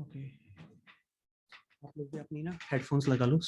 Okay, आप लोग भी अपनी ना हेडफोन्स लगा लो।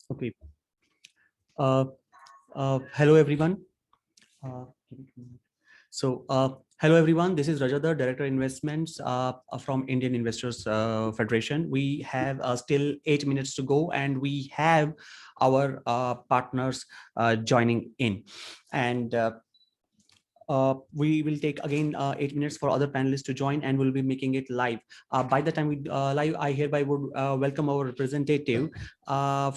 Okay. Hello everyone. Hello everyone. This is Rajadhar, Director Investments from Indian Investors Federation. We have still 8 minutes to go, and we have our partners joining in, and we will take again 8 minutes for other panelists to join, and we'll be making it live. By the time we live, I hereby would welcome our representative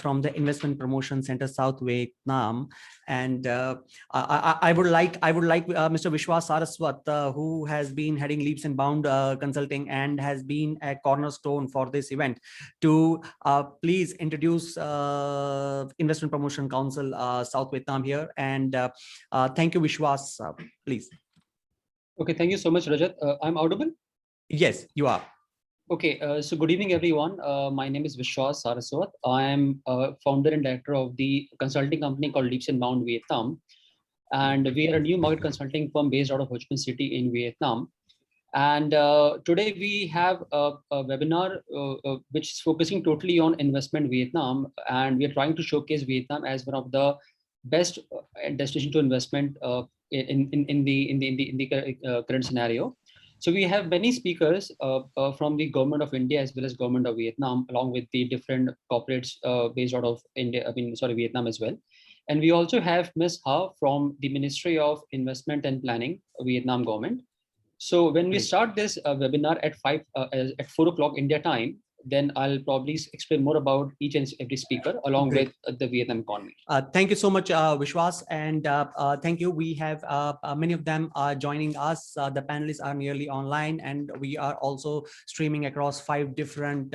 from the Investment Promotion Center South Vietnam, and I would like Mr. Vishwas Saraswat, who has been heading Leaps and Bound Consulting and has been a cornerstone for this event, to please introduce Investment Promotion Council South Vietnam here, and thank you, Vishwas. Please. Okay, thank you so much, Rajat. I'm audible? Yes, you are. Okay, so good evening, everyone. My name is Vishwas Saraswat. I am founder and director of the consulting company called Leaps and Bound Vietnam. And we are a new market consulting firm based out of Ho Chi Minh City in Vietnam. And today we have a webinar which is focusing totally on investment Vietnam. And we are trying to showcase Vietnam as one of the best destination to investment in the current scenario. So we have many speakers from the government of India as well as government of Vietnam, along with the different corporates based out of India, Vietnam as well. And we also have Ms. Ha from the Ministry of Investment and Planning, Vietnam government. So when we start this webinar at 4 o'clock India time, then I'll probably explain more about each and every speaker along with the Vietnam economy. Thank you so much, Vishwas, and thank you. We have many of them joining us. The panelists are nearly online, and we are also streaming across 5 different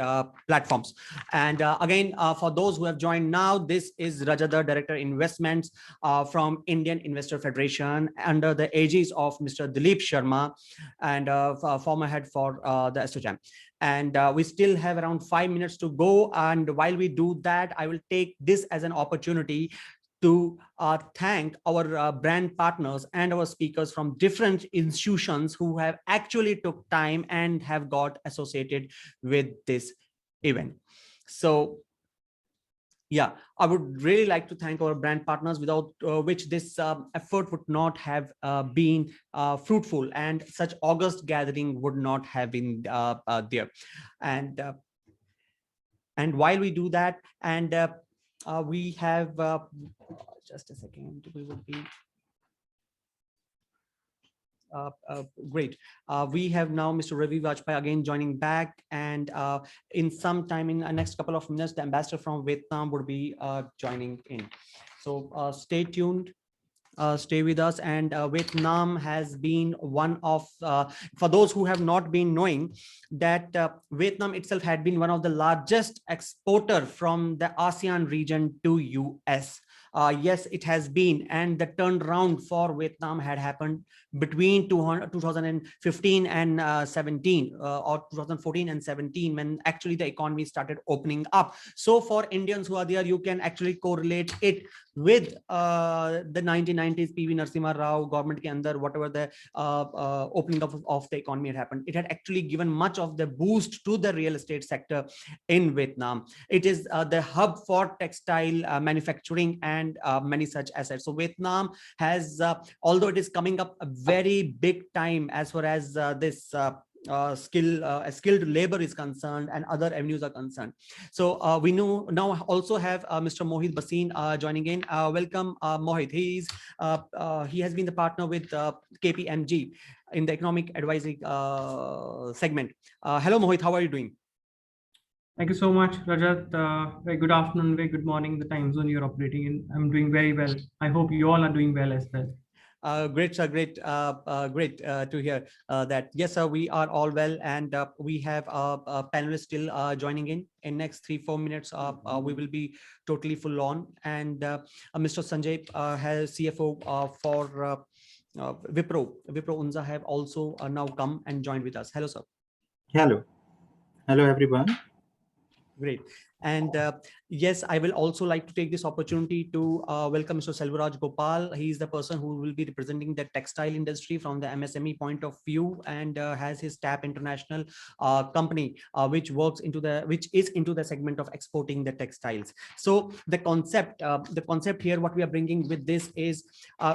platforms. And again, for those who have joined now, this is Rajadhar, Director Investments from Indian Investor Federation, under the aegis of Mr. Dilip Sharma, and former head for the ASSOCHAM. And we still have around 5 minutes to go. And while we do that, I will take this as an opportunity to thank our brand partners and our speakers from different institutions who have actually took time and have got associated with this event. So yeah, I would really like to thank our brand partners, without which this effort would not have been fruitful, and such august gathering would not have been there. And while we do that, and we have just a second, we would be great. We have now Mr. 𝐕𝐴𝐺𝐸𝐺 again joining back, and in some time, in the next couple of minutes, the ambassador from Vietnam would be joining in. So stay tuned. Stay with us. And Vietnam has been one of, for those who have not been knowing, that Vietnam itself had been one of the largest exporter from the ASEAN region to US. Yes, it has been, and the turnaround for Vietnam had happened between 2015 and 17, or 2014 and 17, when actually the economy started opening up. So for Indians who are there, you can actually correlate it with the 1990s PV Narasimha Rao government ke andar, whatever the opening of the economy had happened. It had actually given much of the boost to the real estate sector in Vietnam. It is the hub for textile manufacturing and many such assets. So Vietnam has, although it is coming up a very big time as far as this skilled labor is concerned and other avenues are concerned. So we now also have Mr. Mohit Bhasin joining in. Welcome, Mohit. He has been the partner with KPMG in the economic advisory segment. Hello, Mohit. How are you doing? Thank you so much, Rajat. Very good afternoon, very good morning, the time zone you're operating in. I'm doing very well. I hope you all are doing well as well. Great, sir. Great to hear that. Yes, sir, we are all well, and we have panelists still joining in. In next 3-4 minutes, we will be totally full on. And Mr. Sanjay, has CFO for Wipro Unza, have also now come and joined with us. Hello, sir. Hello everyone. Great. And yes, I will also like to take this opportunity to welcome Mr. Raj Gopal. He is the person who will be representing the textile industry from the MSME point of view, and has his TAP International company, which is into the segment of exporting the textiles. So the concept here, what we are bringing with this is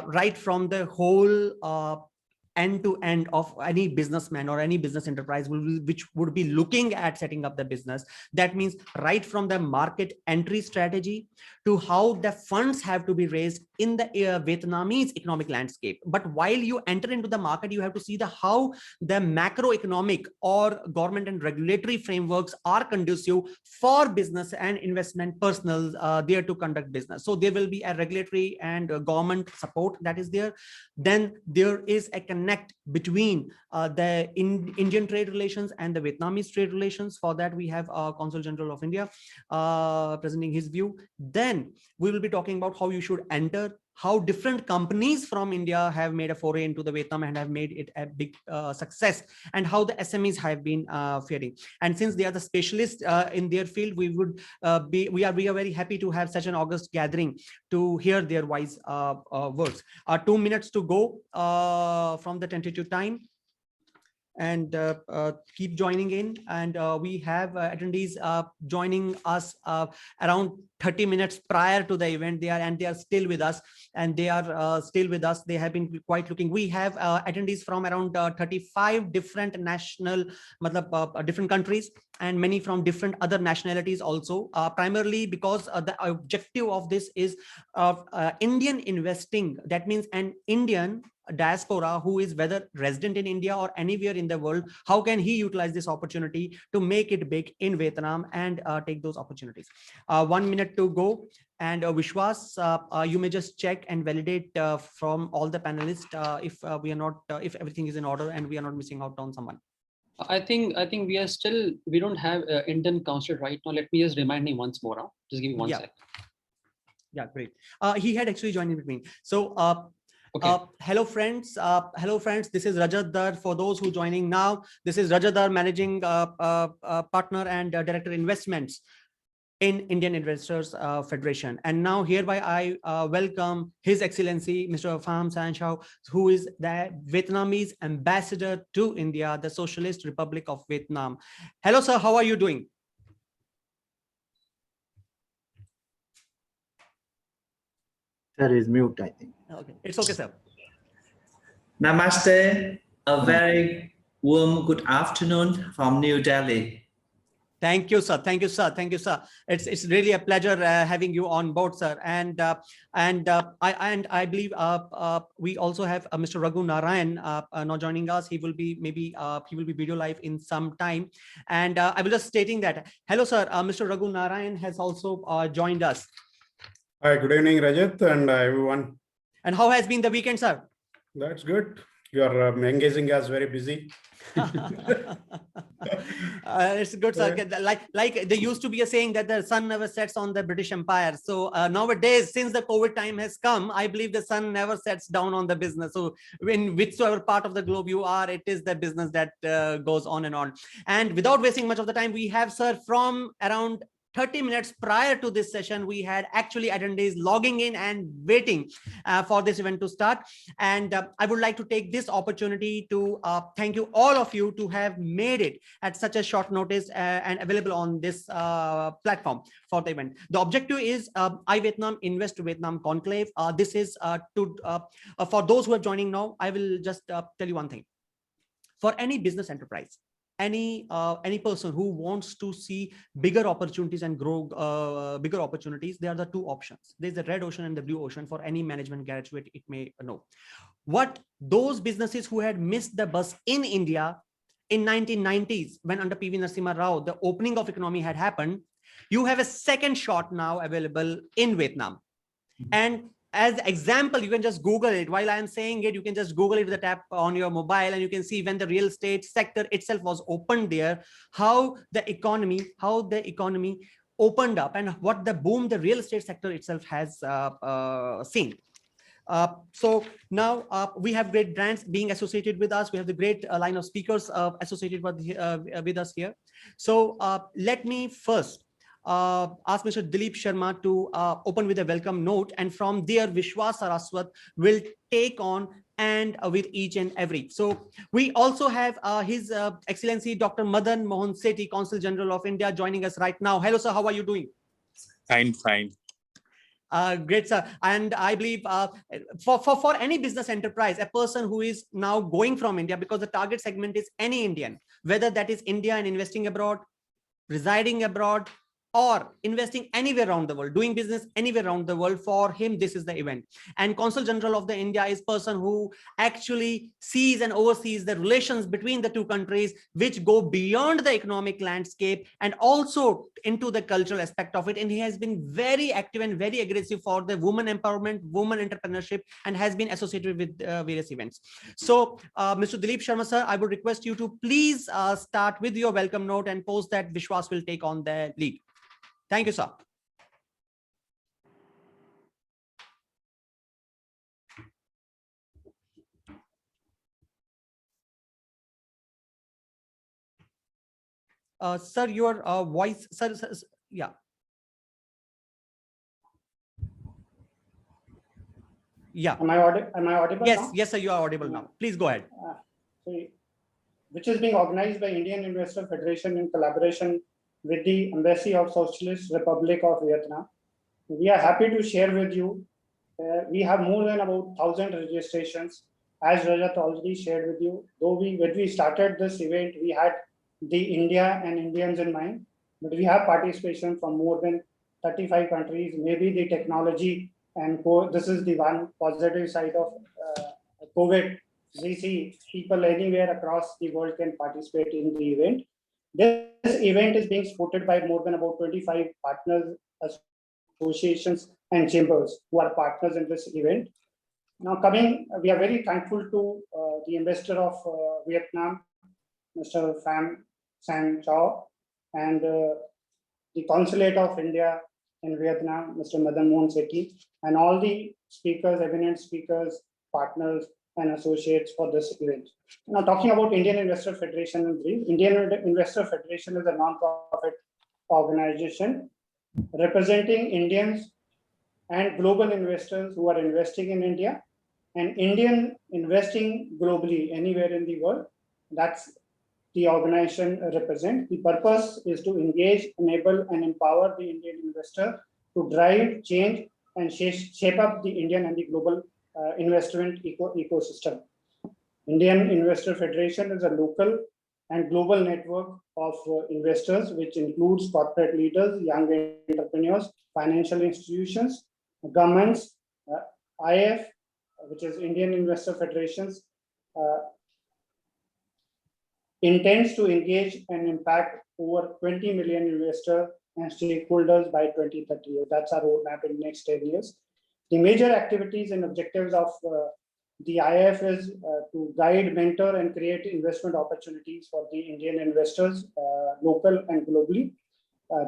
right from the whole end to end of any businessman or any business enterprise which would be looking at setting up the business. That means right from the market entry strategy to how the funds have to be raised in the Vietnamese economic landscape. But while you enter into the market, you have to see how the macroeconomic or government and regulatory frameworks are conducive for business and investment personnel there to conduct business. So there will be a regulatory and government support that is there. Then there is a connect between the Indian trade relations and the Vietnamese trade relations. For that, we have Consul General of India presenting his view. Then we will be talking about how you should enter, how different companies from India have made a foray into the Vietnam and have made it a big success, and how the SMEs have been faring. And since they are the specialists in their field, we are very happy to have such an august gathering to hear their wise words. 2 minutes to go from the tentative time, and keep joining in. And we have attendees joining us around 30 minutes prior to the event. They are still with us, and they are still with us. They have been quite looking. We have attendees from around 35 different different countries, and many from different other nationalities also, primarily because the objective of this is Indian investing. That means an Indian diaspora who is whether resident in India or anywhere in the world, how can he utilize this opportunity to make it big in Vietnam and take those opportunities. 1 minute to go, and Vishwas, you may just check and validate from all the panelists if everything is in order and we are not missing out on someone. I think we don't have Indian counsel right now. Let me just remind him once more. Just give me one sec. Yeah, great. He had actually joined in between. So okay. Hello friends. This is Rajat Dar. For those who joining now, this is Rajat Dar, managing partner and director investments in Indian Investors Federation. And now hereby I welcome His Excellency Mr. Pham Thanh Chau, who is the Vietnamese ambassador to India, the Socialist Republic of Vietnam. Hello, sir. How are you doing? There is mute, I think. Okay, it's okay, sir. Namaste. A very warm good afternoon from New Delhi. Thank you, sir. Thank you, sir. Thank you, sir. It's really a pleasure having you on board, sir. And I believe we also have Mr. Raghu Narayan now joining us. He will be video live in some time. And I will just stating that. Hello, sir. Mr. Raghu Narayan has also joined us. Hi, good evening, Rajat, and everyone. And how has been the weekend, sir? That's good. You are engaging us very busy. It's good, sir. Like there used to be a saying that the sun never sets on the British Empire. So nowadays, since the COVID time has come, I believe the sun never sets down on the business. So in whichever part of the globe you are, it is the business that goes on and on. And without wasting much of the time, we have, sir, from around 30 minutes prior to this session, we had actually attendees logging in and waiting for this event to start. And I would like to take this opportunity to thank you, all of you, to have made it at such a short notice and available on this platform for the event. The objective is iVietnam Invest Vietnam Conclave. This is for those who are joining now, I will just tell you one thing. for any business enterprise, any person who wants to see bigger opportunities and grow bigger opportunities, there are the two options. There's the red ocean and the blue ocean. For any management graduate, it may know what those businesses who had missed the bus in India in 1990s, when under PV Narasimha Rao, the opening of economy had happened. You have a second shot now available in Vietnam. And as example, you can just Google it. While I am saying it, you can just Google it with a tap on your mobile, and you can see when the real estate sector itself was opened there, how the economy opened up, and what the boom the real estate sector itself has seen. So now we have great brands being associated with us. We have the great line of speakers associated with us here. So let me first ask Mr. Dilip Sharma to open with a welcome note, and from there Vishwas Saraswat will take on and with each and every. So we also have His Excellency Dr. Madan Mohan Sethi, Consul General of India, joining us right now. Hello, sir. How are you doing? Fine. Great, sir. And I believe for any business enterprise, a person who is now going from India, because the target segment is any Indian, whether that is India and investing abroad, residing abroad, or investing anywhere around the world, doing business anywhere around the world, for him this is the event. And Consul General of the India is person who actually sees and oversees the relations between the two countries, which go beyond the economic landscape and also into the cultural aspect of it. And he has been very active and very aggressive for the women empowerment, women entrepreneurship, and has been associated with various events. So Mr. Dilip Sharma, sir, I would request you to please start with your welcome note, and post that Vishwas will take on the lead. Thank you, sir. Sir, your voice, sir, yeah. Yeah. Am I audible Yes, now? yes, sir, you are audible now. Please go ahead. Which is being organized by Indian Investor Federation in collaboration with the Embassy of Socialist Republic of Vietnam. We are happy to share with you, we have more than about 1,000 registrations, as Rajat already shared with you. Though when we started this event, we had the India and Indians in mind, but we have participation from more than 35 countries. Maybe the technology, and this is the one positive side of COVID. We see people anywhere across the world can participate in the event. This event is being supported by more than about 25 partners, associations, and chambers who are partners in this event. Now we are very thankful to the investor of Vietnam, Mr. Pham Sang Chau, and the Consulate of India in Vietnam, Mr. Madan Mohan Sethi, and all the speakers, eminent speakers, partners, and associates for this event. Now, talking about Indian Investor Federation in brief, Indian Investor Federation is a non-profit organization representing Indians and global investors who are investing in India, and Indian investing globally anywhere in the world. That's the organization represents. The purpose is to engage, enable, and empower the Indian investor to drive change and shape up the Indian and the global investment ecosystem. Indian Investor Federation is a local and global network of investors, which includes corporate leaders, young entrepreneurs, financial institutions, governments, IF, which is Indian Investor Federations, intends to engage and impact over 20 million investors and stakeholders by 2030. That's our roadmap in the next 10 years. The major activities and objectives of the IF is to guide, mentor, and create investment opportunities for the Indian investors, local and globally,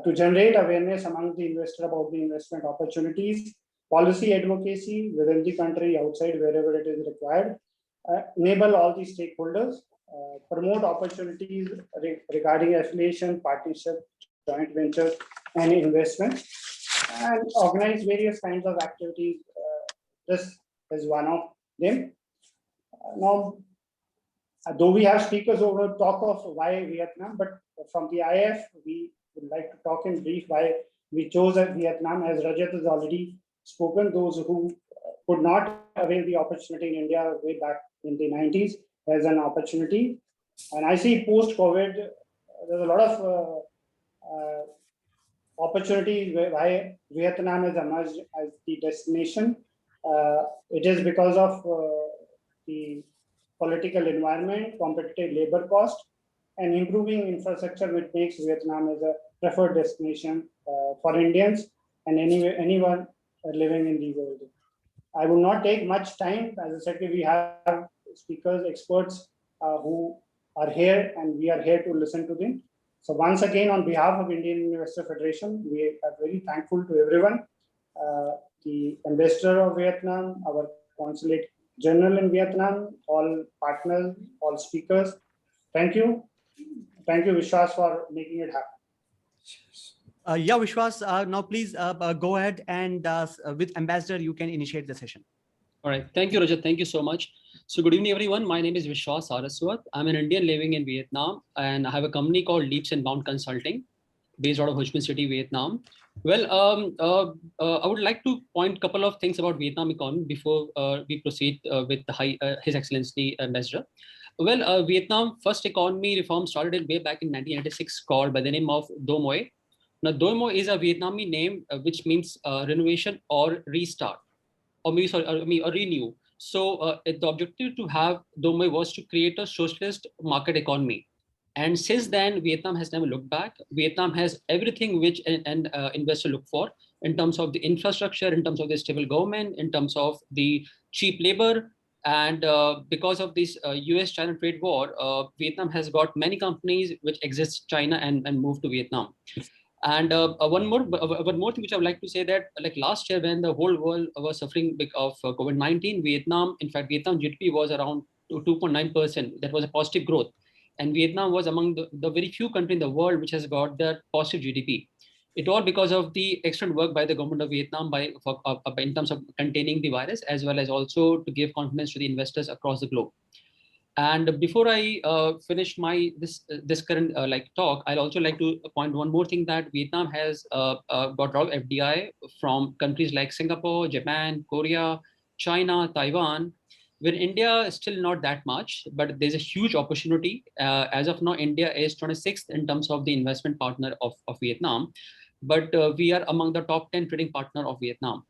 to generate awareness among the investor about the investment opportunities, policy advocacy within the country, outside, wherever it is required, enable all the stakeholders, promote opportunities regarding affiliation, partnership, joint ventures, and investment, and organize various kinds of activities. This is one of them. Now, though we have speakers who will talk of why Vietnam, but from the IF, we would like to talk in brief why we chose Vietnam. As Rajat has already spoken, those who could not avail the opportunity in India way back in the 90s as an opportunity. And I see post-COVID, there's a lot of opportunities why Vietnam has emerged as the destination. It is because of the political environment, competitive labor cost, and improving infrastructure, which makes Vietnam as a preferred destination for Indians and anyone living in the world. I will not take much time. As I said, we have speakers, experts who are here, and we are here to listen to them. So once again, on behalf of Indian Investor Federation, we are very thankful to everyone, the ambassador of Vietnam, our consulate general in Vietnam, all partners, all speakers. Thank you. Thank you, Vishwas, for making it happen. Yeah, Vishwas, now please go ahead and with Ambassador, you can initiate the session. All right. Thank you, Rajat. Thank you so much. So good evening, everyone. My name is 𝐕𝐻𝑒𝐴 𝐸𝐴. I'm an Indian living in Vietnam, and I have a company called 𝐿eaps Consulting based out of Ho Chi Minh City, Vietnam. Well, I would like to point a couple of things about Vietnam economy before we proceed with His Excellency Ambassador. Well, Vietnam first economy reform started way back in 1996, called by the name of Doi Moi. Now, Doi Moi is a Vietnamese name which means renovation or restart, or maybe sorry, or renew. So the objective to have Doi Moi was to create a socialist market economy. And since then, Vietnam has never looked back. Vietnam has everything which an investor look for in terms of the infrastructure, in terms of the stable government, in terms of the cheap labor. And because of this US-China trade war, Vietnam has got many companies which exist China and moved to Vietnam. And one more thing which I would like to say, that like last year when the whole world was suffering of COVID-19, Vietnam GDP was around 2.9%. That was a positive growth. And Vietnam was among the very few countries in the world which has got that positive GDP. It all because of the excellent work by the government of Vietnam in terms of containing the virus, as well as also to give confidence to the investors across the globe. And before I finish my this current talk, I'd also like to point one more thing, that Vietnam has got a lot of FDI from countries like Singapore, Japan, Korea, China, Taiwan, where India is still not that much, but there's a huge opportunity. As of now, India is 26th in terms of the investment partner of Vietnam, but we are among the top 10 trading partner of Vietnam.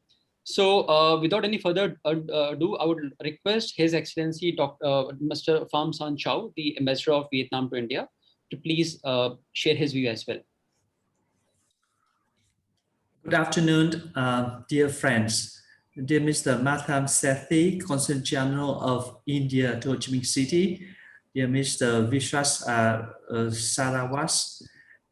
So without any further ado, I would request His Excellency Mr. Pham Son Chow, the Ambassador of Vietnam to India, to please share his view as well. Good afternoon, dear friends. Dear Mr. Matham Sethi, Consul General of India to Ho Chi Minh City, dear Mr. 𝐕𝐻𝑒𝑎𝑠 Sarawat,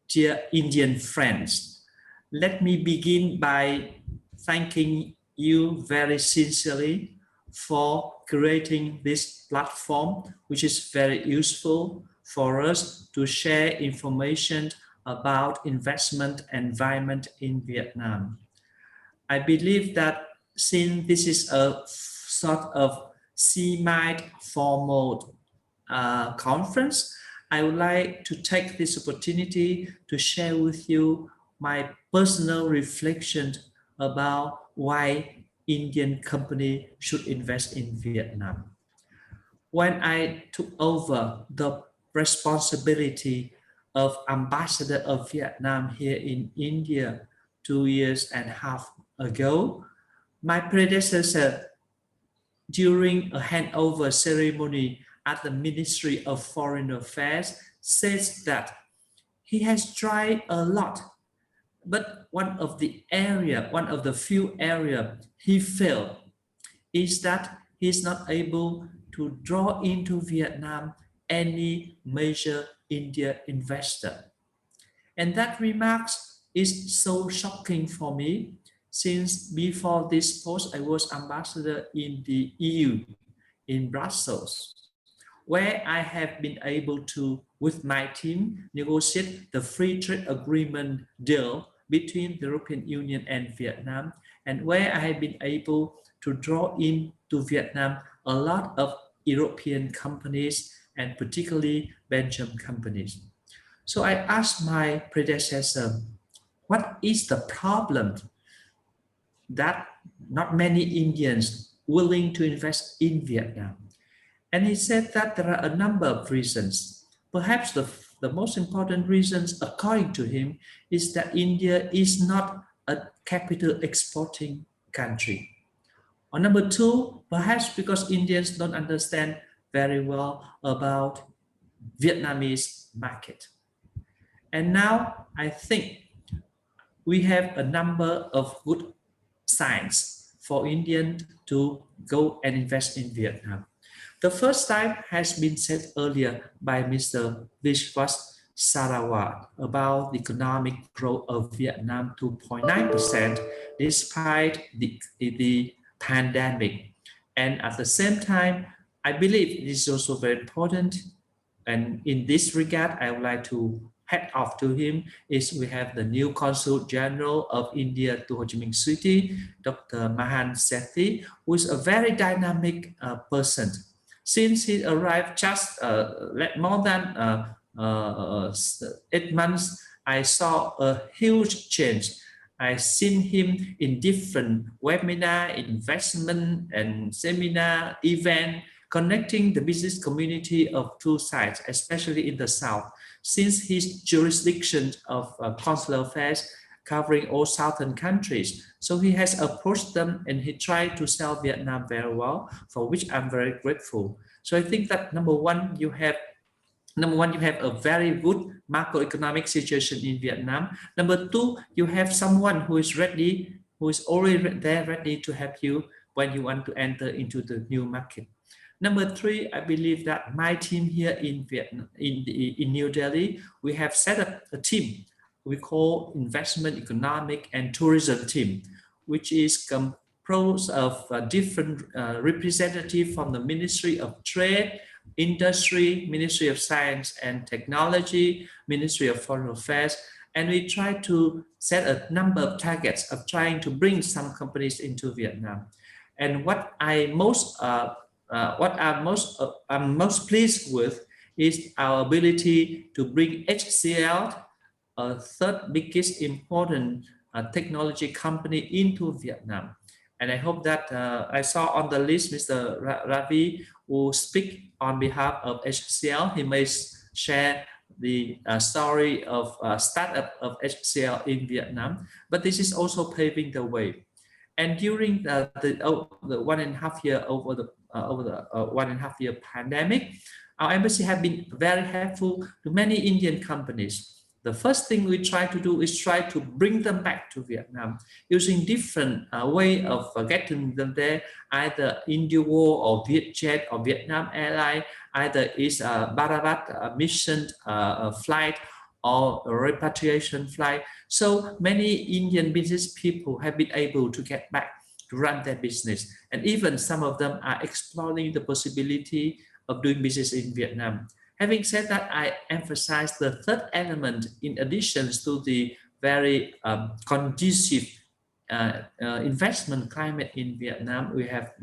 dear Indian friends, let me begin by thanking you very sincerely for creating this platform, which is very useful for us to share information about investment environment in Vietnam. I believe that since this is a sort of semi-formal conference, I would like to take this opportunity to share with you my personal reflection about why Indian company should invest in Vietnam. When I took over the responsibility of Ambassador of Vietnam here in India 2.5 years ago, my predecessor, during a handover ceremony at the Ministry of Foreign Affairs, says that he has tried a lot, but one of the few areas he failed is that he's not able to draw into Vietnam any major Indian investor. And that remark is so shocking for me, since before this post, I was ambassador in the EU in Brussels, where I have been able to, with my team, negotiate the free trade agreement deal between the European Union and Vietnam, and where I have been able to draw into Vietnam a lot of European companies, and particularly Belgian companies. So I asked my predecessor, what is the problem that not many Indians willing to invest in Vietnam? And he said that there are a number of reasons. perhaps the most important reasons, according to him, is that India is not a capital exporting country. Or number two, perhaps because Indians don't understand very well about Vietnamese market. And now I think we have a number of good signs for Indians to go and invest in Vietnam. The first time has been said earlier by Mr. Vishwas Sarawat about the economic growth of Vietnam 2.9% despite the pandemic. And at the same time, I believe it is also very important. And in this regard, I would like to head off to him is we have the new Consul General of India to Ho Chi Minh City, Dr. Mahan Sethi, who is a very dynamic person. Since he arrived just more than 8 months, I saw a huge change. I've seen him in different webinar, investment and seminar, event, connecting the business community of two sides, especially in the South. Since his jurisdiction of consular affairs covering all southern countries. So he has approached them and he tried to sell Vietnam very well, for which I'm very grateful. So I think that number one, you have a very good macroeconomic situation in Vietnam. Number two, you have someone who is ready, who is already there ready to help you when you want to enter into the new market. Number three, I believe that my team here in Vietnam, in New Delhi, we have set up a team we call Investment, Economic and Tourism team, which is composed of different representatives from the Ministry of Trade, Industry, Ministry of Science and Technology, Ministry of Foreign Affairs, and we try to set a number of targets of trying to bring some companies into Vietnam. And what I'm most pleased with is our ability to bring HCL, a third biggest important technology company, into Vietnam. And I hope that I saw on the list Mr. Ravi who speak on behalf of HCL. He may share the story of startup of HCL in Vietnam, but this is also paving the way. And during the 1.5 year over the 1.5 year pandemic, our embassy have been very helpful to many Indian companies. The first thing we try to do is try to bring them back to Vietnam using different way of getting them there, either IndiGo or Vietjet or Vietnam Airlines, either is a Barabat mission flight or a repatriation flight. So many Indian business people have been able to get back to run their business. And even some of them are exploring the possibility of doing business in Vietnam. Having said that, I emphasize the third element in addition to the very conducive investment climate in Vietnam. We have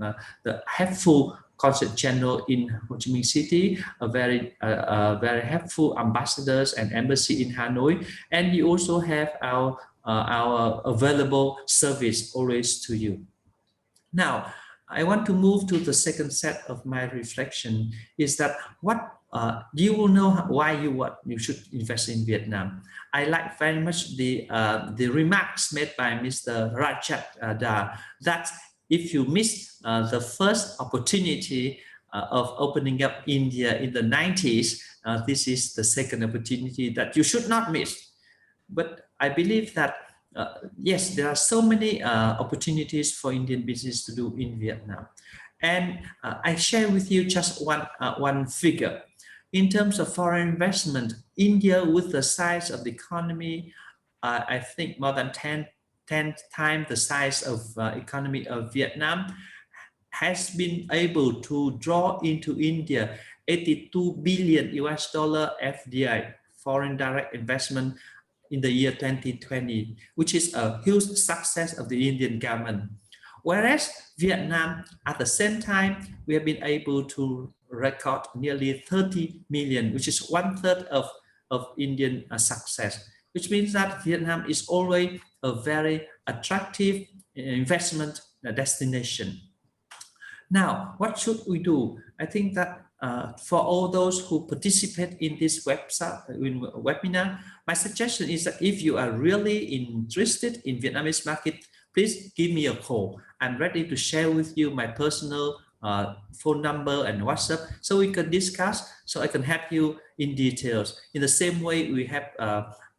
the helpful Consul General in Ho Chi Minh City, a very helpful ambassadors and embassy in Hanoi, and you also have our available service always to you. Now, I want to move to the second set of my reflection is that what you will know why you should invest in Vietnam. I like very much the remarks made by Mr. Raj Gopal that if you miss the first opportunity of opening up India in the 90s, this is the second opportunity that you should not miss. But I believe that yes, there are so many opportunities for Indian business to do in Vietnam. And I share with you just one figure. In terms of foreign investment, India, with the size of the economy, I think more than 10 times the size of economy of Vietnam, has been able to draw into India $82 billion FDI, foreign direct investment, in the year 2020, which is a huge success of the Indian government. Whereas Vietnam, at the same time, we have been able to record nearly 30 million, which is 1/3 of Indian success, which means that Vietnam is always a very attractive investment destination. Now, what should we do? I think that for all those who participate in this webinar, my suggestion is that if you are really interested in Vietnamese market, please give me a call. I'm ready to share with you my personal phone number and WhatsApp so we can discuss, so I can help you in details. In the same way, we have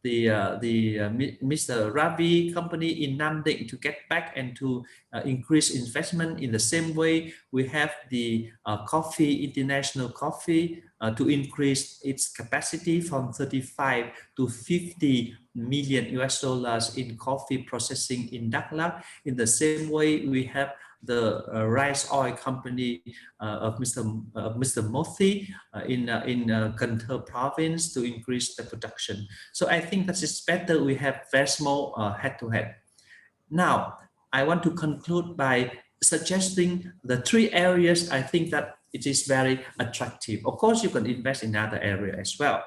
Mr. Ravi company in Nam Định to get back and to increase investment. In the same way, we have the coffee, international coffee, to increase its capacity from 35 to 50 million US dollars in coffee processing in Đắk Lắk. In the same way, we have the rice oil company of Mr. Mothi in Cần Thơ province to increase the production. So I think that it's better we have very small head-to-head. Now, I want to conclude by suggesting the 3 areas I think that it is very attractive. Of course, you can invest in other area as well.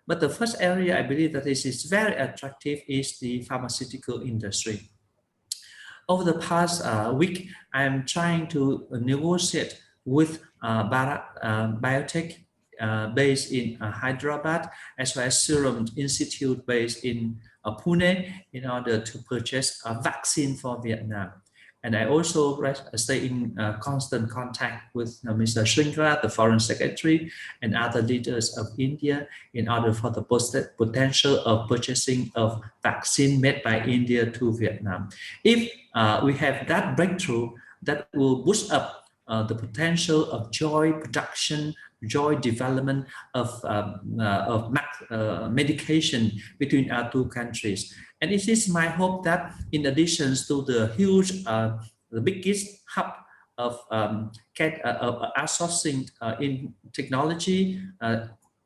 But the first area I believe that this is very attractive is the pharmaceutical industry. Over the past week, I'm trying to negotiate with biotech based in Hyderabad, as well as Serum Institute based in Pune, in order to purchase a vaccine for Vietnam. And I also stay in constant contact with Mr. 𝐒𝐴𝐚𝐥𝐢𝐬𝐿, the Foreign Secretary, and other leaders of India in order for the potential of purchasing of vaccine made by India to Vietnam. If we have that breakthrough, that will boost up the potential of joy production, joy development of medication between our 2 countries. And it is my hope that in addition to the huge, the biggest hub of outsourcing in technology,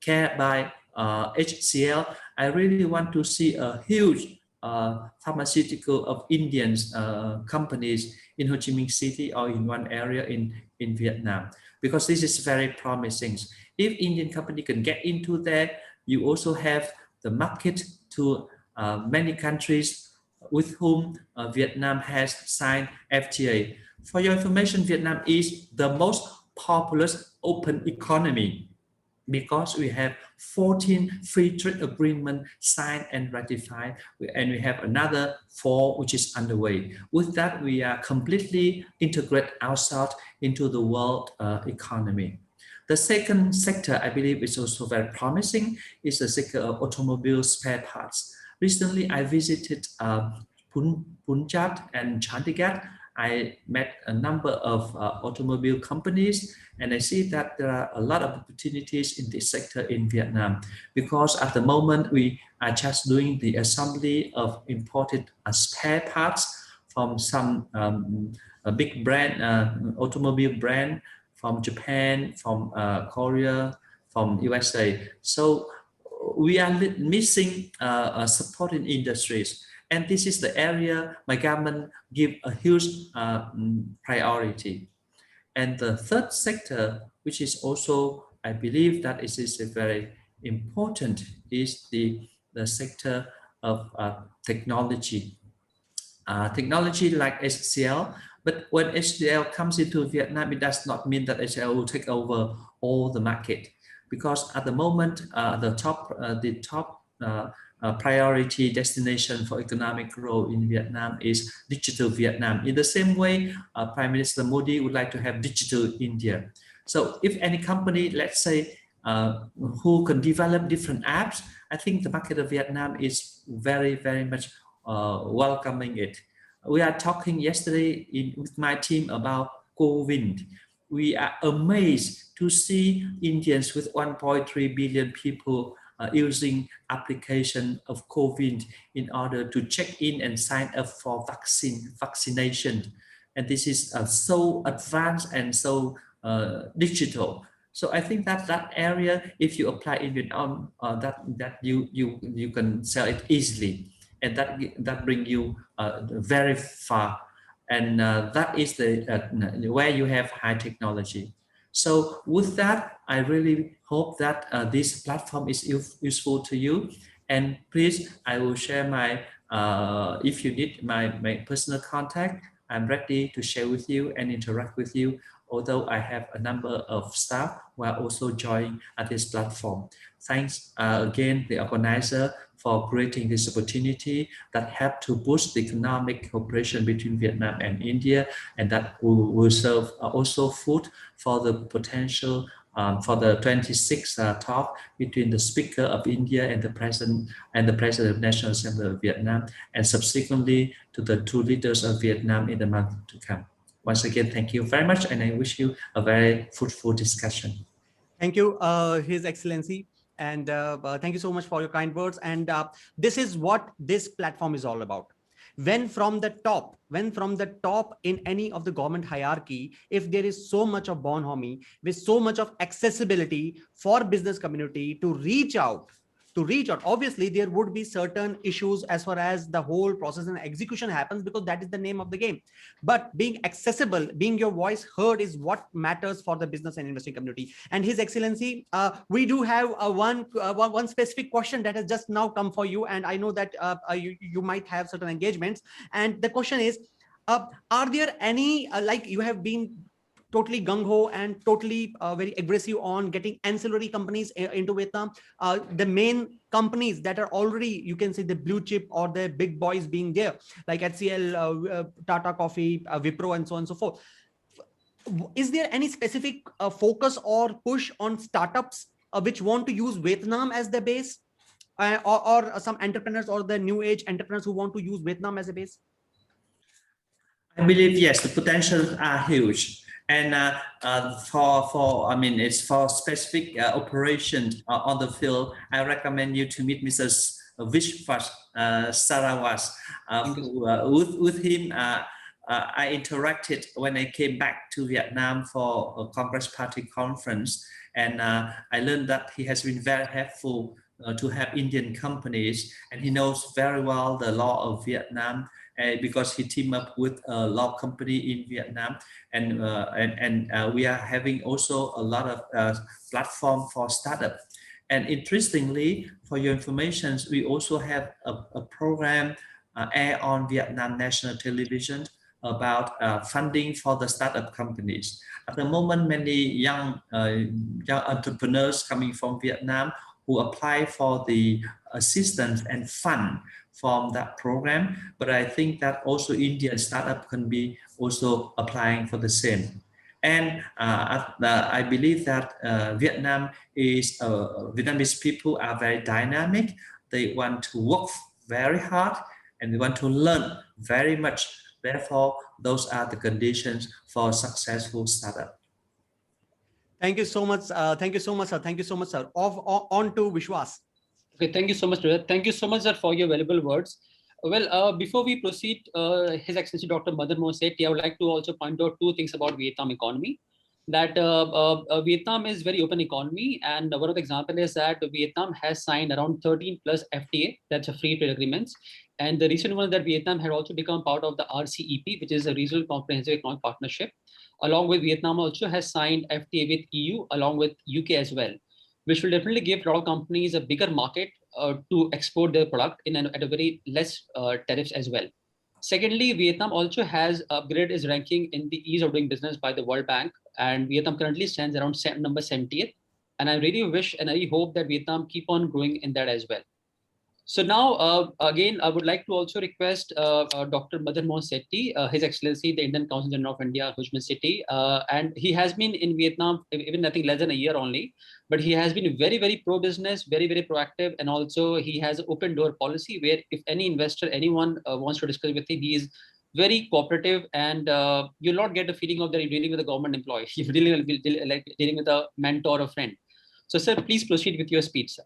care by HCL, I really want to see a huge pharmaceutical of Indian companies in Ho Chi Minh City or in one area in Vietnam, because this is very promising. If Indian company can get into there, you also have the market to many countries with whom Vietnam has signed FTA. For your information, Vietnam is the most populous open economy because we have 14 free trade agreements signed and ratified, and we have another 4 which is underway. With that, we are completely integrated ourselves into the world economy. The second sector, I believe, is also very promising, is the sector of automobile spare parts. Recently, I visited Punjab and Chandigarh. I met a number of automobile companies, and I see that there are a lot of opportunities in this sector in Vietnam, because at the moment we are just doing the assembly of imported spare parts from some big brand, automobile brand from Japan, from Korea, from USA. So we are missing supporting industries. And this is the area my government give a huge priority. And the third sector, which is also, I believe that it is very important, is the sector of technology. Technology like HCL, but when HCL comes into Vietnam, it does not mean that HCL will take over all the market, because at the moment, the top priority destination for economic growth in Vietnam is digital Vietnam. In the same way, Prime Minister Modi would like to have digital India. So if any company, let's say, who can develop different apps, I think the market of Vietnam is very, very much welcoming it. We are talking yesterday with my team about COVID. We are amazed to see Indians with 1.3 billion people using application of COVID in order to check in and sign up for vaccination. And this is so advanced and so digital. So I think that that area, if you apply in Vietnam, that you can sell it easily, and that bring you very far. And that is the where you have high technology. So with that, I really hope that this platform is useful to you. And please, I will share my, if you need my personal contact, I'm ready to share with you and interact with you although I have a number of staff who are also joining at this platform. Thanks again, the organizer, for creating this opportunity that help to boost the economic cooperation between Vietnam and India, and that will serve also food for the potential for the 26th talk between the Speaker of India and the President of National Assembly of Vietnam, and subsequently to the two leaders of Vietnam in the month to come. Once again, thank you very much, and I wish you a very fruitful discussion. Thank you, His Excellency. And thank you so much for your kind words. And this is what this platform is all about. When from the top in any of the government hierarchy, if there is so much of bonhomie, with so much of accessibility for business community to reach out, obviously there would be certain issues as far as the whole process and execution happens, because that is the name of the game. But being accessible, being your voice heard, is what matters for the business and investing community. And His Excellency, we do have one specific question that has just now come for you, and I know that you might have certain engagements. And the question is, are there any like you have been totally gung-ho and totally very aggressive on getting ancillary companies into Vietnam, the main companies that are already, you can say, the blue chip or the big boys being there, like HCL, Tata Coffee, Wipro, and so on and so forth. Is there any specific focus or push on startups which want to use Vietnam as the base, or some entrepreneurs or the new age entrepreneurs who want to use Vietnam as a base? I believe yes, the potentials are huge. And it's for specific operations on the field, I recommend you to meet Mr. Vishwas Sarawas. With him, I interacted when I came back to Vietnam for a Congress Party conference, and I learned that he has been very helpful to have Indian companies, and he knows very well the law of Vietnam, because he teamed up with a law company in Vietnam, and we are having also a lot of platform for startup. And interestingly, for your information, we also have a program air on Vietnam National Television about funding for the startup companies. At the moment, many young entrepreneurs coming from Vietnam who apply for the assistance and fund from that program, but I think that also Indian startup can be also applying for the same. And I believe that Vietnamese people are very dynamic. They want to work very hard and they want to learn very much. Therefore, those are the conditions for a successful startup. Thank you so much. Thank you so much, sir. Thank you so much, sir. On to Vishwas. Okay, thank you so much, Rajat. Thank you so much, sir, for your valuable words. Well, before we proceed, His Excellency Dr. Madan Mohan Sethi, I would like to also point out two things about Vietnam economy. That Vietnam is very open economy, and one of the examples is that Vietnam has signed around 13 plus FTA, that's a free trade agreements. And the recent one that Vietnam had also become part of the RCEP, which is a Regional Comprehensive Economic Partnership. Along with Vietnam also has signed FTA with EU along with UK as well, which will definitely give a lot of companies a bigger market to export their product at a very less tariffs as well. Secondly, Vietnam also has upgraded its ranking in the ease of doing business by the World Bank, and Vietnam currently stands around number 70th. And I really wish and I hope that Vietnam keep on growing in that as well. So now, again, I would like to also request Dr. Madan Mohan Sethi, His Excellency, the Indian Council General of India, Ho Chi Minh City, and he has been in Vietnam even nothing less than a year only, but he has been very, very pro-business, very, very proactive, and also he has an open door policy where if any investor, anyone wants to discuss with him, he is very cooperative, and you'll not get the feeling of that you're dealing with a government employee. You're dealing with a mentor or friend. So, sir, please proceed with your speech, sir.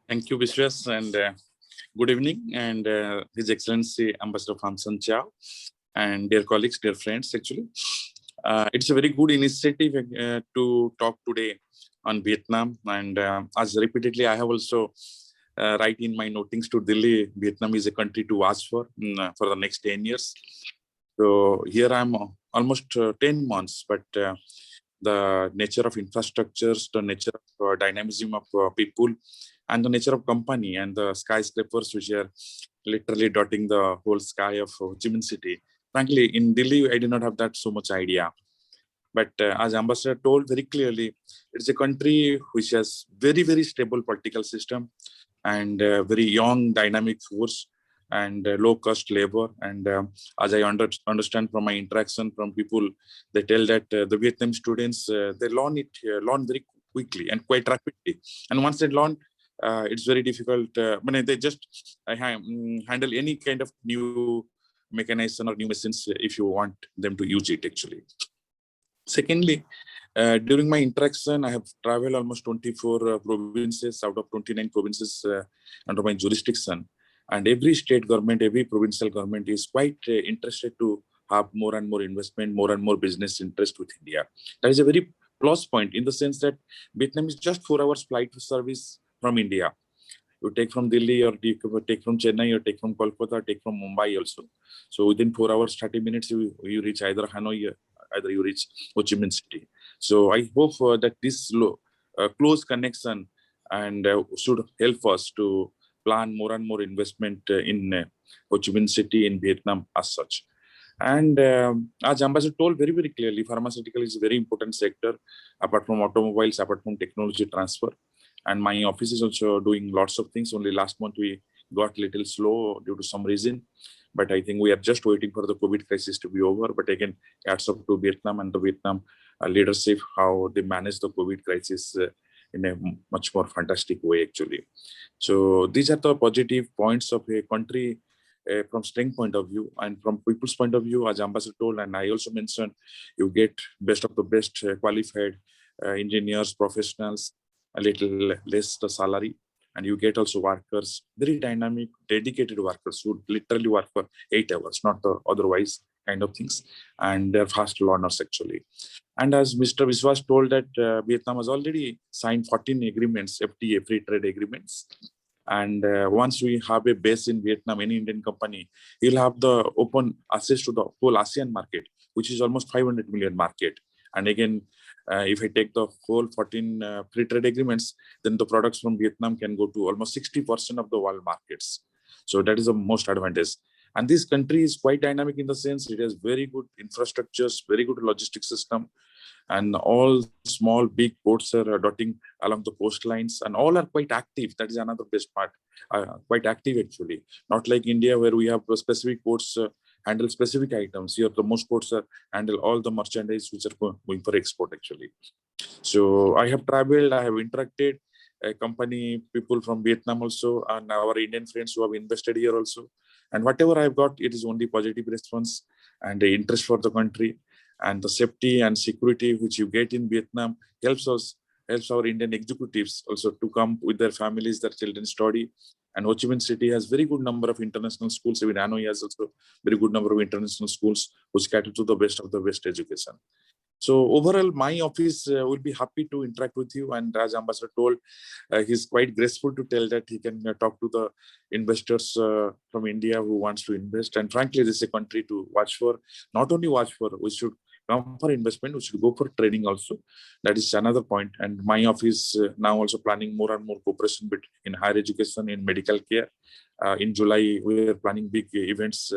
Thank you, Vishwas, and good evening, and His Excellency Ambassador Pham Son Chau, and dear colleagues, dear friends, actually. It's a very good initiative to talk today on Vietnam, and as repeatedly, I have also write in my notings to Delhi, Vietnam is a country to watch for the next 10 years. So here I'm almost 10 months, but the nature of infrastructures, the nature of dynamism of people, and the nature of company and the skyscrapers which are literally dotting the whole sky of Ho Chi Minh City. Frankly, in Delhi, I did not have that so much idea. But as Ambassador told very clearly, it's a country which has very, very stable political system and very young dynamic force and low-cost labor. And as I understand from my interaction from people, they tell that the Vietnam students, they learn very quickly and quite rapidly. And once they learn, it's very difficult. When they just handle any kind of new mechanization or new machines if you want them to use it actually. Secondly, during my interaction, I have traveled almost 24 provinces out of 29 provinces under my jurisdiction. And every state government, every provincial government is quite interested to have more and more investment, more and more business interest with India. That is a very plus point in the sense that Vietnam is just 4 hours flight service from India. You take from Delhi or you take from Chennai or take from Kolkata or take from Mumbai also. So within 4 hours, 30 minutes, you reach either Hanoi, either you reach Ho Chi Minh City. So I hope that this close connection and should help us to plan more and more investment in Ho Chi Minh City in Vietnam as such. And as Ambassador told very, very clearly, pharmaceutical is a very important sector, apart from automobiles, apart from technology transfer. And my office is also doing lots of things. Only last month we got a little slow due to some reason. But I think we are just waiting for the COVID crisis to be over. But again, hats off to Vietnam and the Vietnam leadership, how they manage the COVID crisis in a much more fantastic way, actually. So these are the positive points of a country from strength point of view, and from people's point of view, as Ambassador told, and I also mentioned, you get best of the best qualified engineers, professionals, a little less the salary, and you get also workers, very dynamic, dedicated workers who literally work for 8 hours, not the otherwise kind of things, and they're fast learners actually. And as Mr. Vishwas told that Vietnam has already signed 14 agreements, FTA, free trade agreements. And once we have a base in Vietnam, any Indian company, he'll have the open access to the whole ASEAN market, which is almost 500 million market. And again, if I take the whole 14 free trade agreements, then the products from Vietnam can go to almost 60% of the world markets. So that is the most advantage. And this country is quite dynamic in the sense it has very good infrastructures, very good logistics system, and all small, big ports are dotting along the coastlines, and all are quite active. That is another best part, quite active actually. Not like India, where we have specific ports handle specific items. Here, the most ports handle all the merchandise which are going for export actually. So I have traveled, I have interacted, company people from Vietnam also, and our Indian friends who have invested here also. And whatever I've got, it is only positive response and the interest for the country. And the safety and security which you get in Vietnam helps our Indian executives also to come with their families, their children study. And Ho Chi Minh City has very good number of international schools. Even Hanoi has also very good number of international schools which cater to the best of the best education. So overall, my office will be happy to interact with you. And as Ambassador told, he's quite graceful to tell that he can talk to the investors from India who wants to invest. And frankly, this is a country to watch for. Not only watch for, we should come for investment, we should go for training also. That is another point. And my office now also planning more and more cooperation in higher education, in medical care. In July, we are planning big events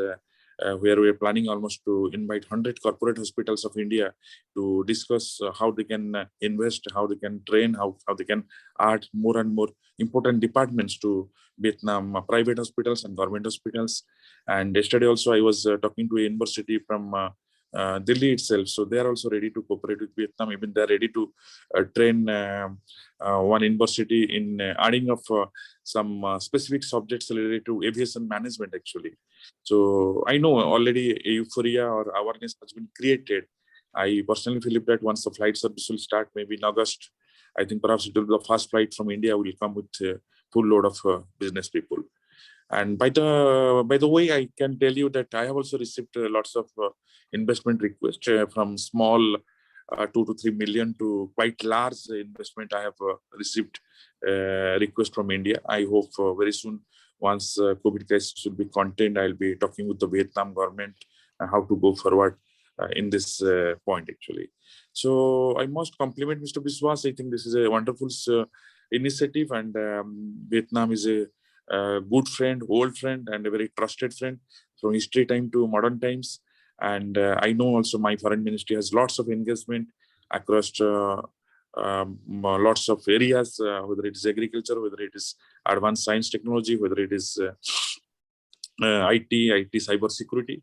where we are planning almost to invite 100 corporate hospitals of India to discuss how they can invest, how they can train, how they can add more and more important departments to Vietnam, private hospitals and government hospitals. And yesterday also I was talking to a university from Delhi itself. So they are also ready to cooperate with Vietnam. Even they are ready to train one university in adding of some specific subjects related to aviation management actually. So I know already a euphoria or awareness has been created. I personally believe that once the flight service will start, maybe in August, I think perhaps it will be the first flight from India will come with a full load of business people. And by the way, I can tell you that I have also received lots of investment requests from small 2 to 3 million to quite large investment. I have received request from India. I hope very soon, once COVID crisis will be contained, I'll be talking with the Vietnam government how to go forward in this point actually. So I must compliment Mr. Biswas. I think this is a wonderful initiative, and Vietnam is a good friend, old friend, and a very trusted friend from history time to modern times. And I know also my foreign ministry has lots of engagement across lots of areas, whether it is agriculture, whether it is advanced science technology, whether it is IT, cyber security.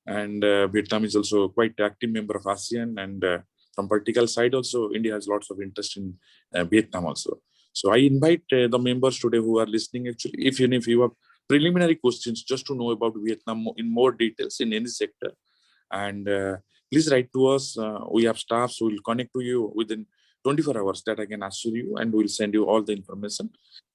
And Vietnam is also quite active member of ASEAN. And from political side also, India has lots of interest in Vietnam also. So I invite the members today who are listening, actually, if you have preliminary questions just to know about Vietnam in more details in any sector, and please write to us. We have staffs who will connect to you within 24 hours, that I can assure you, and we'll send you all the information.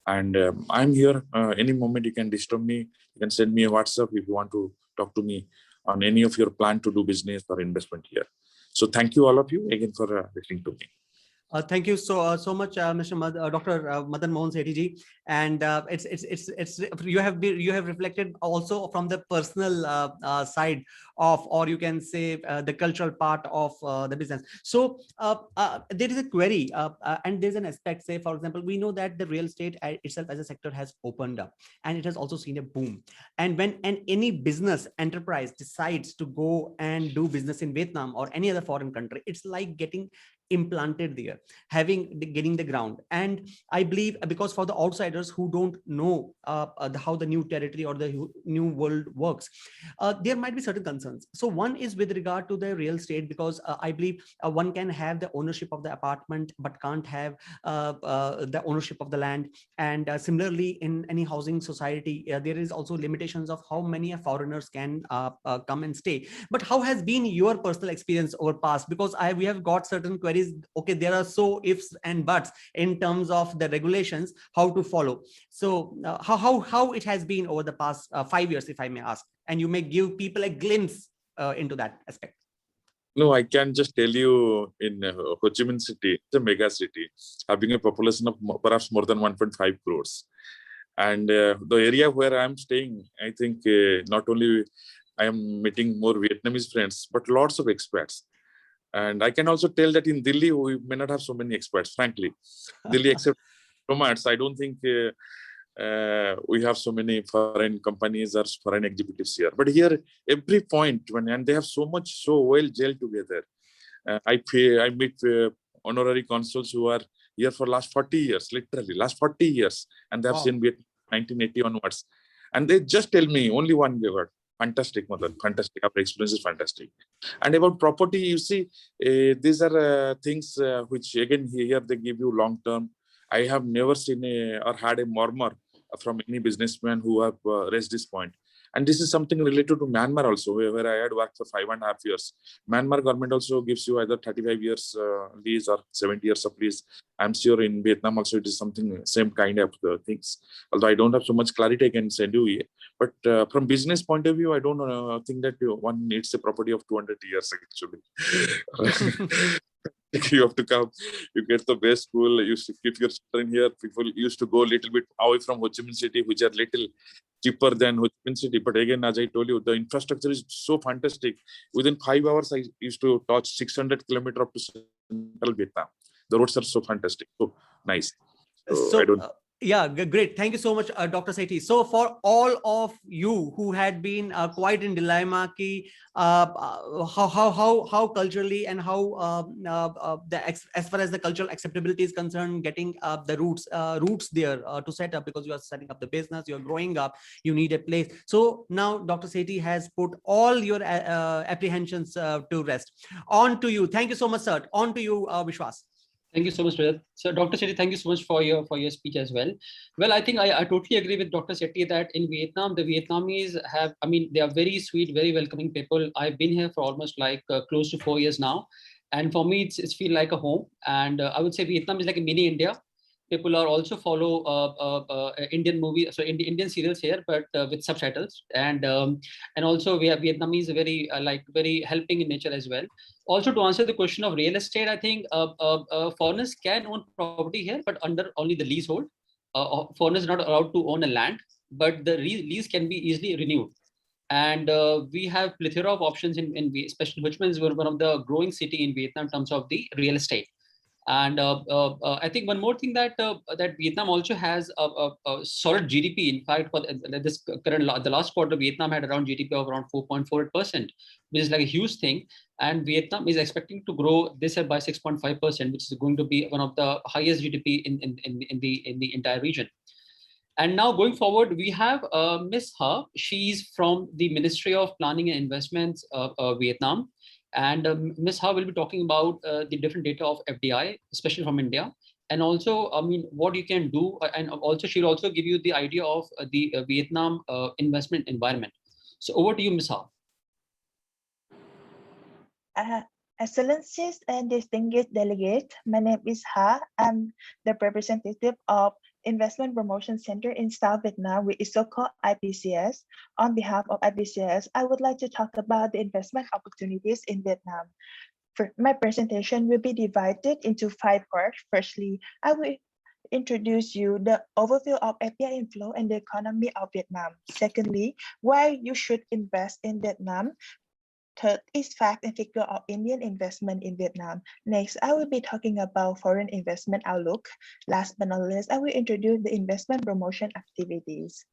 And I'm here any moment. You can disturb me. You can send me a WhatsApp if you want to talk to me on any of your plan to do business or investment here. So thank you all of you again for listening to me. Thank you so much, Dr. Madan Mohan Sethi ji. And it's you have reflected also from the personal side of, or you can say the cultural part of the business. So there is a query and there's an aspect. Say, for example, we know that the real estate itself as a sector has opened up, and it has also seen a boom. And when any business enterprise decides to go and do business in Vietnam or any other foreign country, it's like getting implanted there, getting the ground. And I believe, because for the outsiders who don't know how the new territory or the new world works, there might be certain concerns. So one is with regard to the real estate, because I believe one can have the ownership of the apartment but can't have the ownership of the land. And similarly, in any housing society, there is also limitations of how many foreigners can come and stay. But how has been your personal experience over past? Because we have got certain queries. Okay, there are so ifs and buts in terms of the regulations, how to follow. So how it has been over the past 5 years, if I may ask, and you may give people a glimpse into that aspect. No, I can just tell you, in Ho Chi Minh City, it's a mega city, having a population of perhaps more than 1.5 crores. And the area where I'm staying, I think not only I am meeting more Vietnamese friends, but lots of expats. And I can also tell that in Delhi, we may not have so many experts, frankly. Delhi, except diplomats, I don't think we have so many foreign companies or foreign executives here. But here, every point, and they have so well gelled together. I meet honorary consuls who are here for last 40 years, literally, last 40 years. And they have seen Vietnam 1980 onwards. And they just tell me only one word: fantastic, mother, fantastic. Our experience is fantastic. And about property, you see, these are things which, again, here they give you long term. I have never seen or had a murmur from any businessman who have raised this point. And this is something related to Myanmar also, where I had worked for 5.5 years. Myanmar government also gives you either 35 years lease or 70 years of lease. I'm sure in Vietnam also it is something same kind of things. Although I don't have so much clarity, I can send you here. But from business point of view, I don't think that one needs a property of 200 years actually. You have to come, you get the best school, you keep your children here. People used to go a little bit away from Ho Chi Minh City, which are little cheaper than Ho Chi Minh City. But again, as I told you, the infrastructure is so fantastic. Within 5 hours, I used to touch 600 kilometers up to central Vietnam. The roads are so fantastic, so nice. So I don't... Yeah, great. Thank you so much, Dr. Sethi. So for all of you who had been quite in dilemma, how culturally and how as far as the cultural acceptability is concerned, getting the roots there to set up, because you are setting up the business, you are growing up, you need a place. So now Dr. Sethi has put all your apprehensions to rest. On to you. Thank you so much, sir. On to you, Vishwas. Thank you so much, Rajat. So, Dr. Sethi, thank you so much for your speech as well. Well, I think I totally agree with Dr. Sethi that in Vietnam, the Vietnamese have, they are very sweet, very welcoming people. I've been here for almost like close to 4 years now. And for me, it's feel like a home. And I would say Vietnam is like a mini India. People are also follow Indian movies, so Indian serials here, but with subtitles. And also we have Vietnamese very helping in nature as well. Also, to answer the question of real estate, I think foreigners can own property here, but under only the leasehold. Foreigners are not allowed to own a land, but the lease can be easily renewed. And we have plethora of options in especially Ho Chi Minh is one of the growing city in Vietnam in terms of the real estate. And I think one more thing that that Vietnam also has a solid GDP. In fact, for this the last quarter, Vietnam had around GDP of around 4.48%, which is like a huge thing. And Vietnam is expecting to grow this year by 6.5%, which is going to be one of the highest GDP in the entire region. And now going forward, we have Ms. Ha. She's from the Ministry of Planning and Investments of Vietnam. And Ms. Ha will be talking about the different data of FDI, especially from India. And also, I mean, what you can do. And also, she'll also give you the idea of the Vietnam investment environment. So over to you, Ms. Ha. Excellencies and distinguished delegates, my name is Ha. I'm the representative of Investment Promotion Center in South Vietnam, which is so-called IVCS. On behalf of IVCS, I would like to talk about the investment opportunities in Vietnam. My presentation will be divided into 5 parts. Firstly, I will introduce you the overview of FDI inflow and the economy of Vietnam. Secondly, why you should invest in Vietnam. Third is fact and figure of Indian investment in Vietnam. Next, I will be talking about foreign investment outlook. Last but not least, I will introduce the investment promotion activities.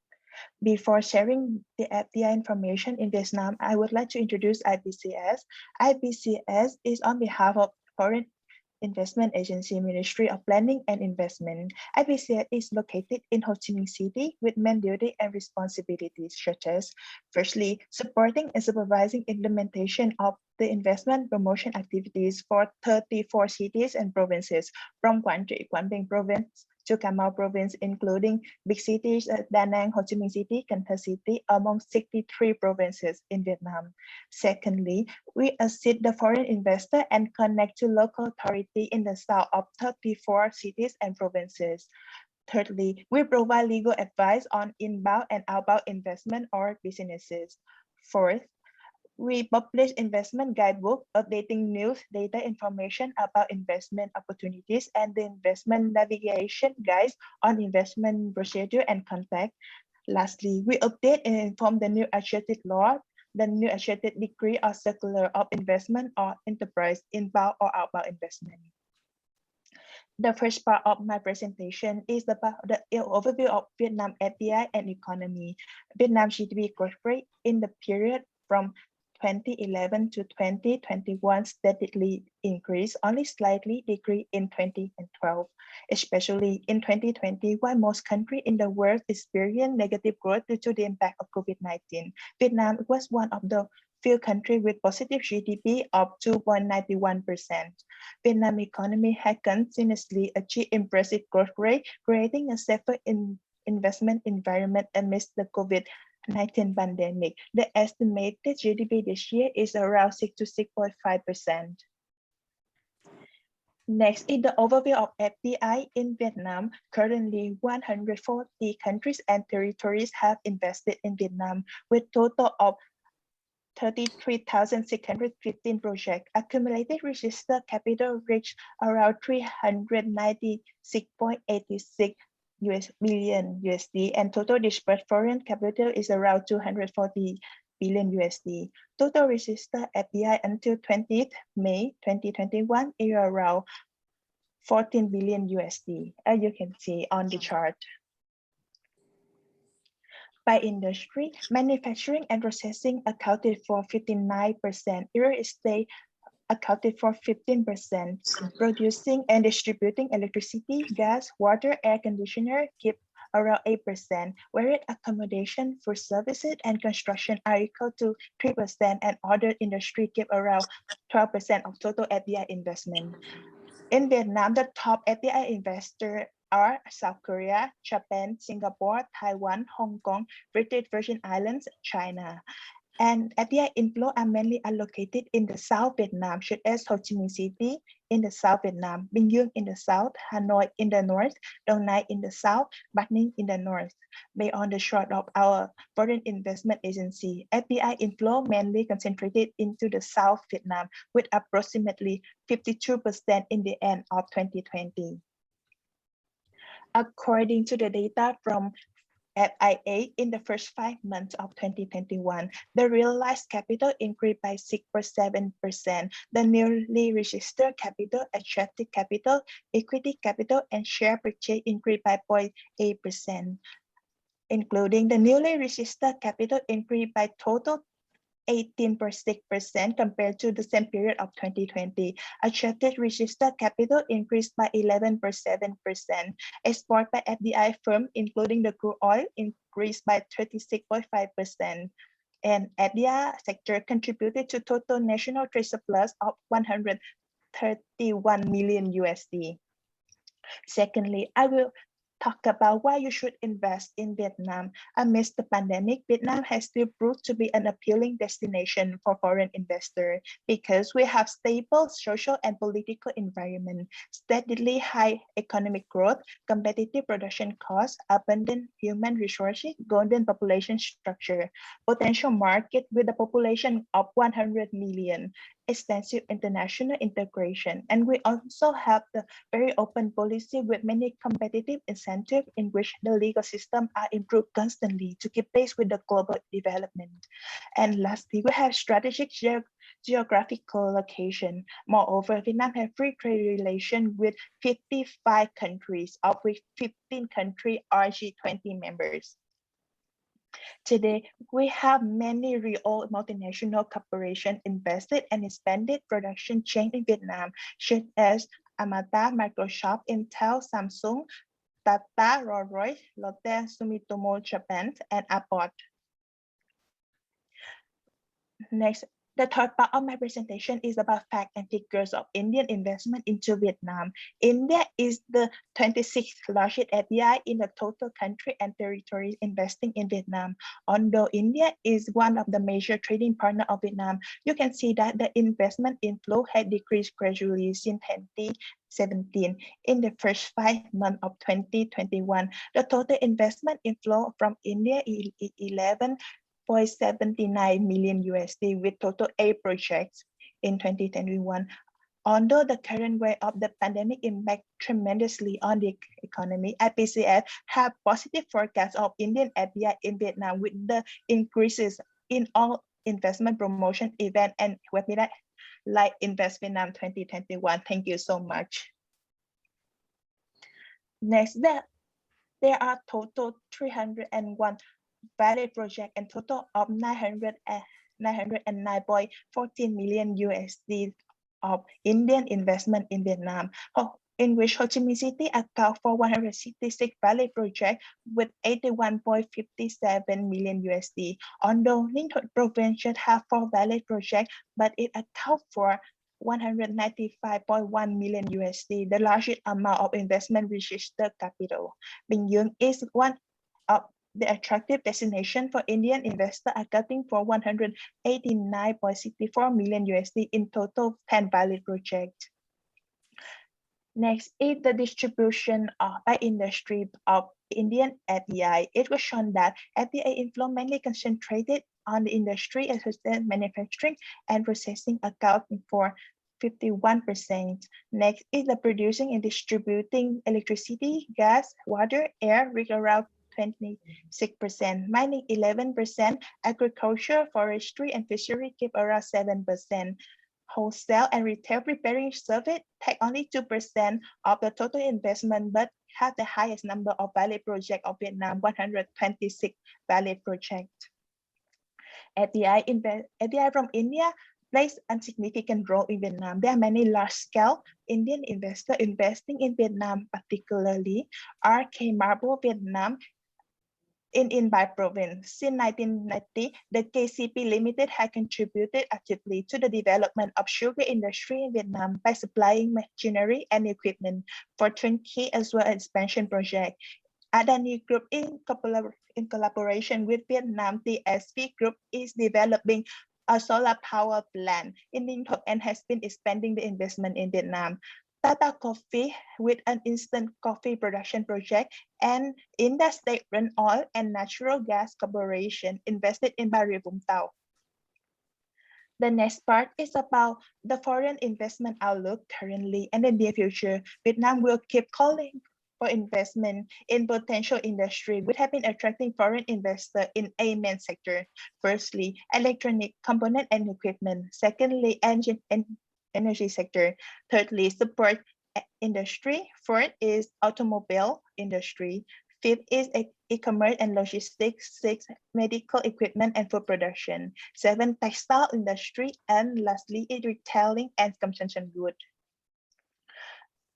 Before sharing the FDI information in Vietnam, I would like to introduce IVCS. IVCS is on behalf of Foreign Investment Agency, Ministry of Planning and Investment. IVCS is located in Ho Chi Minh City with main duties and responsibilities such as, firstly, supporting and supervising implementation of the investment promotion activities for 34 cities and provinces from Quảng Trị, Quảng Bình Province to Cà Mau Province, including big cities Da Nang, Ho Chi Minh City, Cần Thơ City, among 63 provinces in Vietnam. Secondly, we assist the foreign investor and connect to local authority in the south of 34 cities and provinces. Thirdly, we provide legal advice on inbound and outbound investment or businesses. Fourth, we publish investment guidebook, updating news, data information about investment opportunities, and the investment navigation guides on investment procedure and contact. Lastly, we update and inform the new adjusted law, the new adjusted decree or circular of investment or enterprise, inbound or outbound investment. The first part of my presentation is about the overview of Vietnam FDI and economy. Vietnam GDP growth rate in the period from 2011 to 2021 steadily increased, only slightly decreased in 2012, especially in 2020, while most countries in the world experienced negative growth due to the impact of COVID-19. Vietnam was one of the few countries with positive GDP of 2.91%. Vietnam economy had continuously achieved impressive growth rate, creating a safer investment environment amidst the COVID-19 pandemic. The estimated GDP this year is around 6 to 6.5%. Next is the overview of FDI in Vietnam. Currently, 140 countries and territories have invested in Vietnam with total of 33,615 projects. Accumulated registered capital reached around 396.86 billion USD, and total disbursed foreign capital is around 240 billion USD. Total registered FDI until 20th May 2021 is around 14 billion USD, as you can see on the chart. By industry, manufacturing and processing accounted for 59%, real estate accounted for 15%, producing and distributing electricity, gas, water, air conditioner keep around 8%, whereas accommodation, food services, and construction are equal to 3%, and other industry keep around 12% of total FDI investment. In Vietnam, the top FDI investors are South Korea, Japan, Singapore, Taiwan, Hong Kong, British Virgin Islands, China. And FDI inflow are mainly allocated in the South Vietnam, such as Ho Chi Minh City in the South Vietnam, Bình Dương in the South, Hanoi in the North, Dong Nai in the South, Bắc Ninh in the North. Based on the chart of our Foreign Investment Agency, FDI inflow mainly concentrated into the South Vietnam with approximately 52% in the end of 2020. According to the data from FIA in the first 5 months of 2021. The realized capital increased by 6.7%. The newly registered capital, attractive capital, equity capital, and share purchase increased by 0.8%, including the newly registered capital increased by total 18.6% compared to the same period of 2020. Attracted registered capital increased by 11.7%. Export by FDI firm, including the crude oil, increased by 36.5%. And FDI sector contributed to total national trade surplus of 131 million USD. Secondly, I will talk about why you should invest in Vietnam. Amidst the pandemic, Vietnam has still proved to be an appealing destination for foreign investors because we have stable social and political environment, steadily high economic growth, competitive production costs, abundant human resources, golden population structure, potential market with a population of 100 million, extensive international integration, and we also have the very open policy with many competitive incentives in which the legal system are improved constantly to keep pace with the global development. And lastly, we have strategic geographical location. Moreover, Vietnam has free trade relations with 55 countries, of which 15 countries are G20 members. Today, we have many real multinational corporations invested and expanded production chain in Vietnam, such as Amata, Microsoft, Intel, Samsung, Tata, Rolls-Royce, Lotte, Sumitomo Japan, and Apple. Next, the third part of my presentation is about facts and figures of Indian investment into Vietnam. India is the 26th largest FDI in the total country and territories investing in Vietnam. Although India is one of the major trading partners of Vietnam, you can see that the investment inflow had decreased gradually since 2017. In the first 5 months of 2021, the total investment inflow from India is 11.79 million USD with total 8 projects in 2021. Although the current wave of the pandemic impact tremendously on the economy, IPCS have positive forecasts of Indian FDI in Vietnam with the increases in all investment promotion event and webinar like Invest Vietnam 2021. Thank you so much. Next, there are total 301 valid project and total of 909.14 million USD of Indian investment in Vietnam, in which Ho Chi Minh City account for 166 valid projects with 81.57 million USD. Although Ninh Thuận province have 4 valid projects, but it accounts for 195.1 million USD, the largest amount of investment registered capital. Bình Dương is one of the attractive destination for Indian investors, accounting for 189.64 million USD in total 10 valid projects. Next is the distribution by industry of Indian FDI. It was shown that FDI inflow mainly concentrated on the industry as manufacturing and processing, accounting for 51%. Next is the producing and distributing electricity, gas, water, air, with around 26%, mining 11%, agriculture, forestry, and fishery keep around 7%. Wholesale and retail preparing service take only 2% of the total investment, but have the highest number of valid projects of Vietnam, 126 valid projects. FDI from India plays a significant role in Vietnam. There are many large-scale Indian investors investing in Vietnam, particularly RK Marble Vietnam, in Bai province. Since 1990, the KCP Limited has contributed actively to the development of sugar industry in Vietnam by supplying machinery and equipment for turnkey as well as expansion projects. Adani Group, in collaboration with Vietnam, the SV Group is developing a solar power plant in Ninh Thuận and has been expanding the investment in Vietnam. Tata Coffee, with an instant coffee production project, and Indus State Run Oil and Natural Gas Corporation invested in Bà Rịa Vũng Tàu. The next part is about the foreign investment outlook currently and in the near future. Vietnam will keep calling for investment in potential industry which have been attracting foreign investors in a main sector. Firstly, electronic component and equipment. Secondly, engine and energy sector. Thirdly, support industry. Fourth is automobile industry. Fifth is e-commerce and logistics. Sixth, medical equipment and food production. Seven, textile industry. And lastly, is retailing and consumption goods.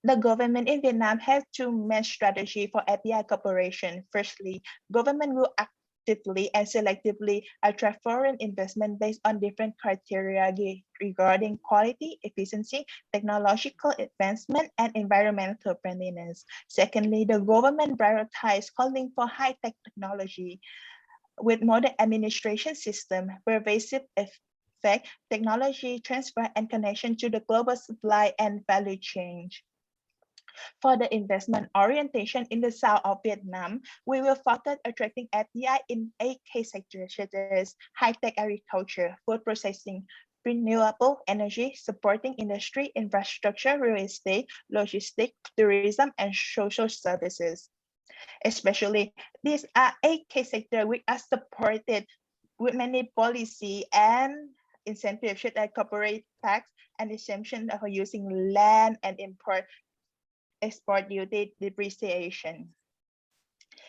The government in Vietnam has two main strategies for FDI cooperation. Firstly, government will actively and selectively attract foreign investment based on different criteria regarding quality, efficiency, technological advancement, and environmental friendliness. Secondly, the government prioritizes calling for high-tech technology with modern administration system, pervasive effect, technology transfer, and connection to the global supply and value chain. For the investment orientation in the south of Vietnam, we will focus attracting FDI in 8 key sectors such as high-tech agriculture, food processing, renewable energy, supporting industry, infrastructure, real estate, logistics, tourism, and social services. Especially, these are 8 key sectors which are supported with many policy and incentives such as corporate tax and exemption for using land and export duty depreciation.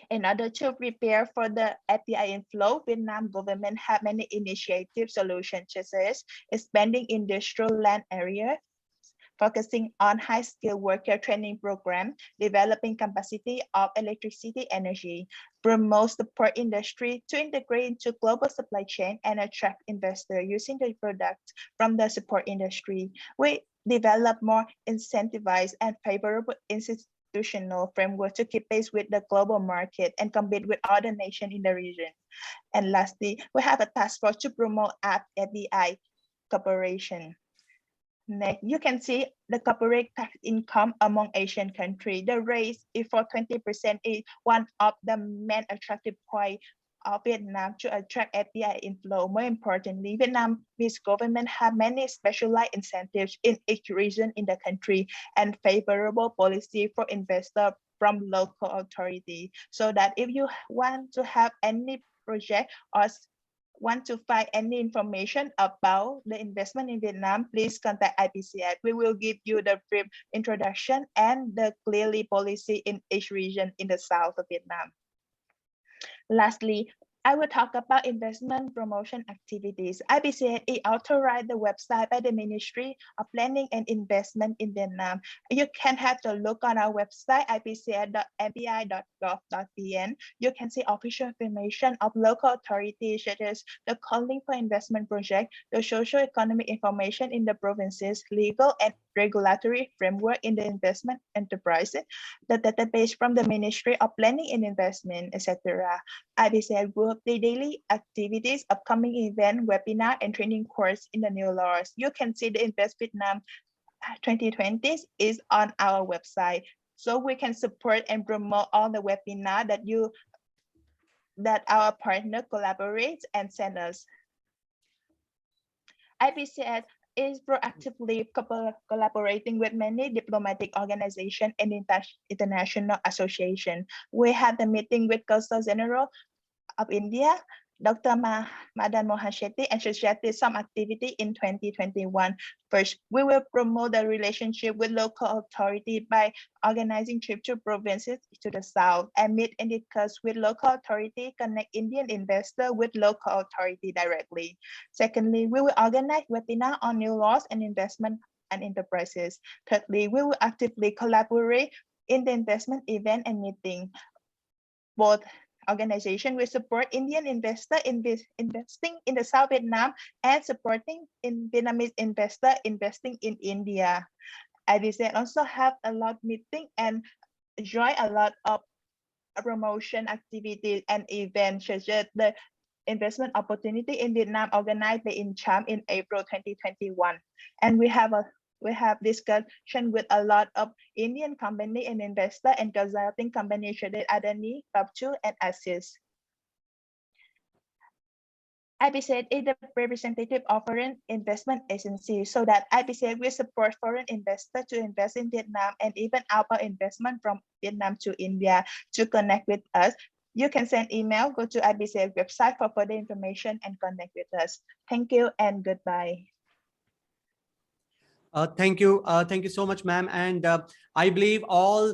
In order to prepare for the FDI inflow, Vietnam government have many initiative solutions such as expanding industrial land area, focusing on high-skilled worker training program, developing capacity of electricity energy, promote support industry to integrate into global supply chain and attract investors using the products from the support industry. We develop more incentivized and favorable institutional framework to keep pace with the global market and compete with other nations in the region. And lastly, we have a task force to promote FDI cooperation. Next, you can see the corporate tax income among Asian countries. The rate is for 20% is one of the main attractive points of Vietnam to attract FDI inflow. More importantly, Vietnamese government have many specialized incentives in each region in the country and favorable policy for investors from local authority. So that if you want to have any project or want to find any information about the investment in Vietnam, please contact IPCS. We will give you the brief introduction and the clearly policy in each region in the south of Vietnam. Lastly, I will talk about investment promotion activities. IPCS is authorized the website by the Ministry of Planning and Investment in Vietnam. You can have a look on our website, ipcs.mbi.gov.vn. You can see official information of local authorities such as the calling for investment project, the socio-economic information in the provinces, legal and regulatory framework in the investment enterprises, the database from the Ministry of Planning and Investment, etc. IPCS group the daily activities, upcoming event, webinar, and training course in the new laws. You can see the Invest Vietnam 2020 is on our website, so we can support and promote all the webinar that our partner collaborates and send us. IPCS is proactively collaborating with many diplomatic organizations and international associations. We had the meeting with Consul General of India, Dr. Madan Mohan Shetty, and suggested some activity in 2021. First, we will promote the relationship with local authority by organizing trips to provinces to the south and meet and discuss with local authority, connect Indian investors with local authority directly. Secondly, we will organize webinar on new laws and investment and enterprises. Thirdly, we will actively collaborate in the investment event and meeting. Both organization will support Indian investors investing in the South Vietnam and supporting Vietnamese investors investing in India. IPCS also have a lot of meeting and join a lot of promotion activities and events such as the investment opportunity in Vietnam organized by InCham in April 2021. And we have discussion with a lot of Indian company and investor and consulting companies such as Adani, Top2, and Axis. IPCS is the representative of foreign investment agency, so that IPCS will support foreign investors to invest in Vietnam and even outbound investment from Vietnam to India. To connect with us, you can send email, go to IPCS website for further information and connect with us. Thank you and goodbye. Thank you so much, ma'am. And I believe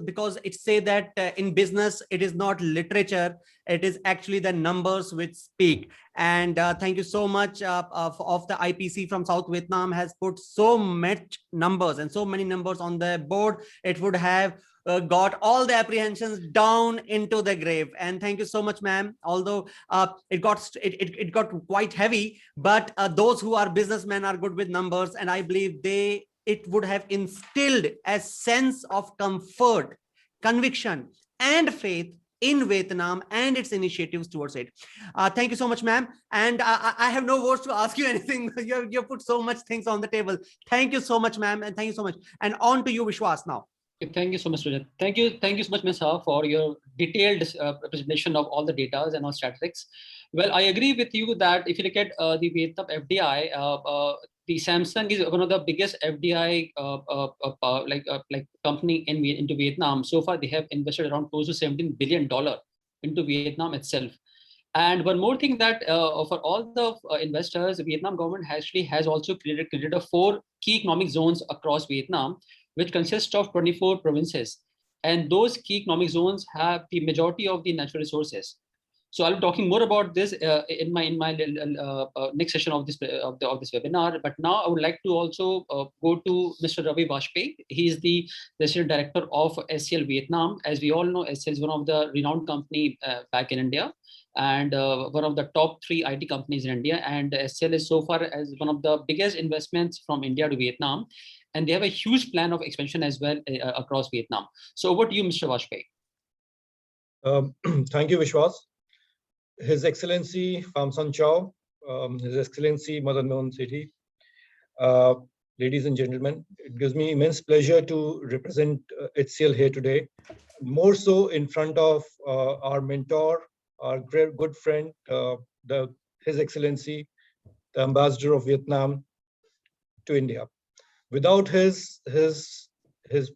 because it say that in business, it is not literature, it is actually the numbers which speak. And thank you so much of the IPC from South Vietnam has put so much numbers and so many numbers on the board. It would have got all the apprehensions down into the grave. And thank you so much, ma'am. Although it got quite heavy, but those who are businessmen are good with numbers, and I believe it would have instilled a sense of comfort, conviction, and faith in Vietnam and its initiatives towards it. Thank you so much, ma'am. And I have no words to ask you anything. You put so much things on the table. Thank you so much, ma'am. And thank you so much. And on to you, Vishwas, now. Thank you so much, Rajat. Thank you so much, Ms. Ha, for your detailed presentation of all the data and all statistics. Well, I agree with you that if you look at the Vietnam FDI, the Samsung is one of the biggest FDI company into Vietnam. So far, they have invested around close to $17 billion into Vietnam itself. And one more thing that for all the investors, the Vietnam government actually has also created 4 key economic zones across Vietnam, which consist of 24 provinces. And those key economic zones have the majority of the natural resources. So I'll be talking more about this in my next session of this webinar. But now I would like to also go to Mr. 𝐕𝐺𝐸𝐺. He is the Resident Director of 𝐻𝐶L Vietnam. As we all know, 𝐻𝐶L is one of the renowned company back in India, and one of the top 3 IT companies in India. And 𝐻𝐶L is so far as one of the biggest investments from India to Vietnam. And they have a huge plan of expansion as well across Vietnam. So over to you, Mr. 𝐕𝐺𝐸. Thank you, Vishwas. His Excellency Pham Son Chau, His Excellency Madan Mohan Sethi, ladies and gentlemen, it gives me immense pleasure to represent 𝐻𝐶L here today, more so in front of our mentor, our great good friend, His Excellency, the Ambassador of Vietnam to India. Without his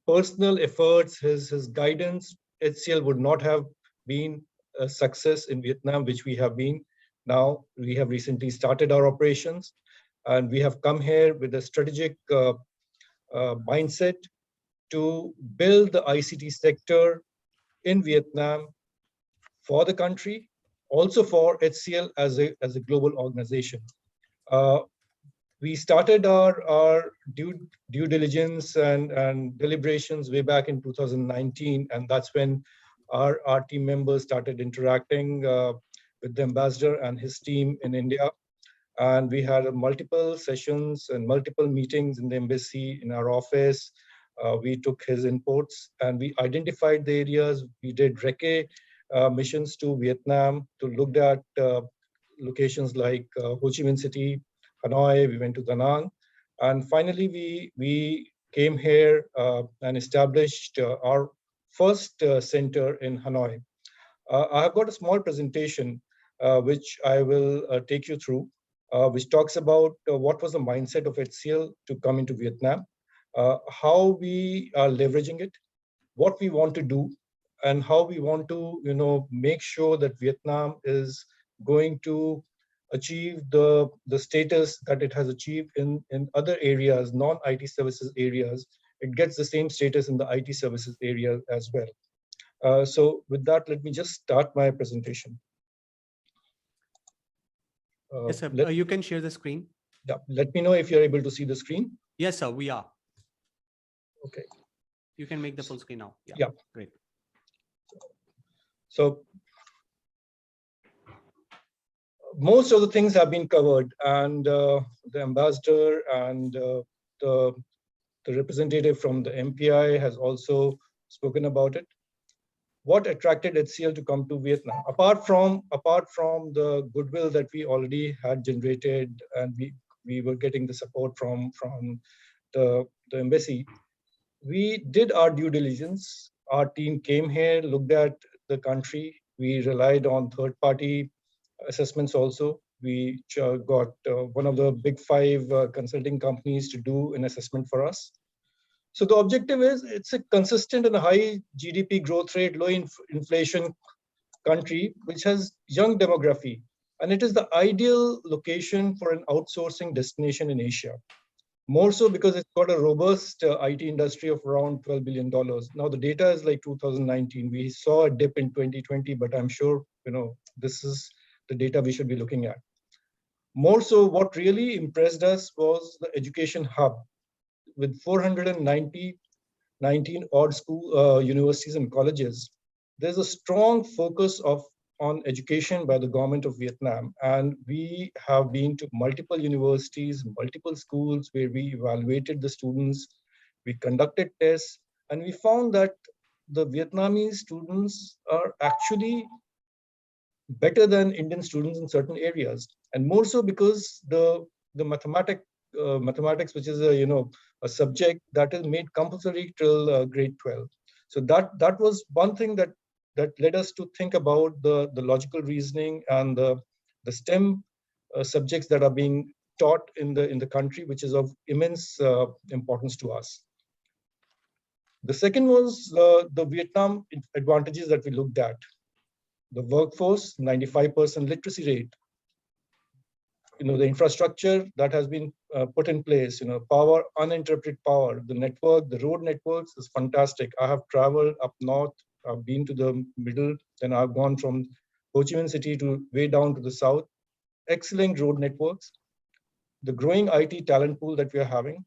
personal efforts, his guidance, 𝐻𝐶L would not have been a success in Vietnam, which we have been. Now we have recently started our operations, and we have come here with a strategic mindset to build the ICT sector in Vietnam for the country, also for 𝐻𝐶L as a global organization. We started our due diligence and deliberations way back in 2019, and that's when our team members started interacting with the ambassador and his team in India. And we had multiple sessions and multiple meetings in the embassy, in our office. We took his inputs and we identified the areas. We did recce missions to Vietnam to look at locations like Ho Chi Minh City, Hanoi. We went to Da Nang. And finally, we came here and established our first center in Hanoi. I have got a small presentation which I will take you through, which talks about what was the mindset of 𝐻𝐶L to come into Vietnam, how we are leveraging it, what we want to do, and how we want to make sure that Vietnam is going to achieve the status that it has achieved in other areas, non-IT services areas. It gets the same status in the IT services area as well. So with that, let me just start my presentation. Yes, sir. You can share the screen. Yeah, let me know if you're able to see the screen. Yes, sir, we are. Okay. You can make the full screen now. Yeah. Great. So most of the things have been covered, and the ambassador and the representative from the MPI has also spoken about it. What attracted 𝐻𝐶L to come to Vietnam? Apart from the goodwill that we already had generated, and we were getting the support from the embassy, we did our due diligence. Our team came here, looked at the country. We relied on third-party assessments also. we got one of the big 5 consulting companies to do an assessment for us. So the objective is, it's a consistent and high GDP growth rate, low inflation country, which has young demography. And it is the ideal location for an outsourcing destination in Asia. More so because it's got a robust IT industry of around $12 billion. Now the data is like 2019. We saw a dip in 2020, but I'm sure, this is the data we should be looking at. More so, what really impressed us was the education hub with 419 odd universities and colleges. There's a strong focus on education by the government of Vietnam. And we have been to multiple universities, multiple schools where we evaluated the students, we conducted tests, and we found that the Vietnamese students are actually better than Indian students in certain areas. And more so because the mathematics, which is a subject that is made compulsory till grade 12. So that was one thing that led us to think about the logical reasoning and the STEM subjects that are being taught in the country, which is of immense importance to us. The second was the Vietnam advantages that we looked at. The workforce, 95% literacy rate. The infrastructure that has been put in place, power, uninterrupted power, the network, the road networks is fantastic. I have traveled up north, I've been to the middle, then I've gone from Ho Chi Minh City to way down to the south. Excellent road networks, the growing IT talent pool that we are having.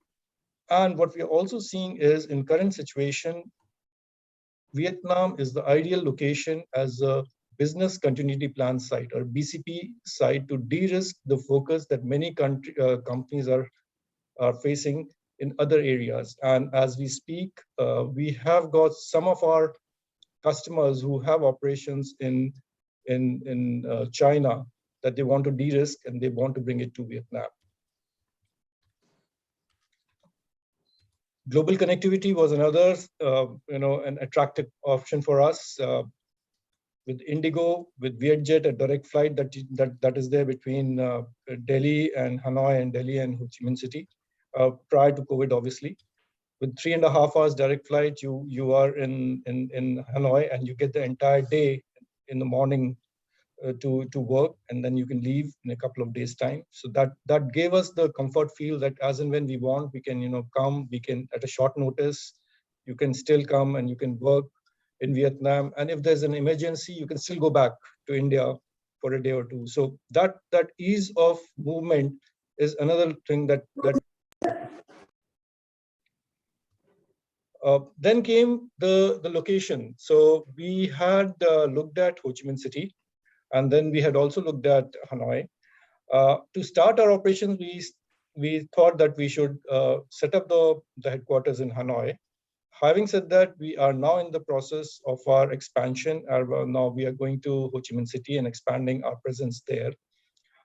And what we are also seeing is, in current situation, Vietnam is the ideal location as a business continuity plan site, or BCP site, to de-risk the focus that many companies are facing in other areas. And as we speak, we have got some of our customers who have operations in China that they want to de-risk and they want to bring it to Vietnam. Global connectivity was another, an attractive option for us. With Indigo, with Vietjet, a direct flight that is there between Delhi and Hanoi and Delhi and Ho Chi Minh City, prior to COVID, obviously. With 3.5 hours direct flight, you are in Hanoi, and you get the entire day in the morning to work, and then you can leave in a couple of days' time. So that gave us the comfort feel that as and when we want, we can come, we can at a short notice, you can still come and you can work in Vietnam, and if there's an emergency, you can still go back to India for a day or two. So that ease of movement is another thing that then came the location. So we had looked at Ho Chi Minh City, and then we had also looked at Hanoi. To start our operations, we thought that we should set up the headquarters in Hanoi. Having said that, we are now in the process of our expansion. Now we are going to Ho Chi Minh City and expanding our presence there.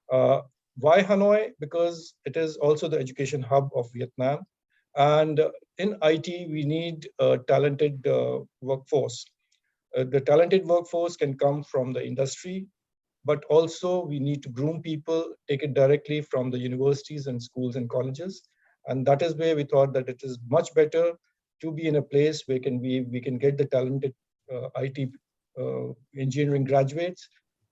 Why Hanoi? Because it is also the education hub of Vietnam. And in IT, we need a talented workforce. The talented workforce can come from the industry, but also we need to groom people, take it directly from the universities and schools and colleges. And that is where we thought that it is much better to be in a place where we can get the talented IT engineering graduates,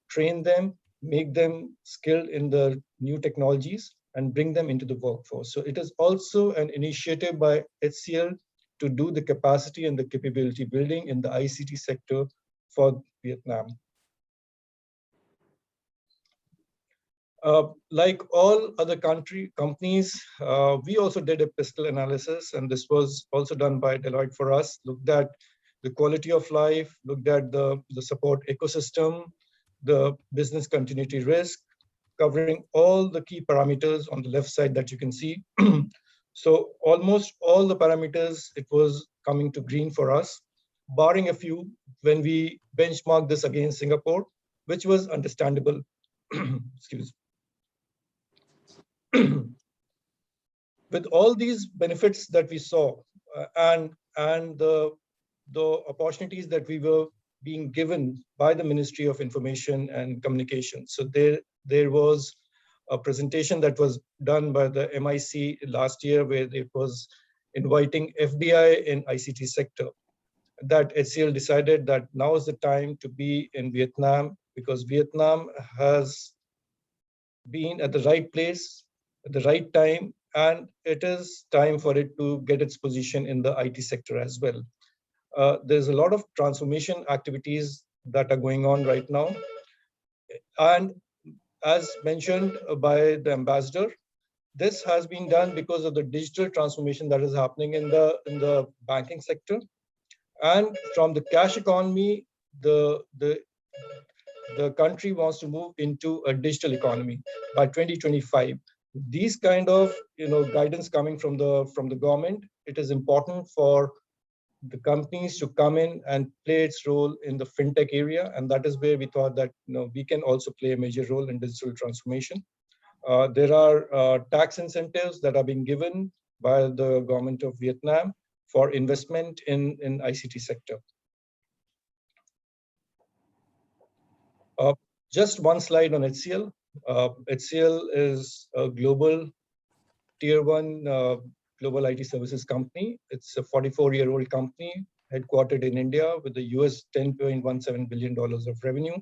train them, make them skilled in the new technologies, and bring them into the workforce. So it is also an initiative by HCL to do the capacity and the capability building in the ICT sector for Vietnam. Like all other companies, we also did a pistol analysis, and this was also done by Deloitte for us. Looked at the quality of life, looked at the support ecosystem, the business continuity risk, covering all the key parameters on the left side that you can see. So almost all the parameters, it was coming to green for us, barring a few when we benchmarked this against Singapore, which was understandable. Excuse. With all these benefits that we saw and the opportunities that we were being given by the Ministry of Information and Communications. So there was a presentation that was done by the MIC last year, where it was inviting FDI in ICT sector, that HCL decided that now is the time to be in Vietnam, because Vietnam has been at the right place at the right time, and it is time for it to get its position in the IT sector as well. There's a lot of transformation activities that are going on right now. And as mentioned by the ambassador, this has been done because of the digital transformation that is happening in the banking sector. And from the cash economy, the country wants to move into a digital economy by 2025. These kind of guidance coming from the government, it is important for the companies to come in and play its role in the fintech area, and that is where we thought that we can also play a major role in digital transformation. There are tax incentives that are being given by the government of Vietnam for investment in ICT sector. Just one slide on HCL. HCL is a global tier 1 global IT services company. It's a 44-year-old company headquartered in India with the US $10.17 billion of revenue.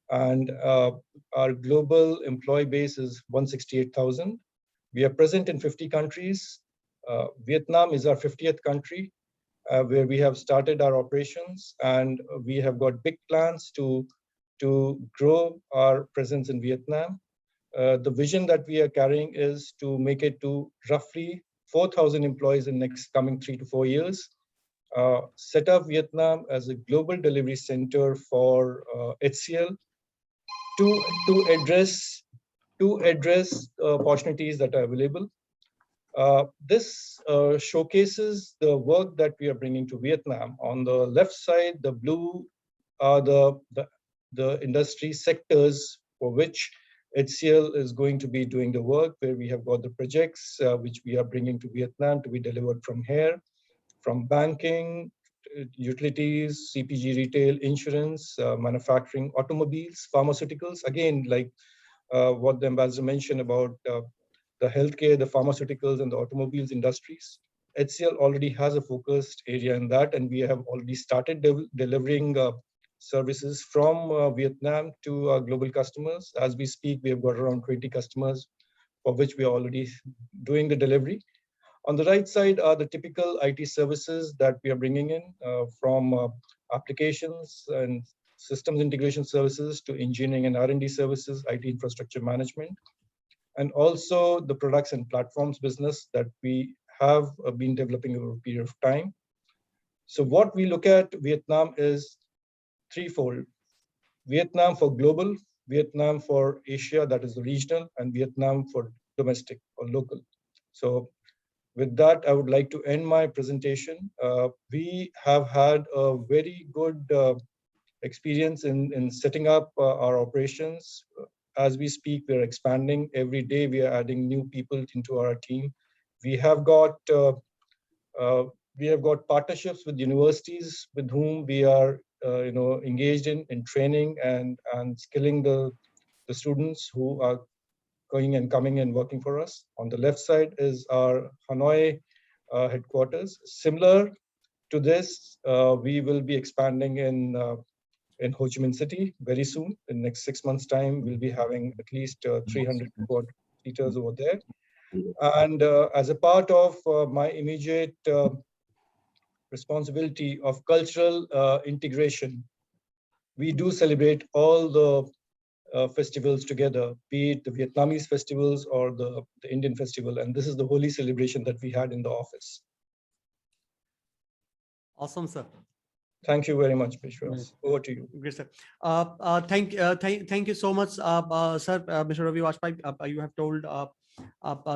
And our global employee base is 168,000. We are present in 50 countries. Vietnam is our 50th country where we have started our operations, and we have got big plans to grow our presence in Vietnam. The vision that we are carrying is to make it to roughly 4,000 employees in next coming 3 to 4 years. Set up Vietnam as a global delivery center for HCL to address opportunities that are available. This showcases the work that we are bringing to Vietnam. On the left side, the blue are the industry sectors for which HCL is going to be doing the work, where we have got the projects which we are bringing to Vietnam to be delivered from here, from banking, utilities, CPG, retail, insurance, manufacturing, automobiles, pharmaceuticals. Again, like what the ambassador mentioned about the healthcare, the pharmaceuticals, and the automobiles industries. HCL already has a focused area in that, and we have already started delivering services from Vietnam to our global customers. As we speak, we have got around 20 customers for which we are already doing the delivery. On the right side are the typical IT services that we are bringing in, from applications and systems integration services to engineering and R&D services, IT infrastructure management, and also the products and platforms business that we have been developing over a period of time. So what we look at Vietnam is threefold: Vietnam for global, Vietnam for Asia, that is the regional, and Vietnam for domestic or local. So with that, I would like to end my presentation. We have had a very good experience in setting up our operations. As we speak, we are expanding. Every day we are adding new people into our team. We have got partnerships with universities with whom we are engaged in training and skilling the students who are going and coming and working for us. On the left side is our Hanoi headquarters. Similar to this, we will be expanding in Ho Chi Minh City very soon. In the next 6 months' time, we'll be having at least 300 seaters over there. And as a part of my immediate responsibility of cultural integration, we do celebrate all the festivals together, be it the Vietnamese festivals or the Indian festival. And this is the Holi celebration that we had in the office. Awesome, sir. Thank you very much, Vishwas. Over to you. Great, sir. Thank you so much, sir. Mr. Ravi Vajpayee, you have told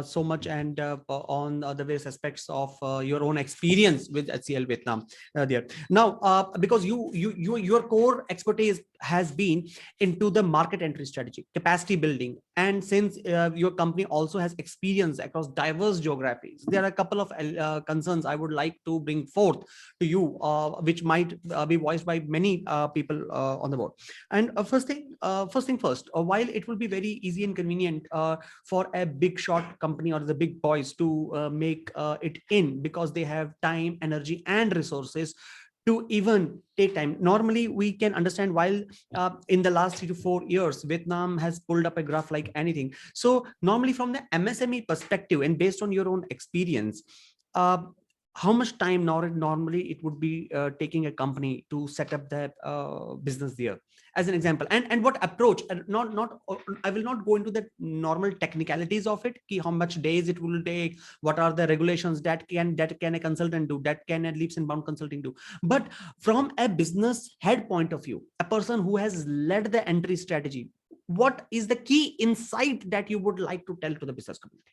so much and on the various aspects of your own experience with HCL Vietnam there. Now, because your core expertise has been into the market entry strategy, capacity building. And since your company also has experience across diverse geographies, there are a couple of concerns I would like to bring forth to you, which might be voiced by many people on the board. And first thing first, while it will be very easy and convenient for a big shot company or the big boys to make it in, because they have time, energy, and resources to even take time. Normally, we can understand while in the last 3 to 4 years, Vietnam has pulled up a graph like anything. So normally from the MSME perspective and based on your own experience, how much time normally it would be taking a company to set up that business there, as an example, and what approach, and not I will not go into the normal technicalities of it, how much days it will take, what are the regulations that can a consultant do, that can a leaps and bound consulting do. But from a business head point of view, a person who has led the entry strategy, what is the key insight that you would like to tell to the business community?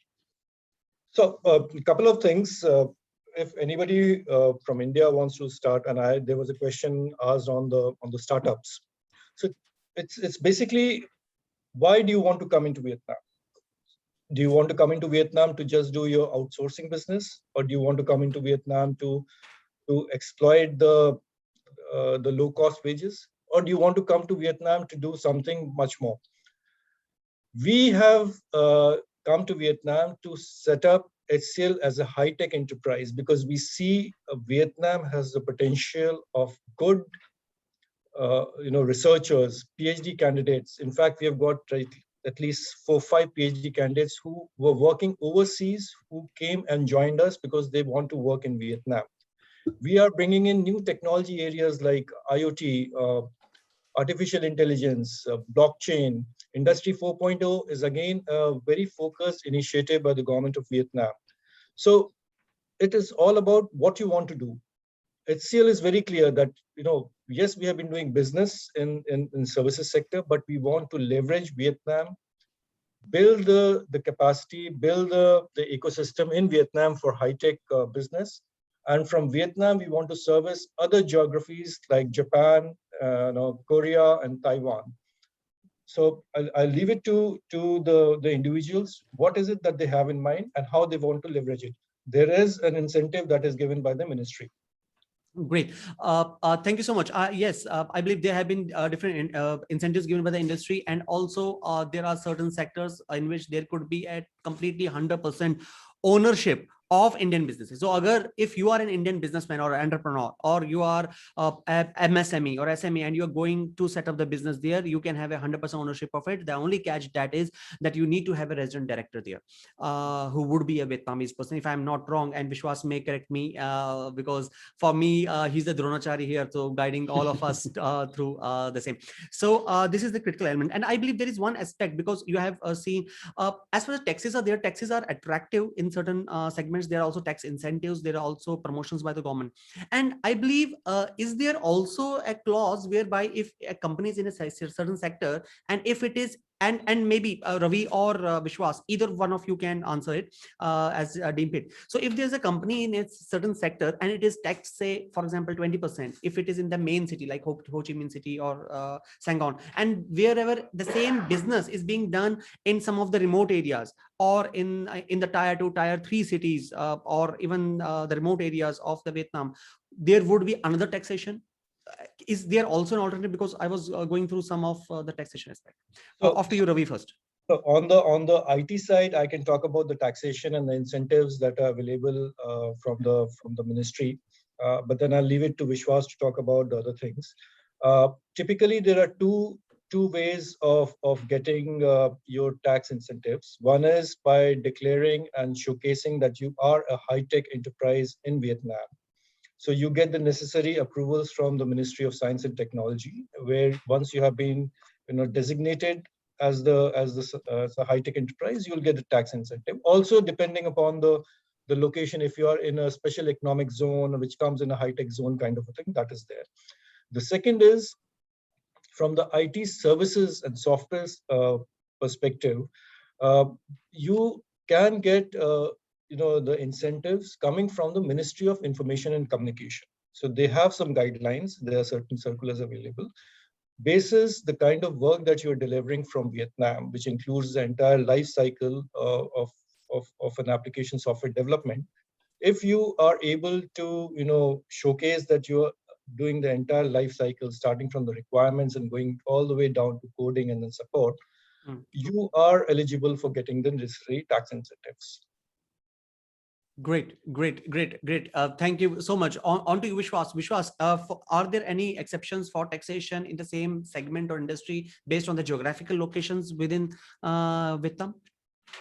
So a couple of things. If anybody from India wants to start, and there was a question asked on the startups. So it's basically, why do you want to come into Vietnam? Do you want to come into Vietnam to just do your outsourcing business, or do you want to come into Vietnam to exploit the low cost wages, or do you want to come to Vietnam to do something much more? We have come to Vietnam to set up HCL as a high-tech enterprise because we see Vietnam has the potential of good, researchers, PhD candidates. In fact, we have got at least 4 or 5 PhD candidates who were working overseas, who came and joined us because they want to work in Vietnam. We are bringing in new technology areas like IoT, artificial intelligence, blockchain. Industry 4.0 is again a very focused initiative by the government of Vietnam. So it is all about what you want to do. HCL is very clear that, yes, we have been doing business in services sector, but we want to leverage Vietnam, build the capacity, build the ecosystem in Vietnam for high-tech business. And from Vietnam, we want to service other geographies like Japan, Korea, and Taiwan. So I'll leave it to the individuals. What is it that they have in mind and how they want to leverage it? There is an incentive that is given by the ministry. Great. Thank you so much. Yes, I believe there have been different incentives given by the industry, and also there are certain sectors in which there could be a completely 100% ownership of Indian businesses. So if you are an Indian businessman or entrepreneur, or you are a MSME or SME and you're going to set up the business there, you can have 100% ownership of it. The only catch that is that you need to have a resident director there who would be a Vietnamese person, if I'm not wrong, and Vishwas may correct me because for me he's the Dronachari here, so guiding all of us through the same. So this is the critical element, and I believe there is one aspect, because you have seen as far as taxes are there, taxes are attractive in certain segments. There are also tax incentives, there are also promotions by the government, and I believe is there also a clause whereby if a company is in a certain sector, and if it is, and maybe Ravi or Vishwas, either one of you can answer it as deemed fit. So if there's a company in a certain sector and it is taxed, say for example 20%, if it is in the main city like Ho Chi Minh City or Saigon, and wherever the same business is being done in some of the remote areas, or in the tier 2, tier 3 cities, or even the remote areas of the Vietnam, there would be another taxation. Is there also an alternative? Because I was going through some of the taxation aspect. So after you, Ravi, first. So on the IT side, I can talk about the taxation and the incentives that are available from the ministry, but then I'll leave it to Vishwas to talk about the other things. Typically, there are two ways of getting your tax incentives. One is by declaring and showcasing that you are a high-tech enterprise in Vietnam. So you get the necessary approvals from the Ministry of Science and Technology, where once you have been designated as a high-tech enterprise, you'll get a tax incentive. Also, depending upon the location, if you are in a special economic zone, which comes in a high-tech zone kind of a thing, that is there. The second is from the IT services and software perspective, you can get the incentives coming from the Ministry of Information and Communication. So they have some guidelines. There are certain circulars available. basis the kind of work that you're delivering from Vietnam, which includes the entire life cycle of an application software development, if you are able to showcase that you're doing the entire life cycle, starting from the requirements and going all the way down to coding and then support, you are eligible for getting the necessary tax incentives. Great. Thank you so much. On to you, Vishwas. Vishwas, are there any exceptions for taxation in the same segment or industry based on the geographical locations within Vietnam?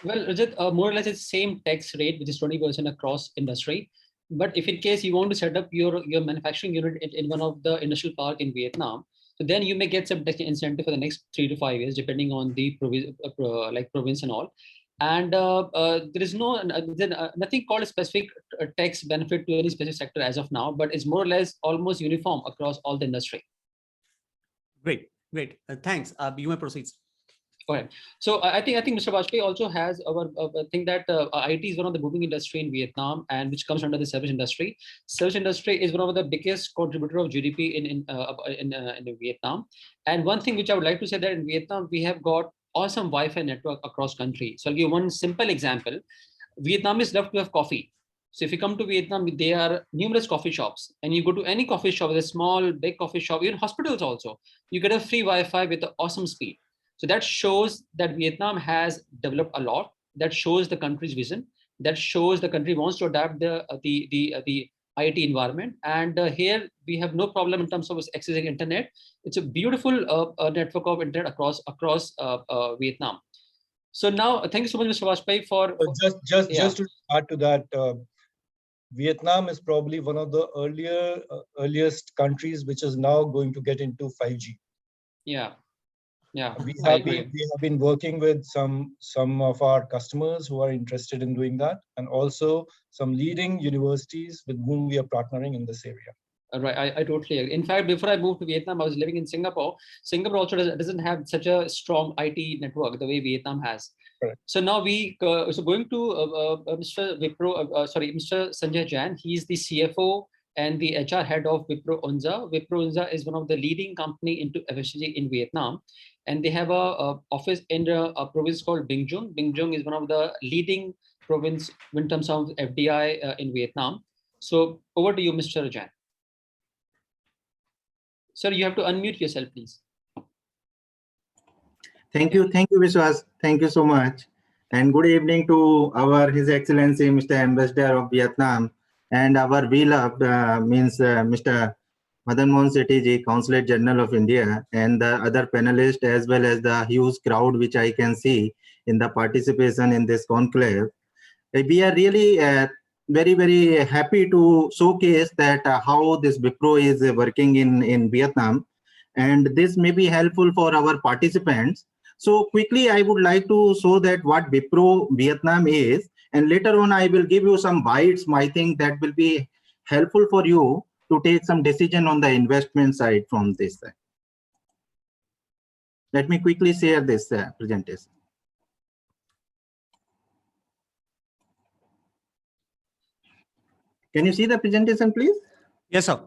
Well, Rajat, more or less it's same tax rate, which is 20% across industry. But if in case you want to set up your manufacturing unit in one of the industrial park in Vietnam, so then you may get some tax incentive for the next 3 to 5 years, depending on the province and all. And there is nothing called a specific tax benefit to any specific sector as of now, but it's more or less almost uniform across all the industry. Great. Thanks. You may proceed. Okay. So I think Mr. Vajpayee also has our thing that IT is one of the booming industry in Vietnam, and which comes under the service industry. Service industry is one of the biggest contributor of GDP in Vietnam. And one thing which I would like to say that in Vietnam we have got awesome Wi-Fi network across country. So I'll give one simple example. Vietnamians love to have coffee. So if you come to Vietnam, there are numerous coffee shops, and you go to any coffee shop, a small, big coffee shop, even hospitals also, you get a free Wi-Fi with an awesome speed. So that shows that Vietnam has developed a lot. That shows the country's vision. That shows the country wants to adapt the IT environment. And here we have no problem in terms of accessing internet. It's a beautiful network of internet across Vietnam. So now, thank you so much, Mr. Vajpayee, for just to add to that. Vietnam is probably one of the earliest countries which is now going to get into 5G. Yeah, we have been working with some of our customers who are interested in doing that, and also some leading universities with whom we are partnering in this area. Right, I totally agree. In fact, before I moved to Vietnam, I was living in Singapore. Singapore also doesn't have such a strong IT network the way Vietnam has. Correct. So now going to Mr. Mr. Sanjay Jain. He's the CFO and the HR head of 𝐕pro-𝐸nza. 𝐕pro-𝐸nza is one of the leading company into FMCG in Vietnam, and they have a office in a province called Binh Duong. Binh Duong is one of the leading province in terms of FDI in Vietnam. So over to you, Mr. Jain. Sir, you have to unmute yourself, please. Thank you, Vishwas. Thank you so much. And good evening to His Excellency, Mr. Ambassador of Vietnam, and our beloved Mr. Madan Mohan Sethi, Consulate General of India, and the other panelists, as well as the huge crowd which I can see in the participation in this conclave. We are really very, very happy to showcase that how this 𝐕pro is working in Vietnam, and this may be helpful for our participants. So quickly, I would like to show that what 𝐕pro Vietnam is, and later on I will give you some bites. I think that will be helpful for you to take some decision on the investment side from this side. Let me quickly share this presentation. Can you see the presentation, please? Yes, sir.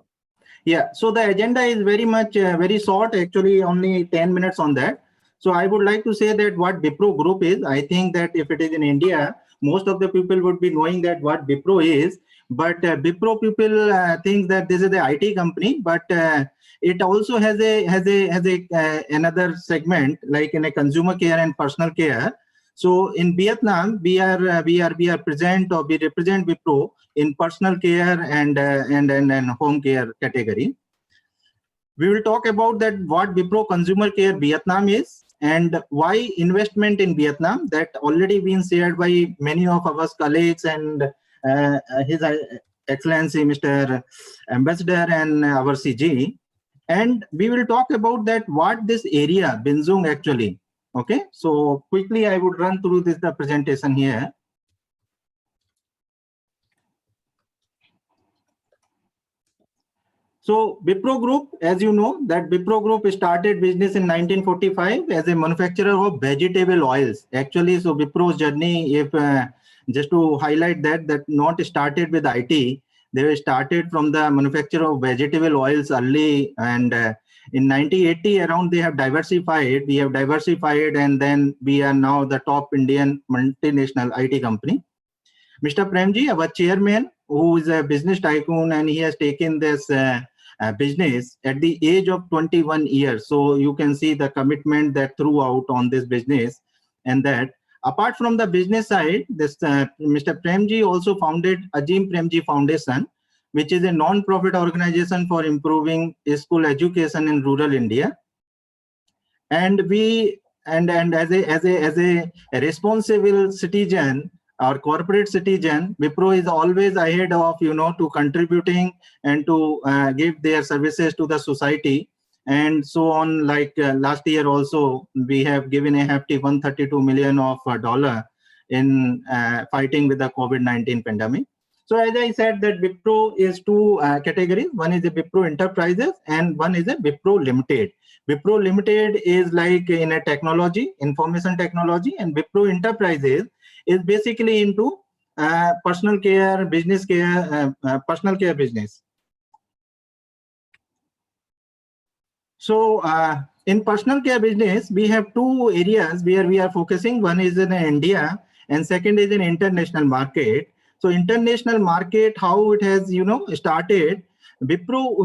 Yeah, so the agenda is very much very short, actually only 10 minutes on that. So I would like to say that what 𝐕pro Group is. I think that if it is in India, most of the people would be knowing that what 𝐕pro is, but 𝐕pro people think that this is the IT company, but it also has another segment like in a consumer care and personal care. So in Vietnam, we are present, or we represent 𝐕pro in personal care and home care category. We will talk about that what 𝐕pro Consumer Care Vietnam is, and why investment in Vietnam, that already been shared by many of our colleagues and His Excellency Mr. Ambassador and our CG. And we will talk about that what this area Binh Duong actually. Okay, so quickly I would run through the presentation here. So 𝐕pro Group, as you know, that 𝐕pro Group started business in 1945 as a manufacturer of vegetable oils. Actually, so 𝐕pro's journey, if just to highlight that not started with IT, they were started from the manufacture of vegetable oils early, and In 1980 around, they have diversified. We have diversified, and then we are now the top Indian multinational IT company. Mr. Premji, our chairman, who is a business tycoon, and he has taken this business at the age of 21 years. So you can see the commitment that throughout on this business. And that apart from the business side, this Mr. Premji also founded Ajim Premji Foundation, which is a non-profit organization for improving school education in rural India. And we and as a responsible citizen or corporate citizen, Wipro is always ahead of to contributing and to give their services to the society. And so on, like last year also, we have given a hefty $132 million in fighting with the COVID-19 pandemic. So as I said, that Wipro is two categories. One is a Wipro Enterprises and one is a Wipro Limited. Wipro Limited is like in a technology, information technology, and Wipro Enterprises is basically into personal care, business care, personal care business. So in personal care business, we have two areas where we are focusing. One is in India and second is in international market. So international market, how it has, started, Wipro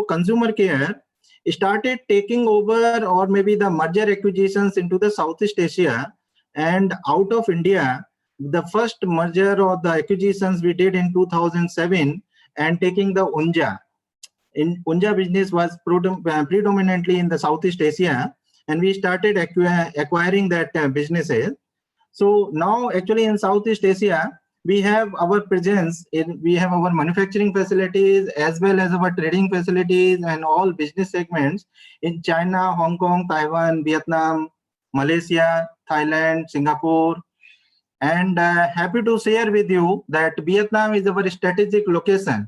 Consumer Care started taking over, or maybe the merger acquisitions into the Southeast Asia and out of India. The first merger or the acquisitions we did in 2007 and taking the Unja. Unja business was predominantly in the Southeast Asia, and we started acquiring that businesses. So now actually in Southeast Asia, we have our presence we have our manufacturing facilities as well as our trading facilities and all business segments in China, Hong Kong, Taiwan, Vietnam, Malaysia, Thailand, Singapore. And happy to share with you that Vietnam is our strategic location.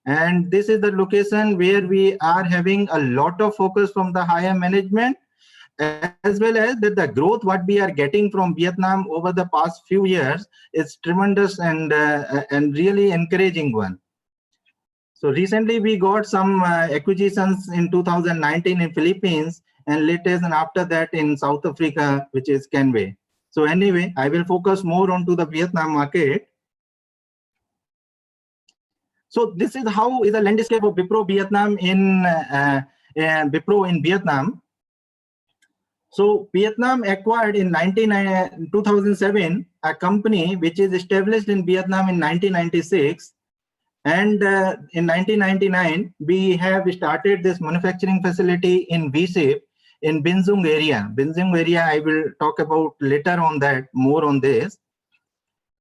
And this is the location where we are having a lot of focus from the higher management, as well as that the growth what we are getting from Vietnam over the past few years is tremendous and really encouraging one. So recently we got some acquisitions in 2019 in Philippines, and latest and after that in South Africa, which is 𝐿𝐴. So anyway, I will focus more onto the Vietnam market. So this is how is the landscape of Wipro Vietnam in Wipro in Vietnam. So Vietnam acquired in 2007 a company which is established in Vietnam in 1996. And in 1999, we have started this manufacturing facility in 𝐕𝐵 in Binh Duong area. Binh Duong area, I will talk about later on that, more on this.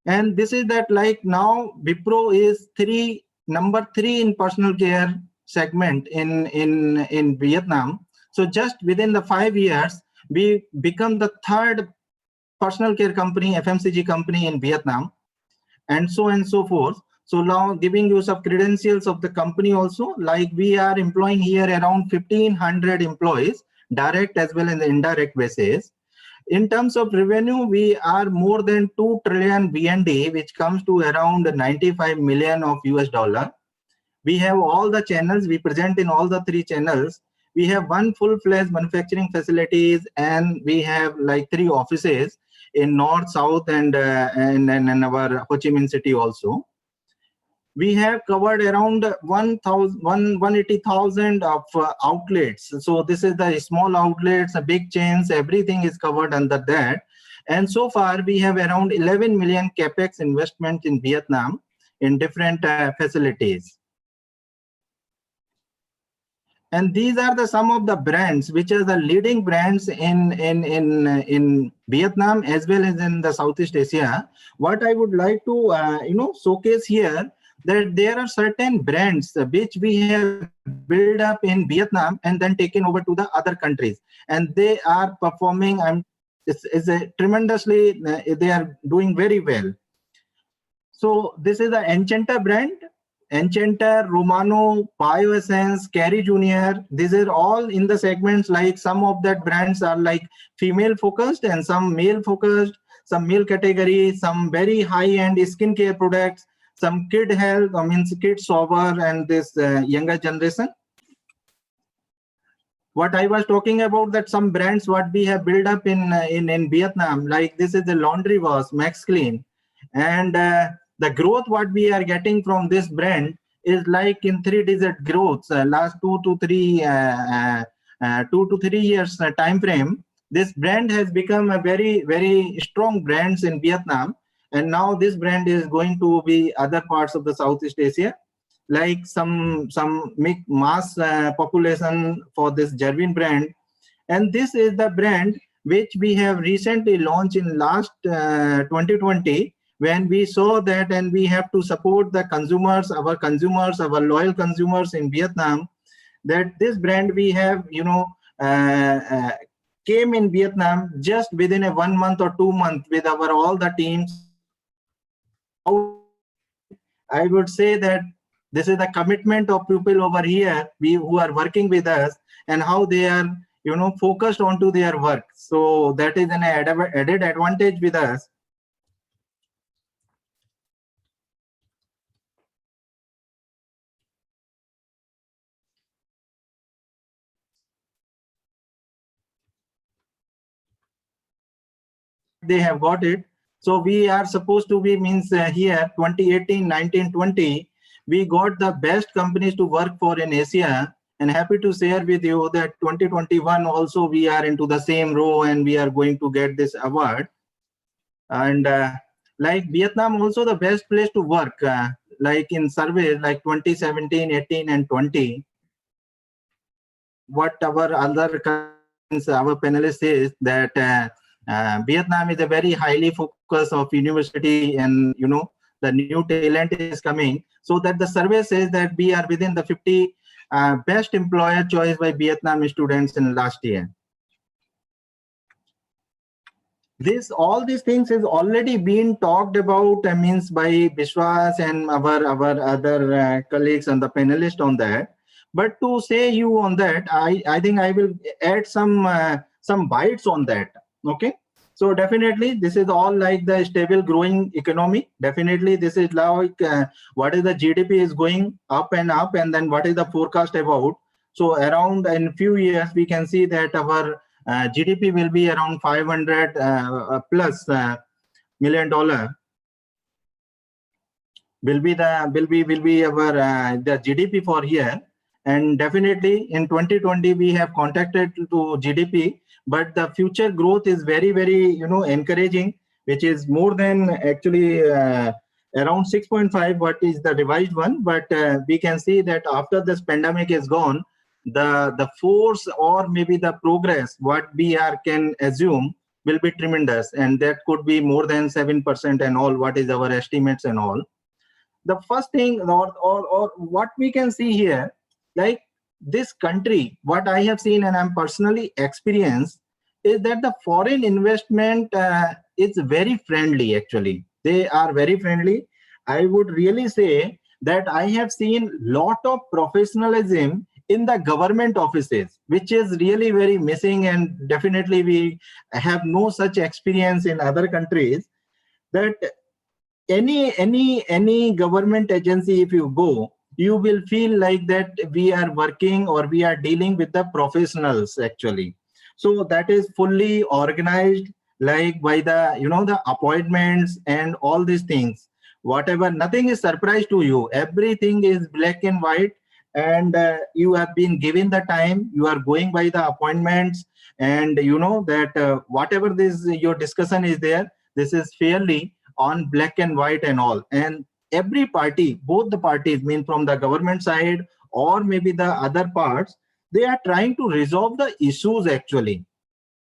And this is that like now Wipro is number three in personal care segment in Vietnam. So just within the 5 years, we become the third personal care company, FMCG company in Vietnam, and so forth. So now giving you some credentials of the company also, like we are employing here around 1,500 employees, direct as well as the indirect basis. In terms of revenue, we are more than 2 trillion VND, which comes to around 95 million of US dollar. We have all the channels, we present in all the 3 channels. We have one full-fledged manufacturing facilities, and we have like 3 offices in North, South, and in our Ho Chi Minh City also. We have covered around 180,000 of outlets. So this is the small outlets, the big chains, everything is covered under that. And so far, we have around 11 million capex investment in Vietnam in different facilities. And these are some of the brands which are the leading brands in Vietnam as well as in the Southeast Asia. What I would like to showcase here, that there are certain brands which we have built up in Vietnam and then taken over to the other countries, and they are performing tremendously. They are doing very well. So this is the Enchanter brand. Enchanter, Romano, BioEssence, Carry Junior, these are all in the segments. Like some of that brands are like female focused and some male focused, some male category, some very high-end skincare products, some kid health, kids sober, and this younger generation. what I was talking about, that some brands what we have built up in Vietnam, like this is the laundry wash, Max Clean, and the growth what we are getting from this brand is like in 3-digit growth, last 2 to 3 years time frame. This brand has become a very strong brands in Vietnam, and now this brand is going to be other parts of the Southeast Asia, like some mass population for this 𝐤𝐕 brand. And this is the brand which we have recently launched in last 2020, when we saw that, and we have to support the consumers, our loyal consumers in Vietnam, that this brand we have, came in Vietnam just within a 1 month or 2 months with our all the teams. I would say that this is the commitment of people over here, who are working with us, and how they are, focused onto their work. So that is an added advantage with us. They have got it. So we are supposed to be, here 2018, 19, 20, we got the best companies to work for in Asia, and happy to share with you that 2021 also we are into the same row, and we are going to get this award. And like Vietnam also the best place to work, like in surveys like 2017, 18 and 20. What our panelists says that Vietnam is a very highly focus of university, and the new talent is coming, so that the survey says that we are within the 50 best employer choice by Vietnam students in last year. All these things is already been talked about, by Vishwas and our other colleagues and the panelists on that. But to say you on that, I think I will add some bites on that. Okay, so definitely this is all like the stable growing economy. Definitely this is like what is the GDP is going up, and then what is the forecast about. So around in few years we can see that our GDP will be around 500 plus $1 million. Will be our the GDP for here. And definitely in 2020 we have contacted to GDP, but the future growth is very encouraging, which is more than actually around 6.5, what is the revised one. But we can see that after this pandemic is gone, the force or maybe the progress what we can assume will be tremendous, and that could be more than 7% and all, what is our estimates and all. The first thing or what we can see here, like this country, what I have seen and I'm personally experienced, is that the foreign investment is very friendly. Actually, they are very friendly. I would really say that I have seen lot of professionalism in the government offices, which is really very missing, and definitely we have no such experience in other countries. That any government agency, if you go, you will feel like that we are working or we are dealing with the professionals actually. So that is fully organized, like by the the appointments and all these things. Whatever, nothing is surprise to you. Everything is black and white, and you have been given the time. You are going by the appointments, and that whatever your discussion is there, this is fairly on black and white and all. And every party, both the parties, from the government side or maybe the other parts, they are trying to resolve the issues actually.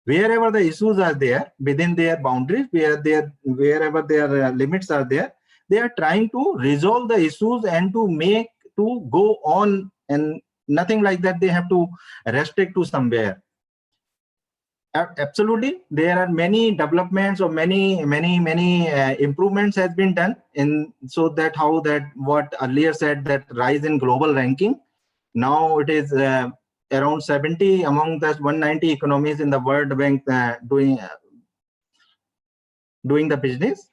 Wherever the issues are there within their boundaries, wherever their limits are there, they are trying to resolve the issues and to go on, and nothing like that they have to restrict to somewhere. Absolutely, there are many developments or many improvements has been done in, so that what earlier said, that rise in global ranking. Now it is around 70 among the 190 economies in the World Bank doing the business.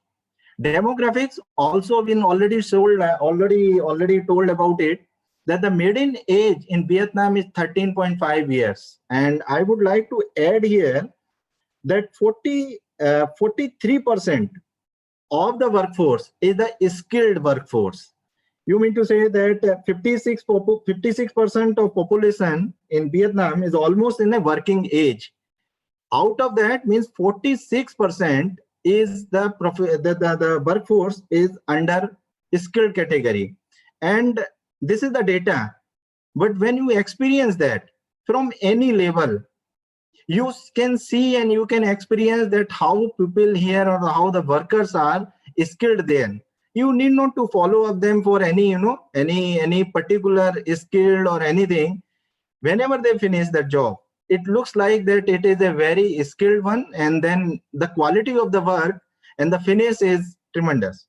Demographics also been already told about it. that the median age in Vietnam is 13.5 years. And I would like to add here that 43% of the workforce is the skilled workforce. You mean to say that 56% of population in Vietnam is almost in a working age. Out of that means 46% is the workforce is under skilled category. And this is the data. But when you experience that from any level, you can see and you can experience that how people here or how the workers are skilled there. You need not to follow up them for any, any particular skill or anything. Whenever they finish the job, it looks like that it is a very skilled one, and then the quality of the work and the finish is tremendous.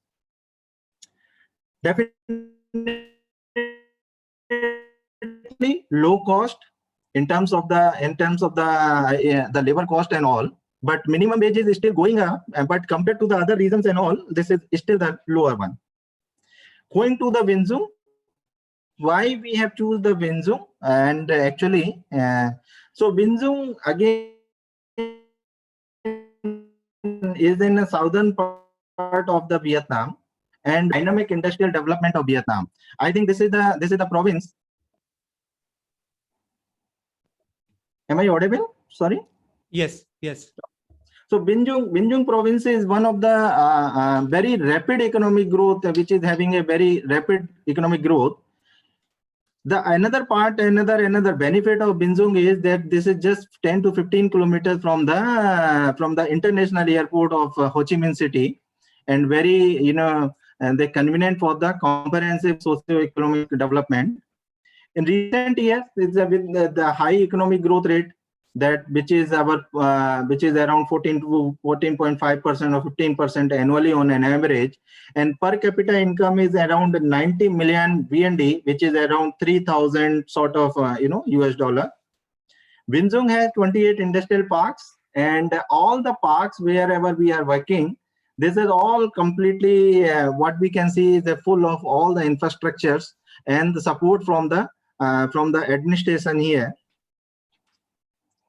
Definitely low cost in terms of the labor cost and all, but minimum wage is still going up, but compared to the other regions and all, this is still the lower one. Going to the 𝐕𝐻𝐽, why we have choose the 𝐕𝐻𝐽, and actually so 𝐕𝐻𝐽 again is in the southern part of the Vietnam and dynamic industrial development of Vietnam. I think this is the province. Am I audible? Sorry. Yes. Yes. So 𝐕𝐻𝐽 province is one of the very rapid economic growth, which is having a very rapid economic growth. Another benefit of 𝐕𝐻𝐽 is that this is just 10 to 15 kilometers from the international airport of Ho Chi Minh City, and very and they're convenient for the comprehensive socio-economic development. In recent years, with the high economic growth rate, which is around 14 to 14.5% or 15% annually on an average, and per capita income is around 90 million VND, which is around 3,000 sort of US dollar. 𝐕𝐻𝐽 has 28 industrial parks, and all the parks wherever we are working, this is all completely what we can see is full of all the infrastructures and the support from the administration here.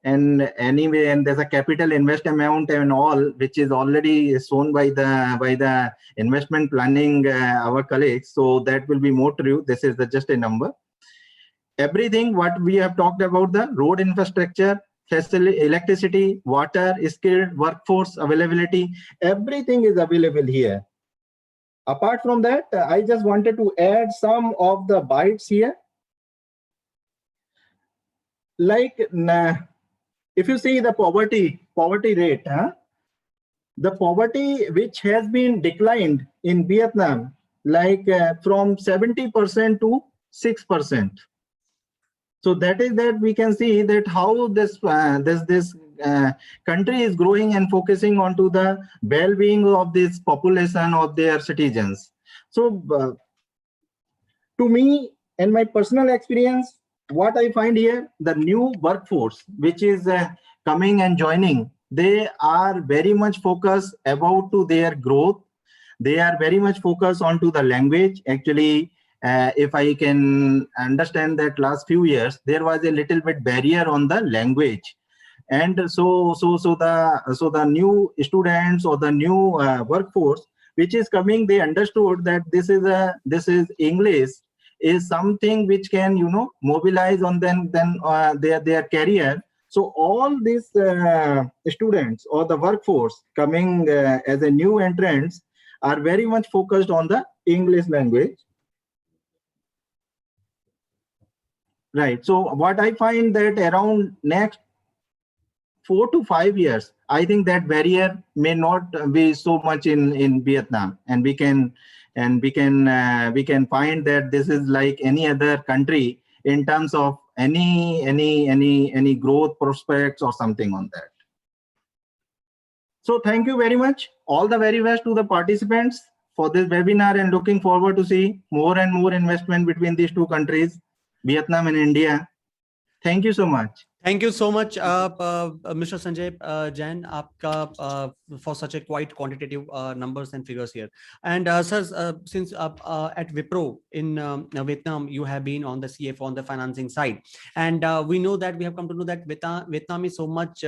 And anyway, and there's a capital invest amount and all, which is already shown by the investment planning our colleagues. So that will be more true. This is just a number. Everything what we have talked about, the road infrastructure, facility, electricity, water, skilled workforce availability, everything is available here. Apart from that, I just wanted to add some of the bites here. Like, if you see the poverty rate, the poverty which has been declined in Vietnam, like from 70% to 6%. So that is that we can see that how this country is growing and focusing onto the well-being of this population of their citizens. So to me and my personal experience, what I find here, the new workforce which is coming and joining, they are very much focused about to their growth. They are very much focused onto the language. Actually, if I can understand that last few years, there was a little bit barrier on the language. And so the new students or the new workforce which is coming, they understood that this is English is something which can mobilize on their career. So all these students or the workforce coming as a new entrants are very much focused on the English language. Right. So what I find that around next 4 to 5 years, I think that barrier may not be so much in Vietnam, and we can find that this is like any other country in terms of any growth prospects or something on that. So thank you very much. All the very best to the participants for this webinar, and looking forward to see more and more investment between these two countries, Vietnam and India. Thank you so much. Thank you so much, Mr. Sanjay Jain, for such a quite quantitative numbers and figures here. And sir, since at Wipro in Vietnam, you have been on the CFO on the financing side, and we know that we have come to know that Vietnam is so much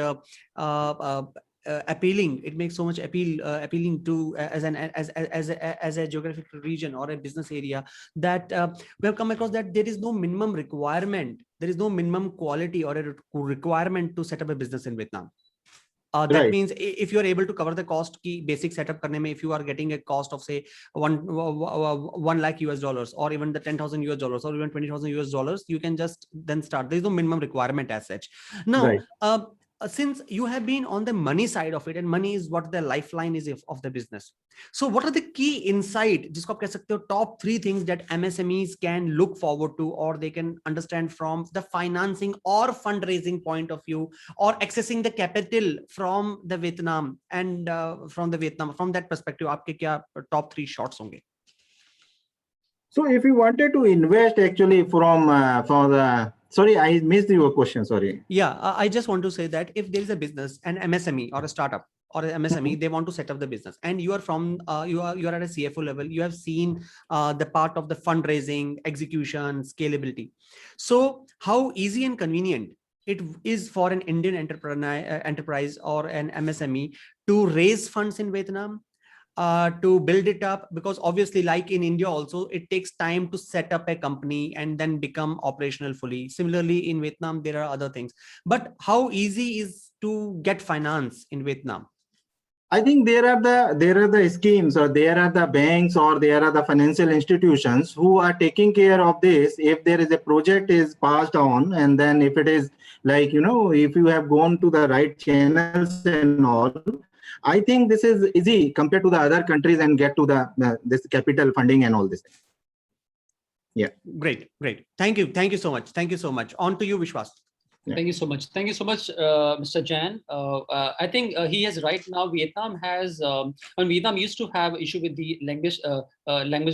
appealing. It makes so much appealing to as a geographical region or a business area that we have come across that there is no minimum requirement. There is no minimum quality or a requirement to set up a business in Vietnam. That Right. means if you are able to cover the cost ki basic setup karne mein, if you are getting a cost of say 1 lakh US dollars or even the 10,000 US dollars or even 20,000 US dollars, you can just then start. There is no minimum requirement as such. Now, Right. Since you have been on the money side of it, and money is what the lifeline is of the business. So what are the key insight, jisko aap keh sakte ho, top 3 things that MSMEs can look forward to, or they can understand from the financing or fundraising point of view, or accessing the capital from the Vietnam and from that perspective, aapke kya top 3 shots honge? So if you wanted to invest actually for the, sorry, I missed your question, sorry. Yeah, I just want to say that if there is a business, an MSME or a startup or an MSME, they want to set up the business, and you are from you are at a CFO level, you have seen the part of the fundraising, execution, scalability. So how easy and convenient it is for an Indian enterprise or an MSME to raise funds in Vietnam, to build it up, because obviously like in India also, it takes time to set up a company and then become operational fully. Similarly in Vietnam, there are other things, but how easy is to get finance in Vietnam? I think there are the schemes, or there are the banks, or there are the financial institutions who are taking care of this. If there is a project is passed on, and then if it is like, if you have gone to the right channels and all, I think this is easy compared to the other countries and get to this capital funding and all this. Yeah. Great. Thank you so much. On to you, Vishwas. Yeah. Thank you so much, Mr. Jain. I think he has right now. Vietnam has, Vietnam used to have issue with the language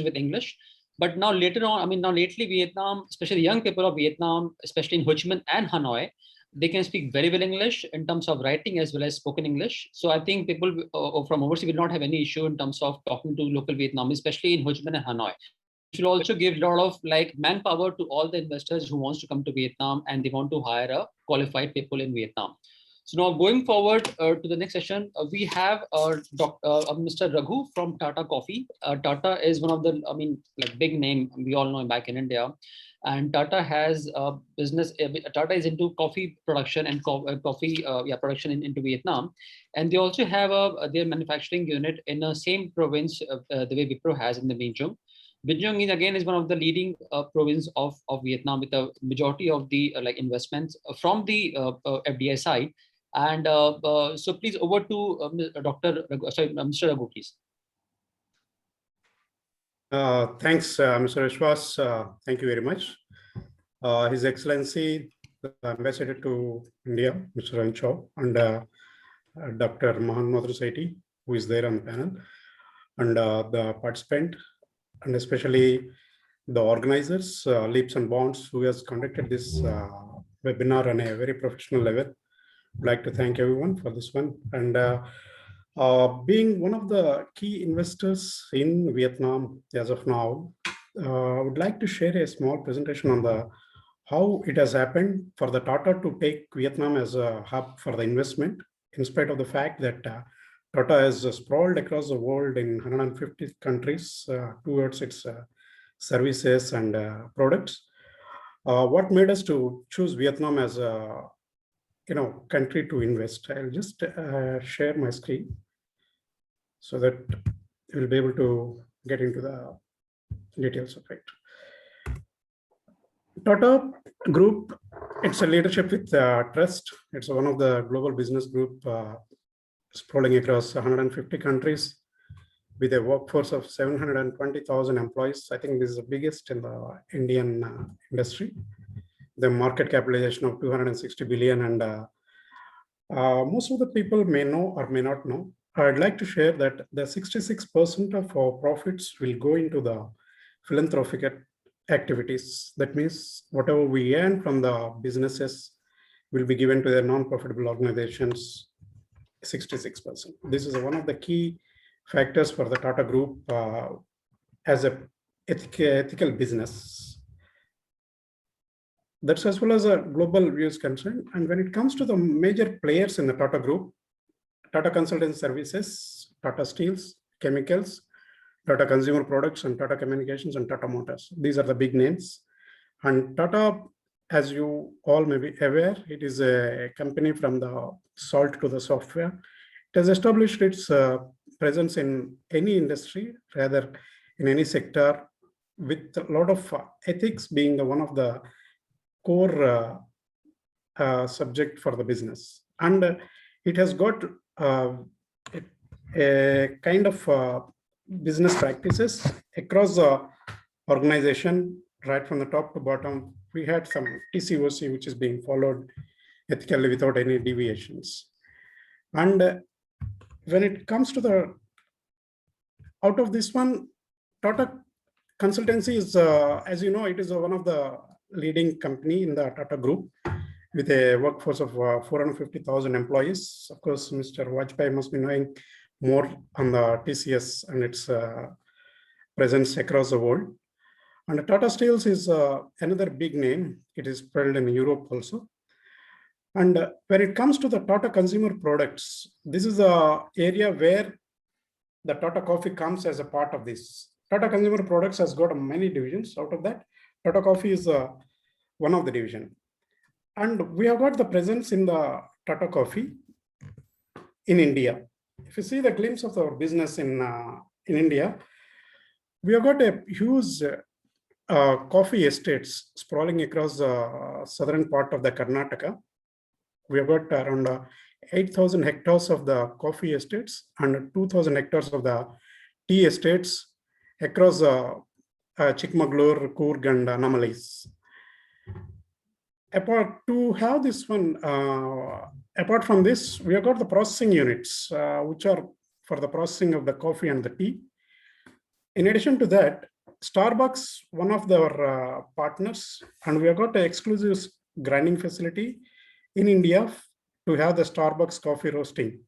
with English, but now later on, now lately Vietnam, especially young people of Vietnam, especially in Ho Chi Minh and Hanoi, they can speak very well English in terms of writing as well as spoken English. So I think people from overseas will not have any issue in terms of talking to local Vietnamese, especially in Ho Chi Minh and Hanoi. It will also give a lot of manpower to all the investors who wants to come to Vietnam and they want to hire a qualified people in Vietnam. So now going forward to the next session, we have Mr. Raghu from Tata Coffee. Tata is one of the, big name, we all know him back in India. And Tata has a business. Tata is into coffee production and coffee production into Vietnam, and they also have their manufacturing unit in the same province the way Wipro has in the Vinh Trung. Vinh Trung again is one of the leading province of Vietnam, with a majority of the investments from the FDI side. And so please over to Mr. Raghu, please. Thanks, Mr. Vishwas. Thank you very much. His Excellency, the Ambassador to India, Mr. Ravin Chow, and Dr. Mohan Madhur, who is there on the panel, and the participant, and especially the organizers, Leaps and Bounds, who has conducted this webinar on a very professional level. I'd like to thank everyone for this one. And being one of the key investors in Vietnam as of now, I would like to share a small presentation on how it has happened for the Tata to take Vietnam as a hub for the investment, in spite of the fact that Tata is sprawled across the world in 150 countries towards its services and products. What made us to choose Vietnam as a country to invest? I'll just share my screen so that you'll be able to get into the details of it. Tata Group, it's a leadership with trust. It's one of the global business group sprawling across 150 countries with a workforce of 720,000 employees. I think this is the biggest in the Indian industry. The market capitalization of 260 billion, and most of the people may know or may not know. I'd like to share that the 66% of our profits will go into the philanthropic activities. That means whatever we earn from the businesses will be given to their non-profitable organizations, 66%. This is one of the key factors for the Tata Group as a ethical business. That's as well as a global view is concerned. And when it comes to the major players in the Tata Group, Tata Consultancy Services, Tata Steels, Chemicals, Tata Consumer Products, and Tata Communications, and Tata Motors. These are the big names. And Tata, as you all may be aware, it is a company from the salt to the software. It has established its presence in any industry, rather in any sector, with a lot of ethics being one of the core subject for the business. And it has got a kind of business practices across the organization, right from the top to bottom. We had some TCOC, which is being followed ethically without any deviations. And when it comes to the, out of this one, Tata Consultancy is, as you know, it is one of the leading company in the Tata Group with a workforce of 450,000 employees. Of course, Mr. Vajpayee must be knowing more on the TCS and its presence across the world. And Tata Steels is another big name. It is spread in Europe also. And when it comes to the Tata Consumer Products, this is the area where the Tata Coffee comes as a part of this. Tata Consumer Products has got many divisions. Out of that, Tata Coffee is one of the division. And we have got the presence in the Tata Coffee in India. If you see the glimpse of our business in India, we have got a huge coffee estates sprawling across the southern part of the Karnataka. We have got around 8,000 hectares of the coffee estates and 2,000 hectares of the tea estates across Chikmagalur, Coorg, and Annamalai. Apart to have this one, apart from this, we have got the processing units, which are for the processing of the coffee and the tea. In addition to that, Starbucks, one of their partners, and we have got an exclusive grinding facility in India to have the Starbucks coffee roasting.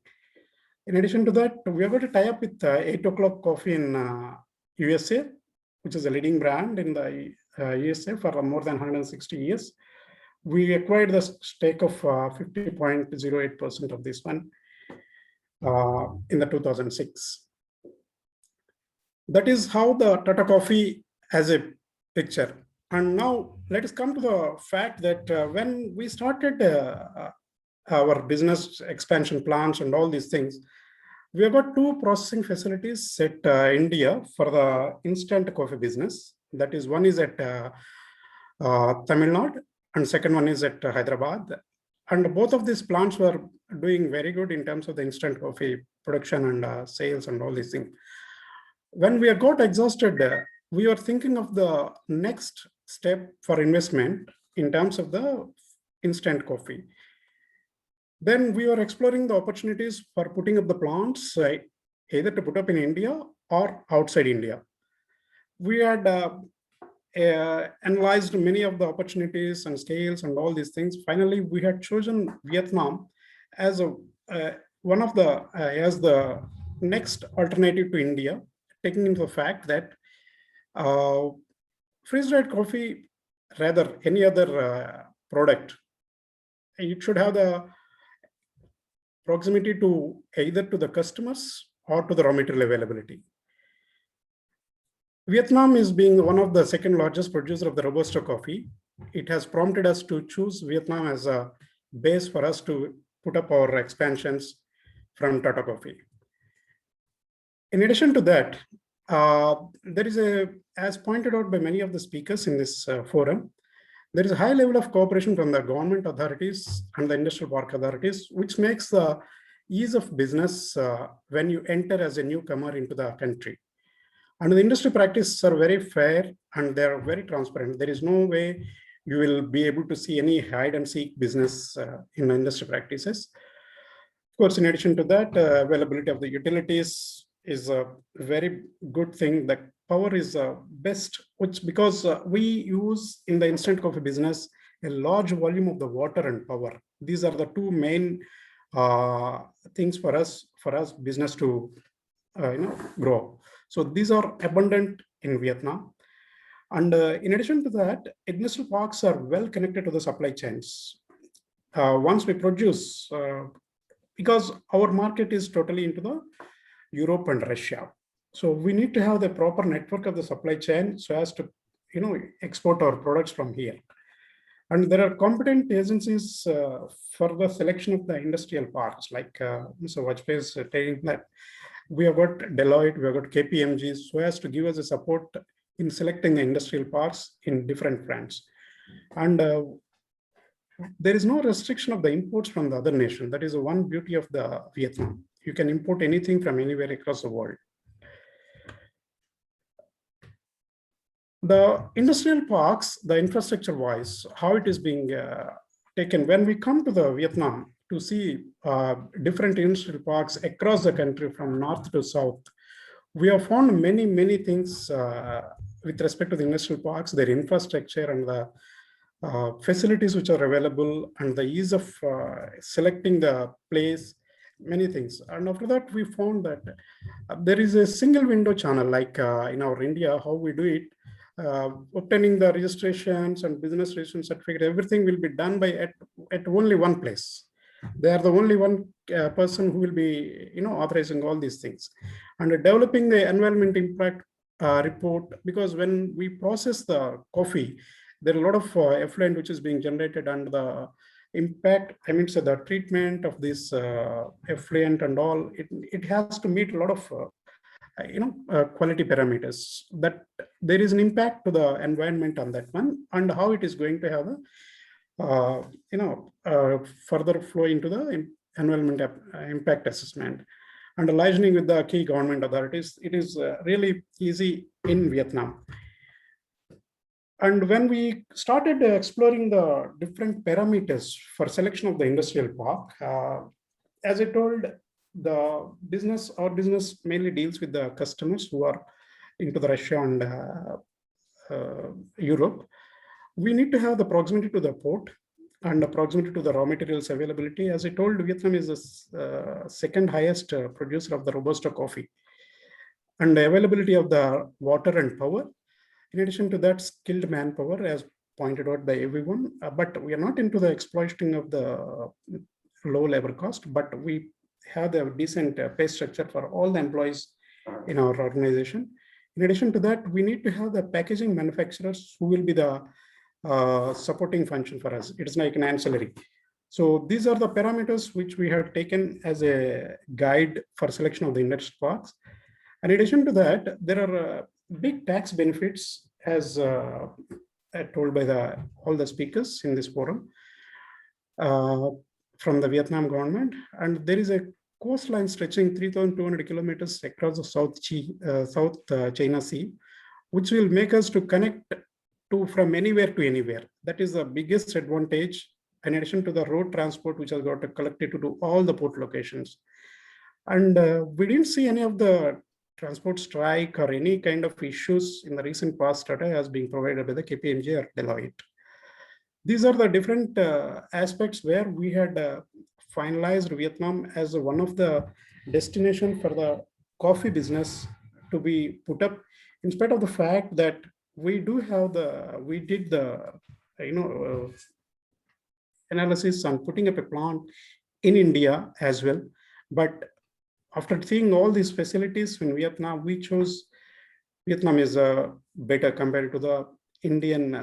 In addition to that, we have got a tie-up with 8 O'Clock Coffee in USA, which is a leading brand in the USA for more than 160 years. We acquired the stake of 50.08% of this one in the 2006. That is how the Tata Coffee has a picture. And now let us come to the fact that when we started our business expansion plans and all these things, we have got 2 processing facilities at India for the instant coffee business. That is, one is at Tamil Nadu and second one is at Hyderabad. And both of these plants were doing very good in terms of the instant coffee production and sales and all these things. When we got exhausted, we were thinking of the next step for investment in terms of the instant coffee. Then we were exploring the opportunities for putting up the plants, either to put up in India or outside India. We had analyzed many of the opportunities and scales and all these things. Finally, we had chosen Vietnam as one of the as the next alternative to India, taking into the fact that freeze-dried coffee, rather any other product, it should have the proximity to either to the customers or to the raw material availability. Vietnam is being one of the second largest producer of the Robusta coffee. It has prompted us to choose Vietnam as a base for us to put up our expansions from Tata Coffee. In addition to that, there is as pointed out by many of the speakers in this forum, there is a high level of cooperation from the government authorities and the industrial park authorities, which makes the ease of business when you enter as a newcomer into the country. And the industry practices are very fair and they are very transparent. There is no way you will be able to see any hide and seek business in the industry practices. Of course, in addition to that, availability of the utilities is a very good thing. The power is best, which because we use in the instant coffee business a large volume of the water and power. These are the two main things for us business to grow. So these are abundant in Vietnam. And in addition to that, industrial parks are well connected to the supply chains. Once we produce, because our market is totally into the Europe and Russia. So we need to have the proper network of the supply chain so as to export our products from here. And there are competent agencies for the selection of the industrial parks, like Mr. Vajpayee is saying that we have got Deloitte, we have got KPMG, so as to give us a support in selecting the industrial parks in different fronts. And there is no restriction of the imports from the other nation. That is the one beauty of the Vietnam. You can import anything from anywhere across the world. The industrial parks, the infrastructure wise, how it is being taken. When we come to the Vietnam to see different industrial parks across the country from north to south, we have found many things with respect to the industrial parks, their infrastructure and the facilities which are available and the ease of selecting the place, many things. And after that, we found that there is a single window channel, like in our India, how we do it. Obtaining the registrations and business registration certificate, everything will be done by at only one place. They are the only one person who will be authorizing all these things. And developing the environment impact report, because when we process the coffee, there are a lot of effluent which is being generated, and the impact, so the treatment of this effluent and all, it has to meet a lot of quality parameters, that there is an impact to the environment on that one, and how it is going to have a further flow into the environment impact assessment. And liaising with the key government authorities, it is really easy in Vietnam. And when we started exploring the different parameters for selection of the industrial park, as I told, our business mainly deals with the customers who are into the Russia and Europe. We need to have the proximity to the port and the proximity to the raw materials availability. As I told, Vietnam is the second highest producer of the Robusta coffee, and the availability of the water and power. In addition to that, skilled manpower, as pointed out by everyone, but we are not into the exploiting of the low labor cost, but we have the decent pay structure for all the employees in our organization. In addition to that, we need to have the packaging manufacturers who will be the supporting function for us. It is like an ancillary. So these are the parameters which we have taken as a guide for selection of the industrial parks. In addition to that, there are big tax benefits, as told by all the speakers in this forum, from the Vietnam government. And there is a coastline stretching 3,200 kilometers across the South China Sea, which will make us to connect from anywhere to anywhere. That is the biggest advantage, in addition to the road transport, which has got collected to all the port locations. And we didn't see any of the transport strike or any kind of issues in the recent past data as being provided by the KPMG or Deloitte. These are the different aspects where we had finalized Vietnam as one of the destination for the coffee business to be put up, in spite of the fact that we did the analysis on putting up a plant in India as well. But after seeing all these facilities in Vietnam, we chose Vietnam is better compared to the Indian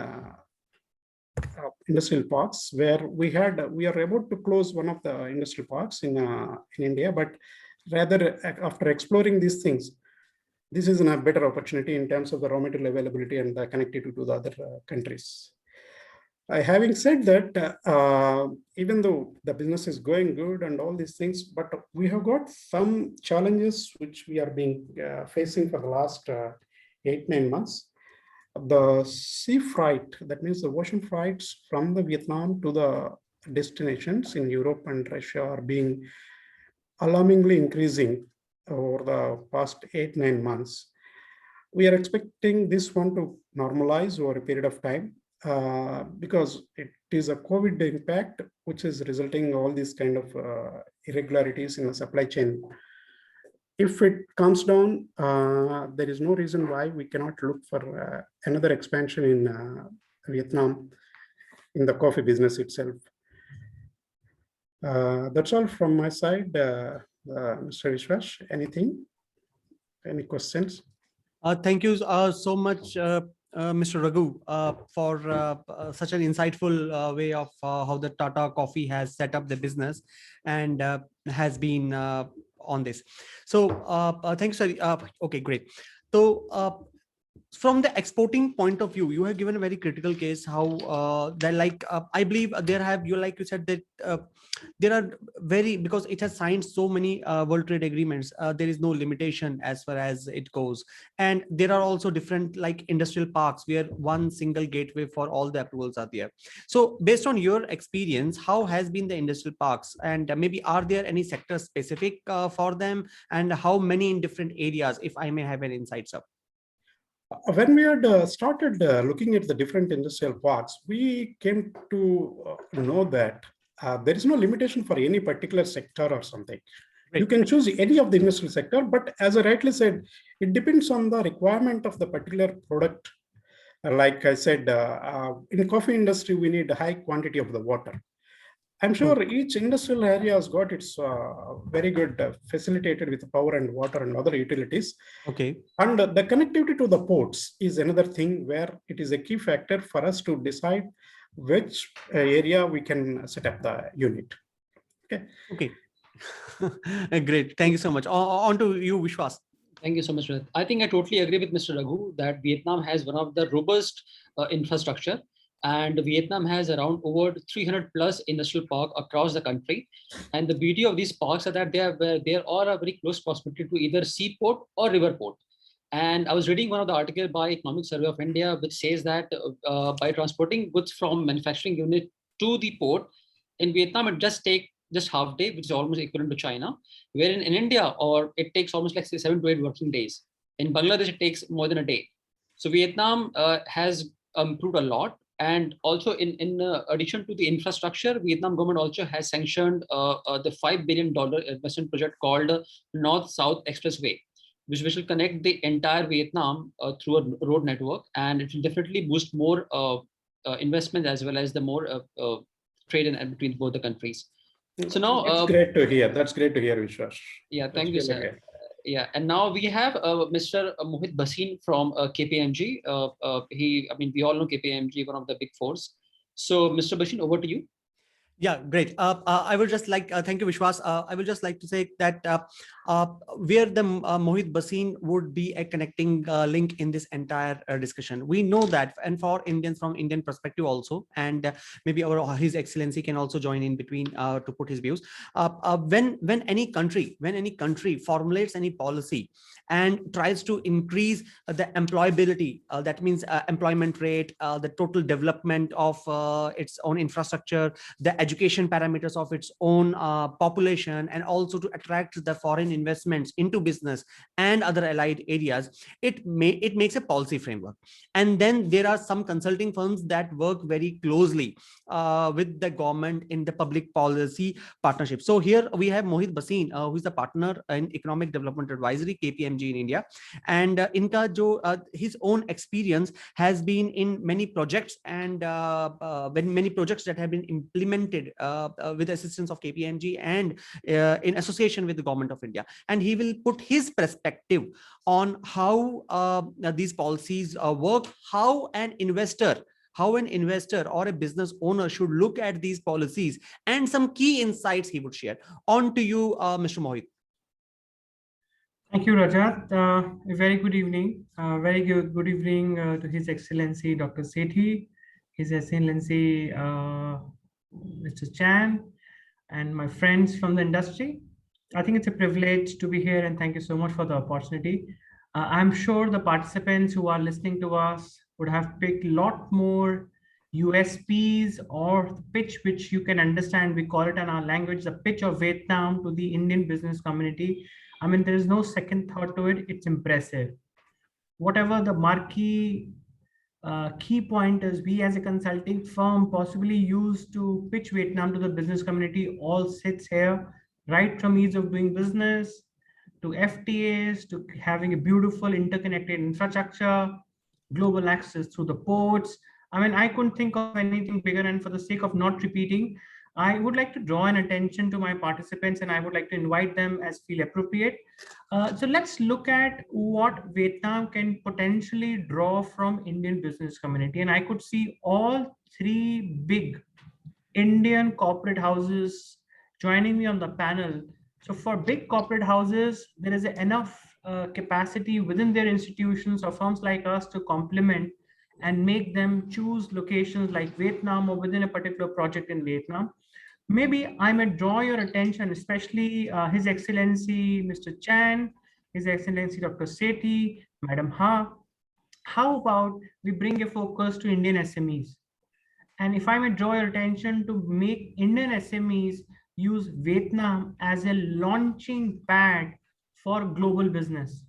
industrial parks, where we are able to close one of the industrial parks in India. But rather, after exploring these things, this is a better opportunity in terms of the raw material availability and the connectivity to the other countries. Having said that, even though the business is going good and all these things, but we have got some challenges which we are being facing for the last 8-9 months. The sea freight, that means the ocean freights from the Vietnam to the destinations in Europe and Russia, are being alarmingly increasing over the past 8-9 months. We are expecting this one to normalize over a period of time, because it is a COVID impact, which is resulting in all these kind of irregularities in the supply chain. If it comes down, there is no reason why we cannot look for another expansion in Vietnam in the coffee business itself. That's all from my side. Mr. Vishwas, anything? Any questions? Thank you so much, Mr. Raghu, for such an insightful way of how the Tata Coffee has set up the business and has been on this. So thanks, sir. Okay, great. So from the exporting point of view, you have given a very critical case how I believe like you said that there are because it has signed so many world trade agreements, there is no limitation as far as it goes, and there are also different like industrial parks where one single gateway for all the approvals are there. So based on your experience, how has been the industrial parks, and maybe are there any sector specific for them, and how many in different areas, if I may have an insight, sir? When we had started looking at the different industrial parks, we came to know that there is no limitation for any particular sector or something. Right. You can choose any of the industrial sector, but as I rightly said, it depends on the requirement of the particular product. Like I said, in the coffee industry, we need a high quantity of the water. I'm sure each industrial area has got its very good facilitated with power and water and other utilities. Okay. And the connectivity to the ports is another thing where it is a key factor for us to decide which area we can set up the unit. Okay. Okay. Great. Thank you so much. On to you, Vishwas. Thank you so much. I think I totally agree with Mr. Raghu that Vietnam has one of the robust infrastructure. And Vietnam has around over 300 plus industrial parks across the country. And the beauty of these parks are that they are a very close proximity to either seaport or river port. And I was reading one of the articles by Economic Survey of India, which says that by transporting goods from manufacturing unit to the port, in Vietnam, it just takes half day, which is almost equivalent to China, wherein in India, it takes almost like 7 to 8 working days. In Bangladesh, it takes more than a day. So Vietnam has improved a lot. And also in addition to the infrastructure, Vietnam government also has sanctioned the $5 billion investment project called North-South Expressway, which will connect the entire Vietnam through a road network. And it will definitely boost more investment as well as the more trade in between both the countries. So now that's great to hear. That's great to hear, Vishwas. Yeah, thank you, sir. Great. Yeah, and now we have Mr. Mohit Bhasin from KPMG. We all know KPMG, one of the big fours. So, Mr. Bhasin, over to you. Yeah, great. I would just like, thank you, Vishwas. I would just like to say that where the Mohit Bhasin would be a connecting link in this entire discussion. We know that, and for Indians from Indian perspective also, and maybe His Excellency can also join in between to put his views. When any country formulates any policy and tries to increase the employability, that means employment rate, the total development of its own infrastructure, the education parameters of its own population, and also to attract the foreign investments into business and other allied areas, it makes a policy framework. And then there are some consulting firms that work very closely with the government in the public policy partnership. So here we have Mohit Bhasin, who is the partner in Economic Development Advisory, KPMG in India. And his own experience has been in many projects, and many projects that have been implemented with the assistance of KPMG and in association with the government of India. And he will put his perspective on how these policies work, how an investor or a business owner should look at these policies, and some key insights he would share. On to you, Mr. Mohit. Thank you, Rajat. A very good evening. Very good evening to His Excellency Dr. Sethi, His Excellency Mr. Chan, and my friends from the industry. I think it's a privilege to be here, and thank you so much for the opportunity. I'm sure the participants who are listening to us would have picked a lot more USPs or the pitch which you can understand. We call it in our language the pitch of Vietnam to the Indian business community. I mean, there's no second thought to it. It's impressive. Whatever the marquee key pointers we as a consulting firm possibly use to pitch Vietnam to the business community all sits here, right from ease of doing business to FTAs, to having a beautiful interconnected infrastructure, global access through the ports. I mean, I couldn't think of anything bigger, and for the sake of not repeating, I would like to draw an attention to my participants, and I would like to invite them as feel appropriate. So let's look at what Vietnam can potentially draw from Indian business community. And I could see all three big Indian corporate houses joining me on the panel. So for big corporate houses, there is enough capacity within their institutions or firms like us to complement and make them choose locations like Vietnam or within a particular project in Vietnam. Maybe I may draw your attention, especially His Excellency Mr. Chan, His Excellency Dr. Sethi, Madam Ha. How about we bring a focus to Indian SMEs? And if I may draw your attention to make Indian SMEs use Vietnam as a launching pad for global business,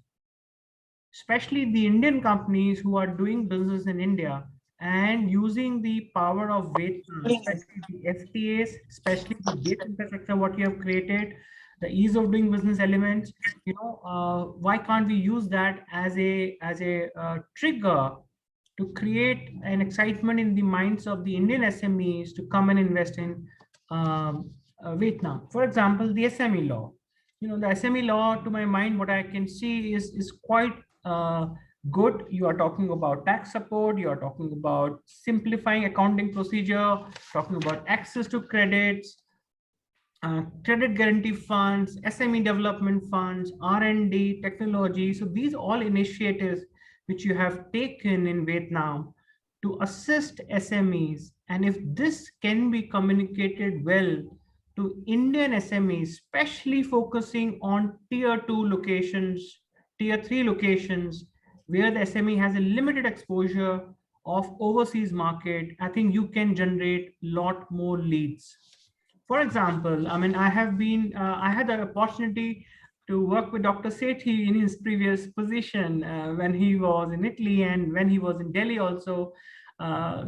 especially the Indian companies who are doing business in India and using the power of Vietnam, especially the FTAs, especially the data infrastructure, what you have created, the ease of doing business elements, why can't we use that as a trigger to create an excitement in the minds of the Indian SMEs to come and invest in Vietnam? For example, the SME law. The SME law, to my mind, what I can see is quite good. You are talking about tax support, you are talking about simplifying accounting procedure, talking about access to credits, credit guarantee funds, SME development funds, R&D, technology. So these all initiatives which you have taken in Vietnam to assist SMEs. And if this can be communicated well to Indian SMEs, especially focusing on tier 2 locations, tier 3 locations, where the SME has a limited exposure of overseas market, I think you can generate a lot more leads. For example, I mean, I had the opportunity to work with Dr. Sethi in his previous position when he was in Italy and when he was in Delhi also.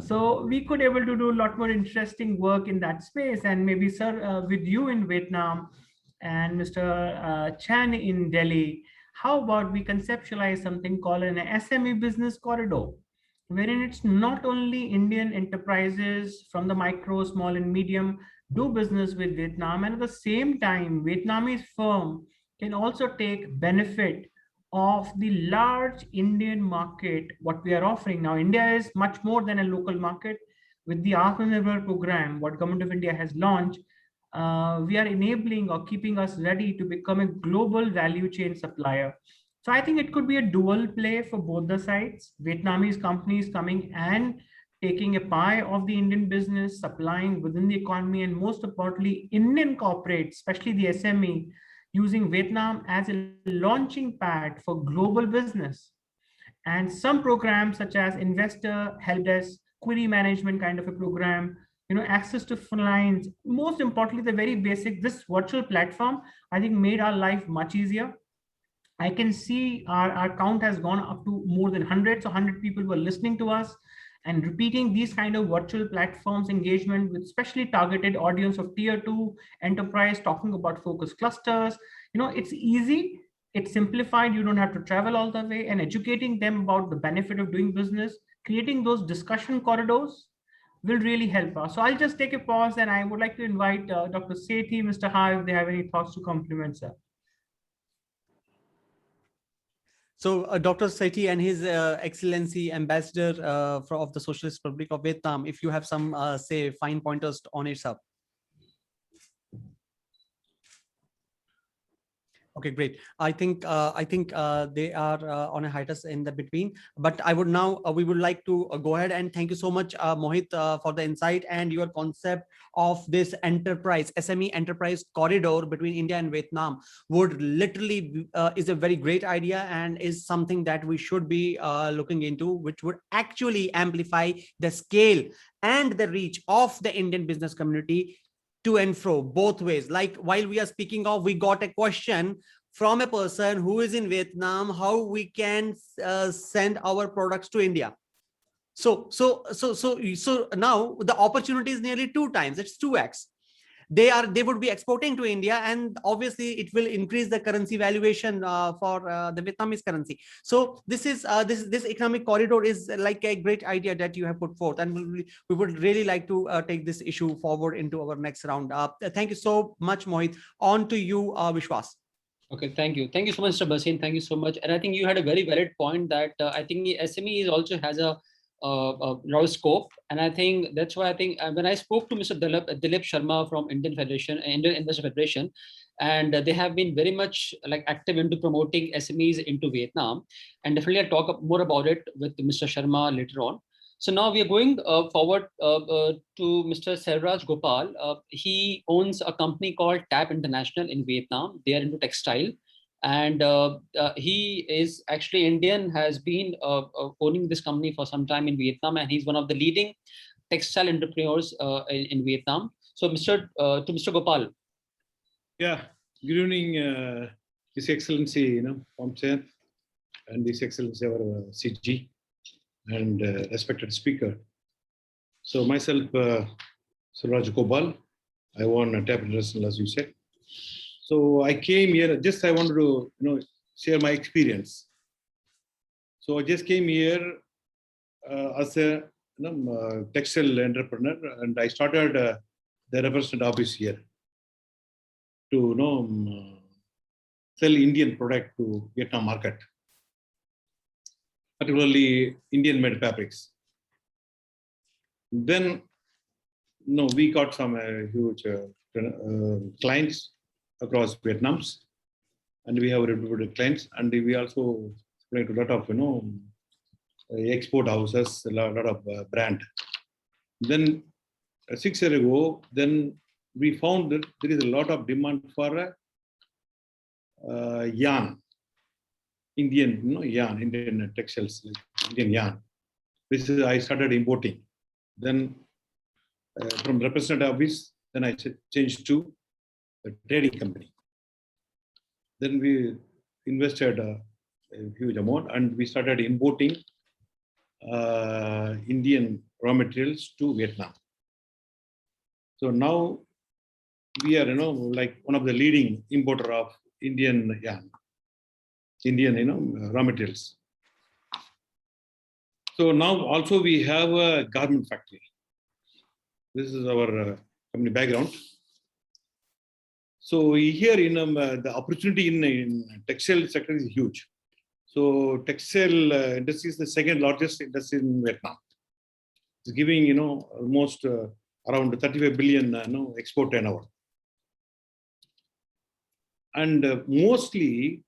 So we could able to do a lot more interesting work in that space. And maybe, sir, with you in Vietnam and Mr. Chan in Delhi, how about we conceptualize something called an SME business corridor, wherein it's not only Indian enterprises from the micro, small and medium do business with Vietnam, and at the same time, Vietnamese firm can also take benefit of the large Indian market, what we are offering. Now, India is much more than a local market. With the Atmanirbhar program, what Government of India has launched, we are enabling or keeping us ready to become a global value chain supplier. So I think it could be a dual play for both the sides. Vietnamese companies coming and taking a pie of the Indian business, supplying within the economy, and most importantly, Indian corporates, especially the SME, using Vietnam as a launching pad for global business. And some programs such as investor help desk, query management kind of a program, access to phone lines, most importantly, the very basic, this virtual platform, I think made our life much easier. I can see our count has gone up to more than 100. So 100 people were listening to us and repeating these kind of virtual platforms engagement with specially targeted audience of tier 2 enterprise, talking about focus clusters. It's easy, it's simplified, you don't have to travel all the way, and educating them about the benefit of doing business, creating those discussion corridors will really help us. So I'll just take a pause, and I would like to invite Dr. Sethi, Mr. Ha, if they have any thoughts to complement, sir. So Dr. Sethi and His Excellency Ambassador of the Socialist Republic of Vietnam, if you have some say fine pointers on it, sir. Okay, great. I think they are on a hiatus in the between, but I would now we would like to go ahead and thank you so much, Mohit, for the insight and your concept of this enterprise SME enterprise corridor between India and Vietnam. Would literally is a very great idea and is something that we should be looking into, which would actually amplify the scale and the reach of the Indian business community to and fro both ways. Like while we are speaking of, we got a question from a person who is in Vietnam, how we can send our products to India. So now the opportunity is nearly 2 times. It's 2x. They would be exporting to India, and obviously it will increase the currency valuation for the Vietnamese currency. So this economic corridor is like a great idea that you have put forth, and we would really like to take this issue forward into our next round. Thank you so much, Mohit. On to you, Vishwas. Okay, thank you so much, Mr. Bhasin. Thank you so much. And I think you had a very valid point that I think the SME also has a lot of scope, and I think that's why I think when I spoke to Mr. Dilip Sharma from Indian Investor Federation, and they have been very much like active into promoting SMEs into Vietnam, and definitely I'll talk more about it with Mr. Sharma later on. So now we are going forward to Mr. Raj Gopal. He owns a company called TAP International in Vietnam. They are into textile. And he is actually Indian, has been owning this company for some time in Vietnam, and he's one of the leading textile entrepreneurs in Vietnam. So to Mr. Gopal. Yeah, good evening, His Excellency, Pomsen, and His Excellency our CG, and respected speaker. So myself, Sir Raj Gopal, I own a TAP International, as you said. So I came here, just I wanted to share my experience. So I just came here as a textile entrepreneur, and I started the representative office here to sell Indian product to Vietnam market, particularly Indian made fabrics. Then we got some huge clients across Vietnam's, and we have reputed clients, and we also supply to a lot of export houses, a lot of brand. Then 6 years ago, then we found that there is a lot of demand for yarn, Indian yarn, Indian textiles, Indian yarn. This is I started importing. Then from representative office, then I changed to a trading company. Then we invested a huge amount, and we started importing Indian raw materials to Vietnam. So now we are, like one of the leading importer of Indian yarn, Indian, raw materials. So now also we have a garment factory. This is our company background. So here in the opportunity in textile sector is huge. So textile industry is the second largest industry in Vietnam. It's giving almost around 35 billion export turnover. And mostly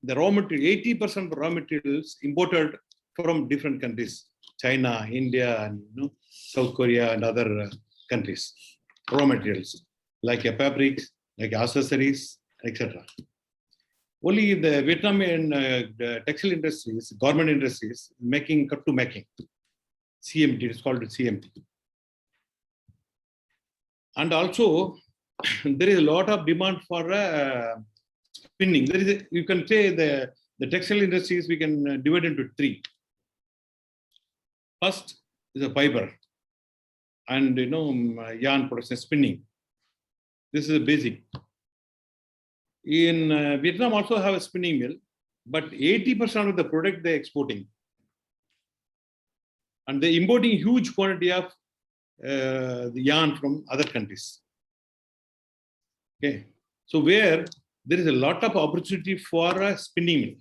the raw material, 80% of raw materials imported from different countries, China, India, and South Korea and other countries. Raw materials like fabrics, like accessories, etc. Only the Vietnamese the textile industries, garment industries, making cut to making, CMT, it's called CMT. And also, there is a lot of demand for spinning. There is you can say the textile industries we can divide into 3. First is a fiber, and yarn production, spinning. This is a basic. In Vietnam also have a spinning mill, but 80% of the product they're exporting. And they're importing huge quantity of the yarn from other countries. Okay, so where there is a lot of opportunity for a spinning mill.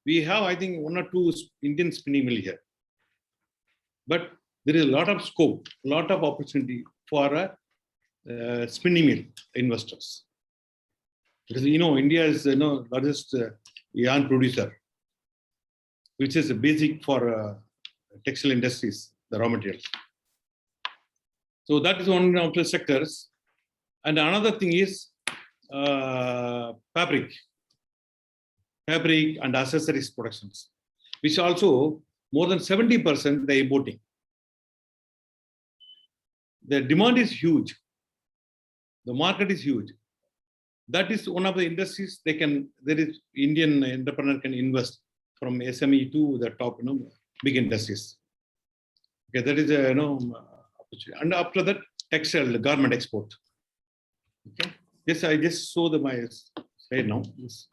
We have, I think, 1 or 2 Indian spinning mill here. But there is a lot of scope, a lot of opportunity for a spinning mill investors. Because India is largest yarn producer, which is a basic for textile industries, the raw materials. So that is one of the sectors. And another thing is fabric and accessories productions, which also more than 70% they are importing. The demand is huge. The market is huge. That is one of the industries there is Indian entrepreneur can invest from SME to the top big industries. Okay, that is a opportunity. And after that, textile garment export. Okay, yes, I just saw my slide now. Yes.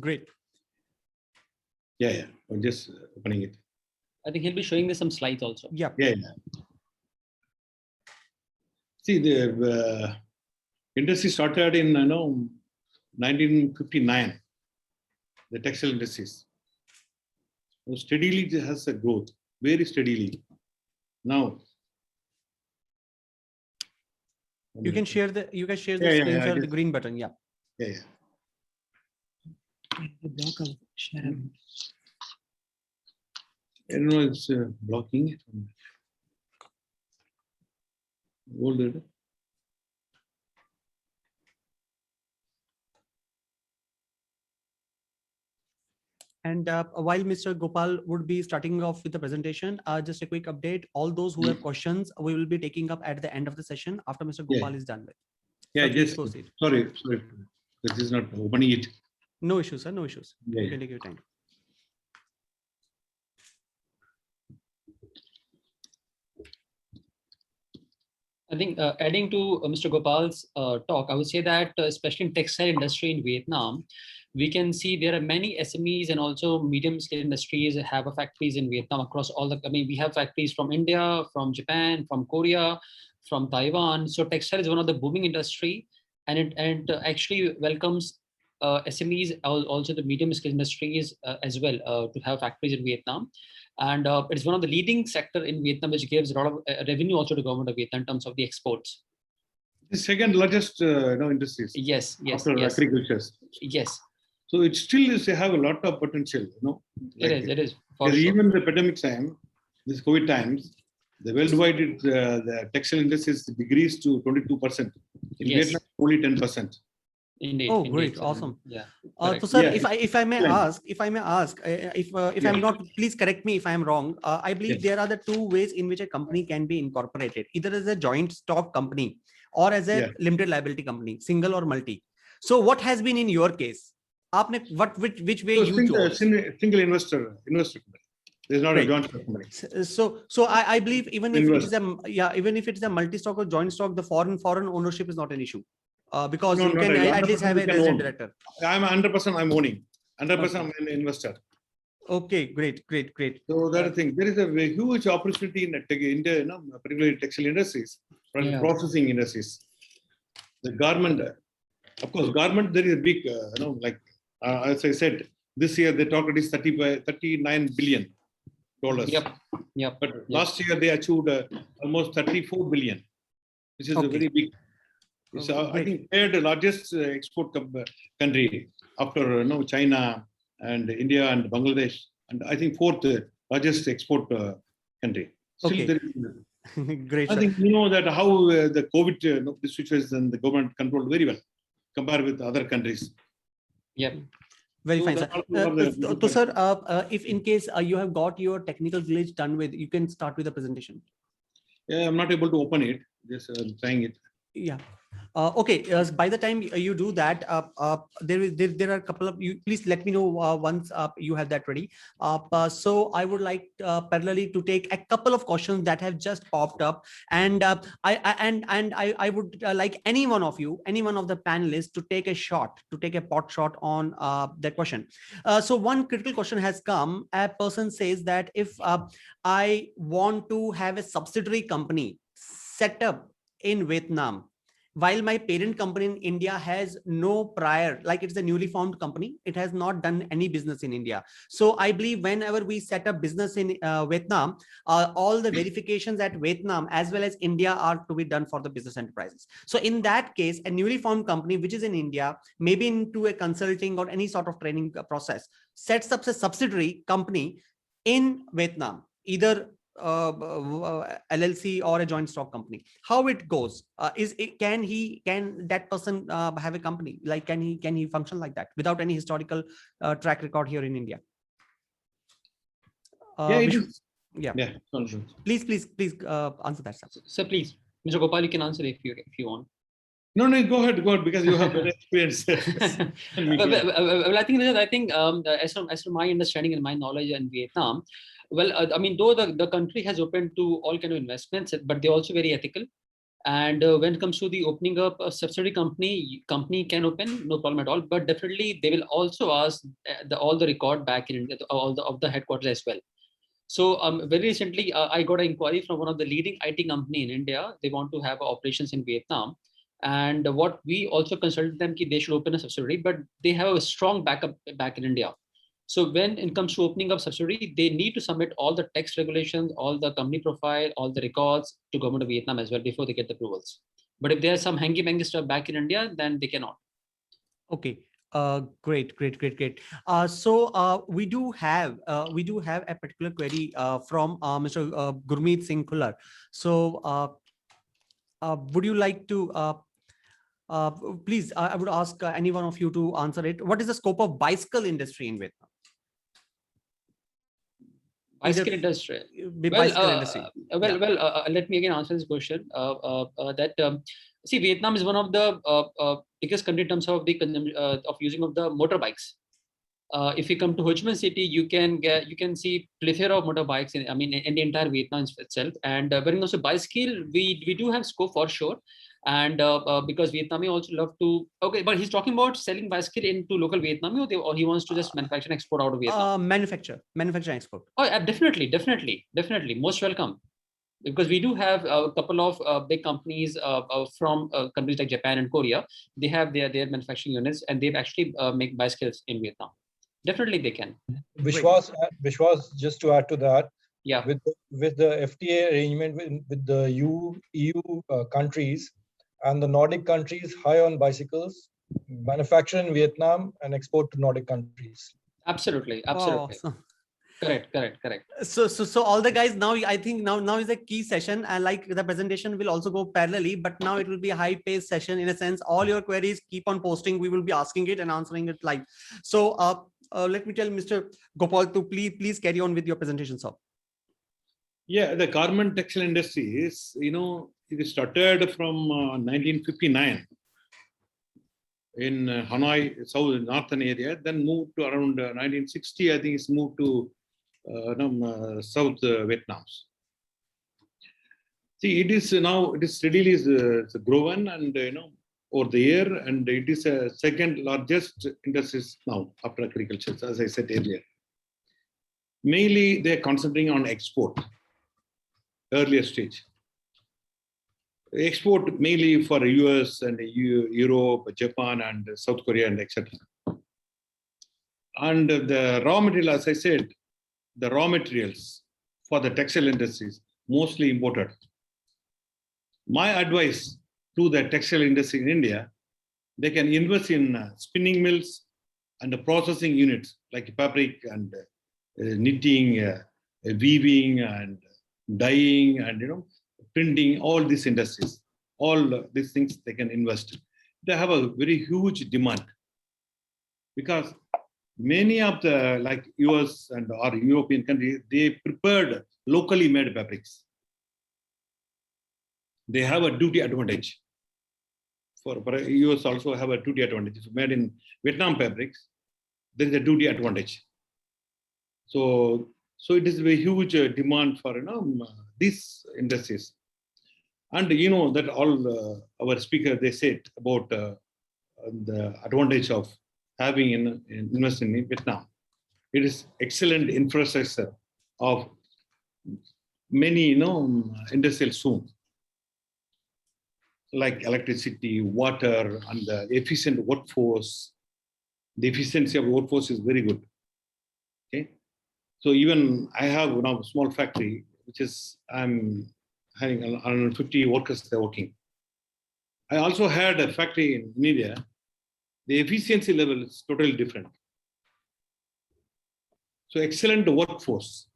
Great. Yeah. I'm just opening it. I think he'll be showing us some slides also. Yeah. Yeah. See, the industry started in 1959. The textile industries. So steadily it has a growth, very steadily. Now You can share the Yeah, screen, yeah, sir, the just- green button. Yeah. Yeah. I don't know, it's blocking it. Hold it. And while Mr. Gopal would be starting off with the presentation, just a quick update. All those who have questions, we will be taking up at the end of the session after Mr. Yeah. Gopal is done with. Yeah, Sir, please just proceed. sorry. This is not opening it. No issues, sir. No issues. Yeah, You can take your time. I think adding to Mr. Gopal's talk, I would say that especially in textile industry in Vietnam, we can see there are many SMEs and also medium-scale industries that have factories in Vietnam across all the. I mean, we have factories from India, from Japan, from Korea, from Taiwan. So textile is one of the booming industry, and it actually welcomes SMEs, also the medium-scale industries as well to have factories in Vietnam. And it's one of the leading sector in Vietnam, which gives a lot of revenue also to government of Vietnam in terms of the exports. The second largest industries. Yes. After agriculture. Yes. So it still is have a lot of potential. It is. For Because sure. even the pandemic time, this COVID times, the worldwide the textile industries decreased to 22%. In Yes. Vietnam, only 10%. Indeed. Oh, indeed, great. sir. Awesome. Yeah. So sir, Yeah. if I may Fine. ask, if I'm not, please correct me if I'm wrong. I believe Yes. there are the two ways in which a company can be incorporated, either as a joint stock company or as a Yeah. limited liability company, single or multi. So what has been in your case? Which way So you chose? single investor company. There's not Right. a joint stock company. So I believe even if it is Invest. even if it is a multi-stock or joint stock, the foreign ownership is not an issue. Because No, you not can really. at least have 100% a you can resident own. director. I'm 100% I'm owning. 100% Okay. I'm an investor. Okay, great. So that's the thing. There is a huge opportunity in India, particularly textile industries, Yeah. processing industries. The garment, of course, garment, there is a big, as I said, this year they talked it is $39 billion. Yep. But last year they achieved almost 34 billion, which is a very big. It's I Great. think third largest export country after China and India and Bangladesh, and I think fourth largest export country. Still Okay. there is, Great. I Sir. think that how the COVID the situation the government controlled very well compared with other countries. Yep. Very So fine, sir. that's one of the- So, sir, if in case you have got your technical glitch done with, you can start with the presentation. Yeah, I'm not able to open it. Just trying it. Yeah. Okay. By the time you do that, there are a couple of you. Please let me know once you have that ready. So I would like parallelly to take a couple of questions that have just popped up, and I would like any one of you, any one of the panelists, to take a pot shot on that question. So one critical question has come. A person says that if I want to have a subsidiary company set up in Vietnam, while my parent company in India has no prior, like it's a newly formed company, it has not done any business in India. So I believe whenever we set up business in Vietnam, all the verifications at Vietnam as well as India are to be done for the business enterprises. So in that case, a newly formed company which is in India, maybe into a consulting or any sort of training process, sets up a subsidiary company in Vietnam, either LLC or a joint stock company. How it goes? Can that person have a company? Like can he function like that without any historical track record here in India? Yeah, it is. Yeah. Yeah. Please answer that, sir. So please, Mr. Gopal, you can answer if you want. No, go ahead, because you have better experience. Well, I think as from my understanding and my knowledge in Vietnam, well, I mean, though the country has opened to all kind of investments, but they're also very ethical. And when it comes to the opening up a subsidiary company can open, no problem at all. But definitely they will also ask all the record back in India, of the headquarters as well. So very recently, I got an inquiry from one of the leading IT company in India. They want to have operations in Vietnam. And what we also consulted them, they should open a subsidiary, but they have a strong backup back in India. So when it comes to opening up subsidiary, they need to submit all the tax regulations, all the company profile, all the records to government of Vietnam as well before they get the approvals. But if there's some hanky-panky stuff back in India, then they cannot. Okay. Great. So we do have a particular query from Mr. Gurmeet Singh Khullar. So would you like to please? I would ask any one of you to answer it. What is the scope of bicycle industry in Vietnam? Bicycle industry. Let me again answer this question. See, Vietnam is one of the biggest country in terms of the of using of the motorbikes. If you come to Ho Chi Minh City, you can see plethora of motorbikes in the entire Vietnam itself. And when it comes to bicycle, we do have scope for sure. And because Vietnamese also love to, okay, but he's talking about selling bicycle into local Vietnamese, or he wants to just manufacture and export out of Vietnam? Manufacture and export. Oh, definitely. Most welcome. Because we do have a couple of big companies from countries like Japan and Korea. They have their manufacturing units, and they've actually make bicycles in Vietnam. Definitely they can. Vishwas, just to add to that, yeah, with the FTA arrangement with the EU countries and the Nordic countries high on bicycles, manufacture in Vietnam and export to Nordic countries. Absolutely. Oh, Correct. So all the guys, now I think now is a key session, and like the presentation will also go parallelly, but now it will be a high-paced session in a sense. All your queries keep on posting. We will be asking it and answering it live. So let me tell Mr. Gopal to please carry on with your presentation, sir. Yeah, the garment textile industry is, it started from 1959 in Hanoi, northern area, then moved to around 1960. I think it's moved to South Vietnam. See, it is steadily grown and over the year, and it is a second largest industry now after agriculture, as I said earlier. Mainly, they're concentrating on export, earlier stage. Export mainly for US and Europe, Japan, and South Korea, and etc. And the raw material, as I said, the raw materials for the textile industries mostly imported. My advice to the textile industry in India, they can invest in spinning mills and the processing units like fabric and knitting, weaving and dyeing and printing, all these industries, all these things they can invest. They have a very huge demand because many of the like US and or European countries, they prepared locally made fabrics. They have a duty advantage. For US also have a duty advantage. If made in Vietnam fabrics, there is a duty advantage. So it is a huge demand for these industries. And that all our speakers, they said about the advantage of having investing in Vietnam. It is excellent infrastructure of many industrial zones, like electricity, water, and the efficient workforce. The efficiency of workforce is very good. Okay, so even I have now a small factory, which is I'm having 150 workers there working. I also had a factory in India. The efficiency level is totally different. So excellent workforce.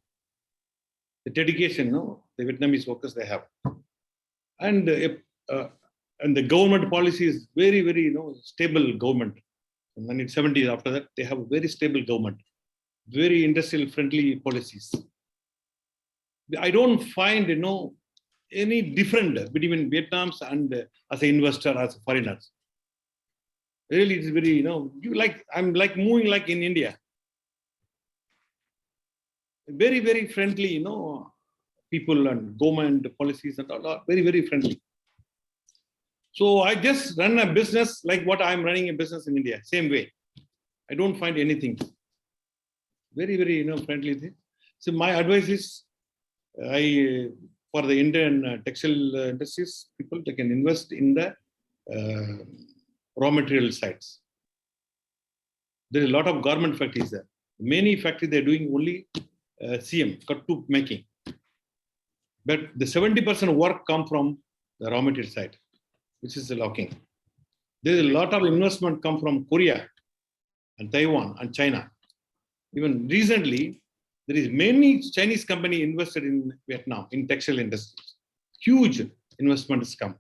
The dedication, the Vietnamese workers they have, and the government policy is very, very stable government. In the 1970s, after that, they have a very stable government, very industrial friendly policies. I don't find any different between Vietnam's and as an investor, as foreigners. Really, it's very, I'm like moving like in India. Very, very friendly, people and government policies and all are very, very friendly. So I just run a business like what I'm running a business in India, same way. I don't find anything. Very, very, friendly thing. So my advice is, for the Indian textile industries, people, they can invest in the raw material sites. There is a lot of garment factories there. Many factories, they're doing only CM, cut to making. But the 70% work come from the raw material side, which is the locking. There's a lot of investment come from Korea and Taiwan and China. Even recently, there is many Chinese company invested in Vietnam in textile industries. Huge investments come.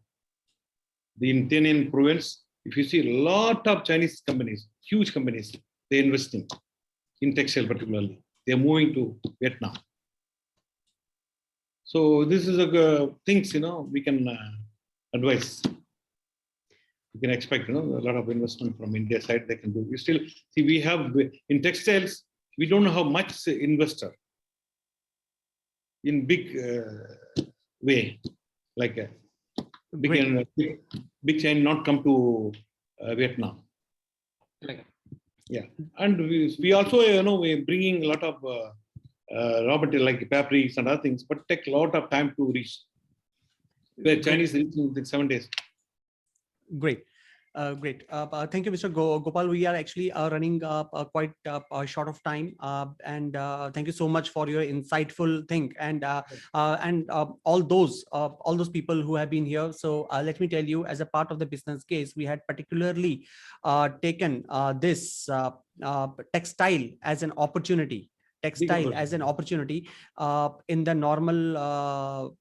In Thanh Nhân province, if you see a lot of Chinese companies, huge companies, they're investing in textile particularly. They're moving to Vietnam. So this is things, we can advise. You can expect, a lot of investment from India side they can do. We still see we have in textiles, we don't have much investor in big way, like a big chain not come to Vietnam. Yeah, and we also, we're bringing a lot of raw material like fabrics and other things, but take a lot of time to reach. The Chinese reaching within 7 days. Great. Great. Thank you, Mr. Gopal. We are actually running quite short of time, and thank you so much for your insightful thing and all those people who have been here. So let me tell you, as a part of the business case, we had particularly taken this textile as an opportunity. As an opportunity in the normal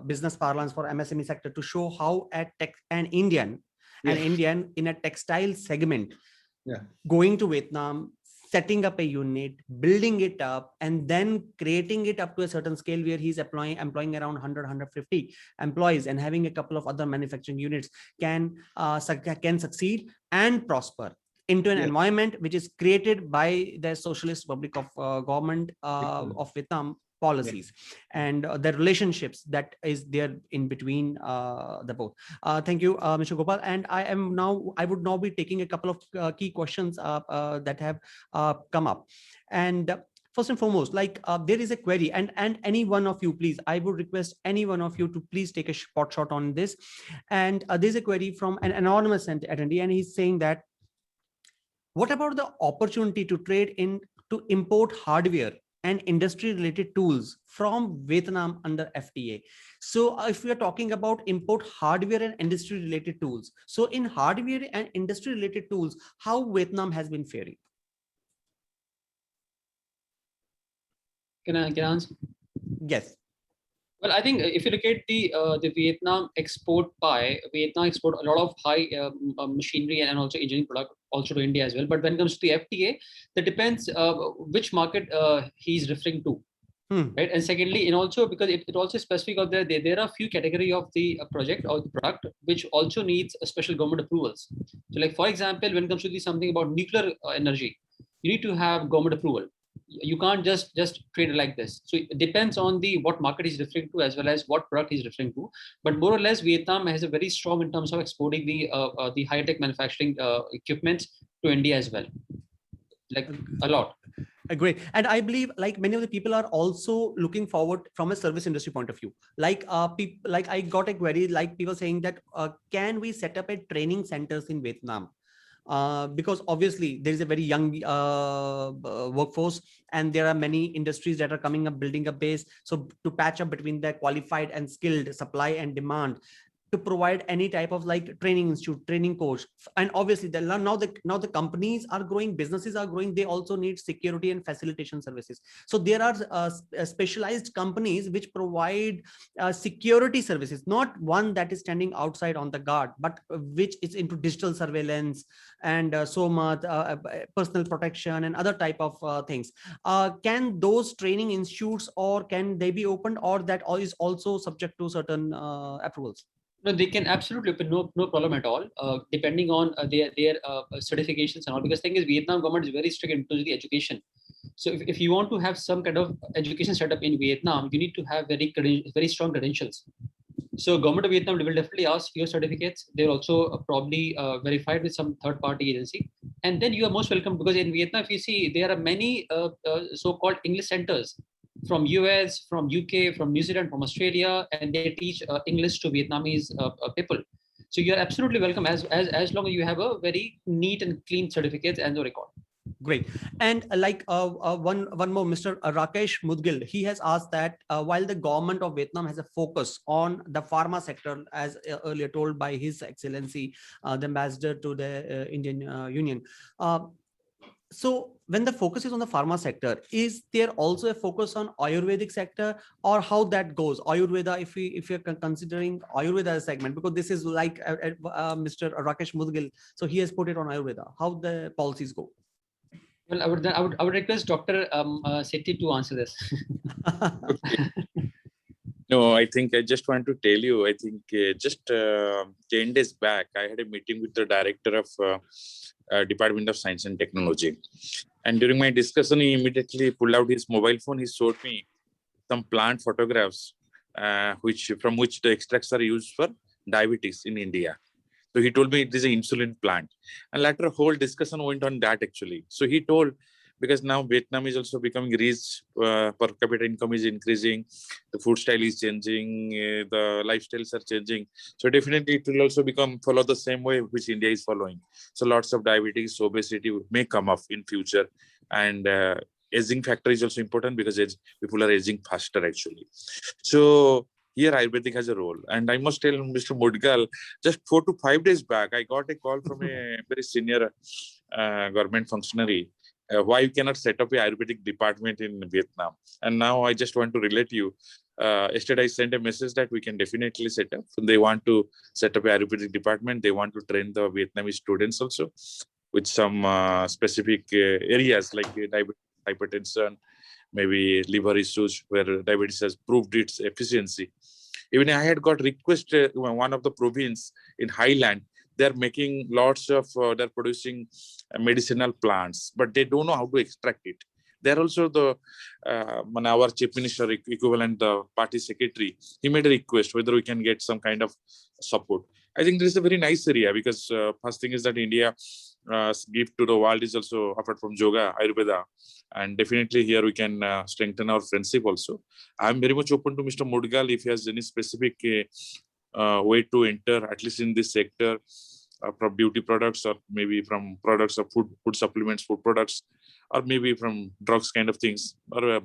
business parlance for MSME sector to show how an Indian in a textile segment going to Vietnam, setting up a unit, building it up, and then creating it up to a certain scale where he's employing around 100, 150 employees and having a couple of other manufacturing units can succeed and prosper into an environment which is created by the Socialist Republic of Government of Vietnam policies and the relationships that is there in between the both. Thank you, Mr. Gopal. And I would now be taking a couple of key questions that have come up. And first and foremost, there is a query, and any one of you, please, I would request any one of you to please take a shot on this. And there's a query from an anonymous attendee, and he's saying that, what about the opportunity to to import hardware and industry related tools from Vietnam under FTA? So if we are talking about import hardware and industry related tools, so in hardware and industry related tools, how Vietnam has been faring? Can I answer? Yes. Well, I think if you look at the Vietnam export pie, Vietnam export a lot of high machinery and also engineering product also to India as well. But when it comes to the FTA, that depends which market he's referring to. Right. And secondly, and also because it also specific of there are a few category of the project or the product which also needs a special government approvals. So like, for example, when it comes to something about nuclear energy, you need to have government approval. You can't just trade it like this. So it depends on what market he's referring to as well as what product he's referring to. But more or less, Vietnam has a very strong in terms of exporting the high-tech manufacturing equipment to India as well, like a lot. Great. And I believe like many of the people are also looking forward from a service industry point of view. Like I got a query, like people saying that can we set up a training centers in Vietnam? Because obviously there is a very young workforce and there are many industries that are coming up, building a base. So to patch up between the qualified and skilled supply and demand, to provide any type of like training institute, training course. And obviously now the companies are growing, businesses are growing, they also need security and facilitation services. So there are specialized companies which provide security services, not one that is standing outside on the guard, but which is into digital surveillance and so much personal protection and other type of things. Can those training institutes, or can they be opened, or that is also subject to certain approvals? No, they can absolutely open, no problem at all, depending on their certifications and all. Because thing is, Vietnam government is very strict in terms of the education. So if you want to have some kind of education setup in Vietnam, you need to have very strong credentials. So government of Vietnam will definitely ask your certificates. They're also probably verified with some third-party agency. And then you are most welcome, because in Vietnam, if you see, there are many so-called English centers from US, from UK, from New Zealand, from Australia, and they teach English to Vietnamese people. So you're absolutely welcome as long as you have a very neat and clean certificates and the record. Great. And one more, Mr. Rakesh Mudgil, he has asked that while the government of Vietnam has a focus on the pharma sector, as earlier told by His Excellency, the ambassador to the Indian Union. So when the focus is on the pharma sector, is there also a focus on Ayurvedic sector, or how that goes? Ayurveda, if you're considering Ayurveda as a segment, because this is like Mr. Rakesh Mudgil, so he has put it on Ayurveda, how the policies go. Well, I would request Dr. Sethi to answer this. No, I think I just want to tell you, I think just 10 days back, I had a meeting with the director of Department of Science and Technology. And during my discussion, he immediately pulled out his mobile phone. He showed me some plant photographs, from which the extracts are used for diabetes in India. So he told me it is an insulin plant. And later, a whole discussion went on that actually. So he told, because now Vietnam is also becoming rich, per capita income is increasing, the food style is changing, the lifestyles are changing. So definitely it will also follow the same way which India is following. So lots of diabetes, obesity may come up in future. And aging factor is also important, because people are aging faster actually. So here Ayurvedic has a role. And I must tell Mr. Mudgal, just 4 to 5 days back, I got a call from a very senior government functionary. Why you cannot set up a Ayurvedic department in Vietnam? And now I just want to relate you. Yesterday I sent a message that we can definitely set up. They want to set up a Ayurvedic department. They want to train the Vietnamese students also with some specific areas like diabetes, hypertension, maybe liver issues where diabetes has proved its efficiency. Even I had got request one of the province in Highland. They're making lots of, they're producing medicinal plants, but they don't know how to extract it. They're also our chief minister equivalent, the party secretary, he made a request whether we can get some kind of support. I think this is a very nice area, because first thing is that India gift to the world is also, apart from yoga, Ayurveda. And definitely here we can strengthen our friendship also. I'm very much open to Mr. Mudgal if he has any specific way to enter, at least in this sector, from beauty products, or maybe from products of food supplements, food products, or maybe from drugs kind of things, or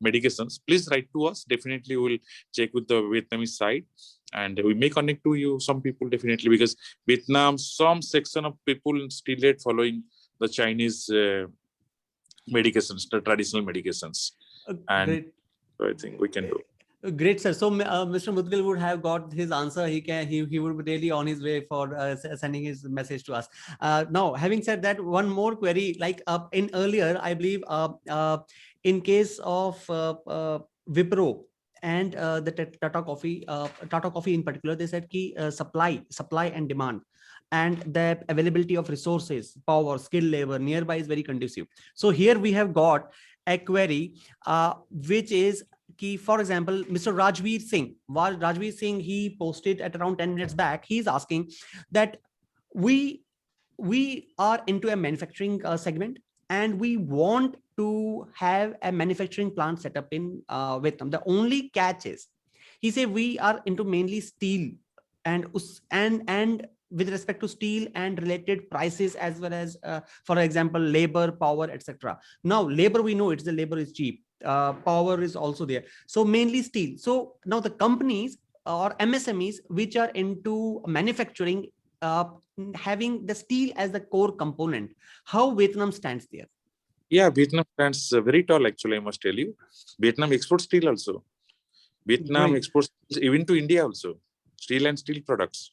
medications. Please write to us. Definitely we'll check with the Vietnamese side, and we may connect to you some people definitely, because Vietnam, some section of people still yet following the Chinese medications, the traditional medications. And so I think we can do. Great, sir. So Mr. Mudgal would have got his answer. He would be really on his way for sending his message to us. Now, having said that, one more query. Like in earlier, I believe, in case of Wipro and the Tata Coffee in particular, they said key supply and demand, and the availability of resources, power, skilled labor nearby is very conducive. So here we have got a query which is key. For example, Mr. Rajveer Singh, he posted at around 10 minutes back. He's asking that we are into a manufacturing segment, and we want to have a manufacturing plant set up in Vietnam. The only catch is, he said, we are into mainly steel and with respect to steel and related prices, as well as, for example, labor, power, etc. Now, labor, we know the labor is cheap. Power is also there. So mainly steel. So now the companies or MSMEs which are into manufacturing, having the steel as the core component. How Vietnam stands there? Yeah, Vietnam stands very tall, actually, I must tell you. Vietnam exports steel also. Vietnam Great. exports even to India also, steel and steel products.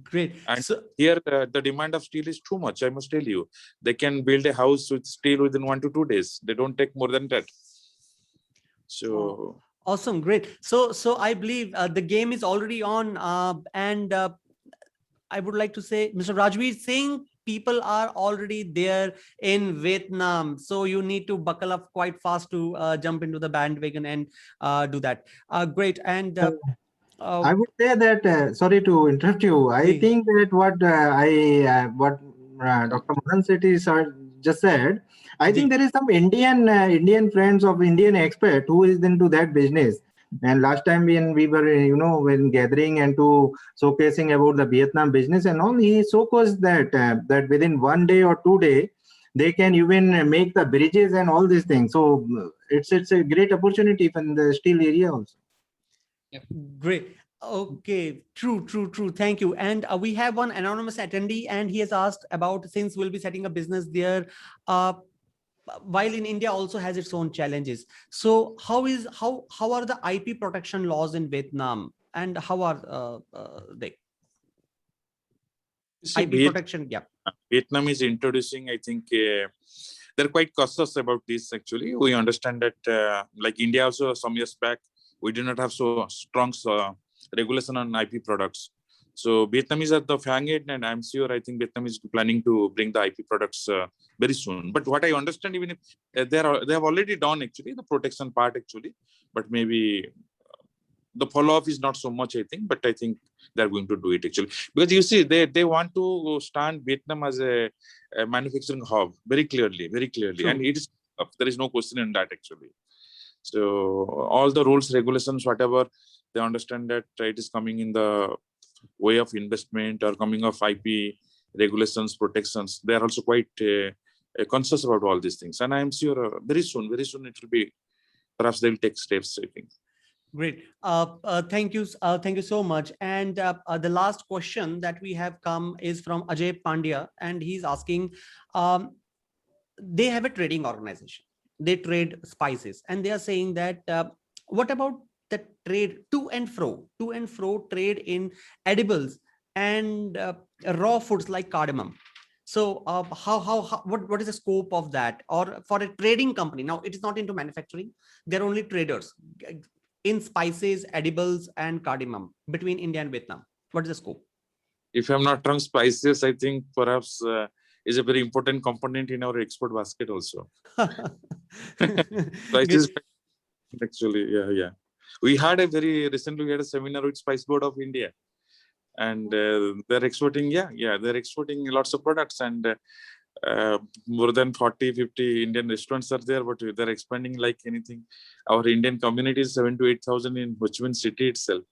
Great. And so, here the demand of steel is too much, I must tell you. They can build a house with steel within 1 to 2 days. They don't take more than that. So awesome, great. So I believe the game is already on, and I would like to say, Mr. Rajveer Singh, people are already there in Vietnam. So you need to buckle up quite fast to jump into the bandwagon and do that. Great. And I would say that, sorry to interrupt you. I think that what Dr. Mohan Sethi sir just said, I think there is some Indian friends of Indian expert who is into that business. And last time when we were, when gathering and to showcasing about the Vietnam business and all, he showcased that within 1 day or 2 days, they can even make the bridges and all these things. So it's a great opportunity in the steel area also. Yep. Great. Okay, true. Thank you. And we have one anonymous attendee, and he has asked about, since we'll be setting a business there, while in India also has its own challenges. So how are the IP protection laws in Vietnam, and how are they? see, IP protection, yeah. Vietnam is introducing, I think, they're quite cautious about this, actually. We understand that, like India also some years back, we do not have so strong regulation on IP products. So Vietnam is at the fang end, and I'm sure, I think Vietnam is planning to bring the IP products very soon. But what I understand, even if they have already done, actually, the protection part, actually, but maybe the follow-up is not so much, I think, but I think they're going to do it, actually. Because you see, they want to stand Vietnam as a manufacturing hub very clearly. True. And it is, there is no question in that, actually. So all the rules, regulations, whatever, they understand that it is coming in the way of investment or coming of IP regulations, protections. They are also quite conscious about all these things. And I'm sure very soon it will be, perhaps they'll take steps, I think. Great. Thank you. Thank you so much. And the last question that we have come is from Ajay Pandya, and he's asking, they have a trading organization. They trade spices, and they are saying that what about the trade to and fro trade in edibles and raw foods like cardamom? So what is the scope of that? Or for a trading company, now it is not into manufacturing, they're only traders in spices, edibles, and cardamom between India and Vietnam. What is the scope? If I'm not wrong, spices, I think perhaps is a very important component in our export basket also. Spices, actually, yeah. We had recently we had a seminar with Spice Board of India, and they're exporting, they're exporting lots of products, and more than 40-50 Indian restaurants are there, but they're expanding like anything. Our Indian community is 7,000 to 8,000 in Ho Chi Minh City itself.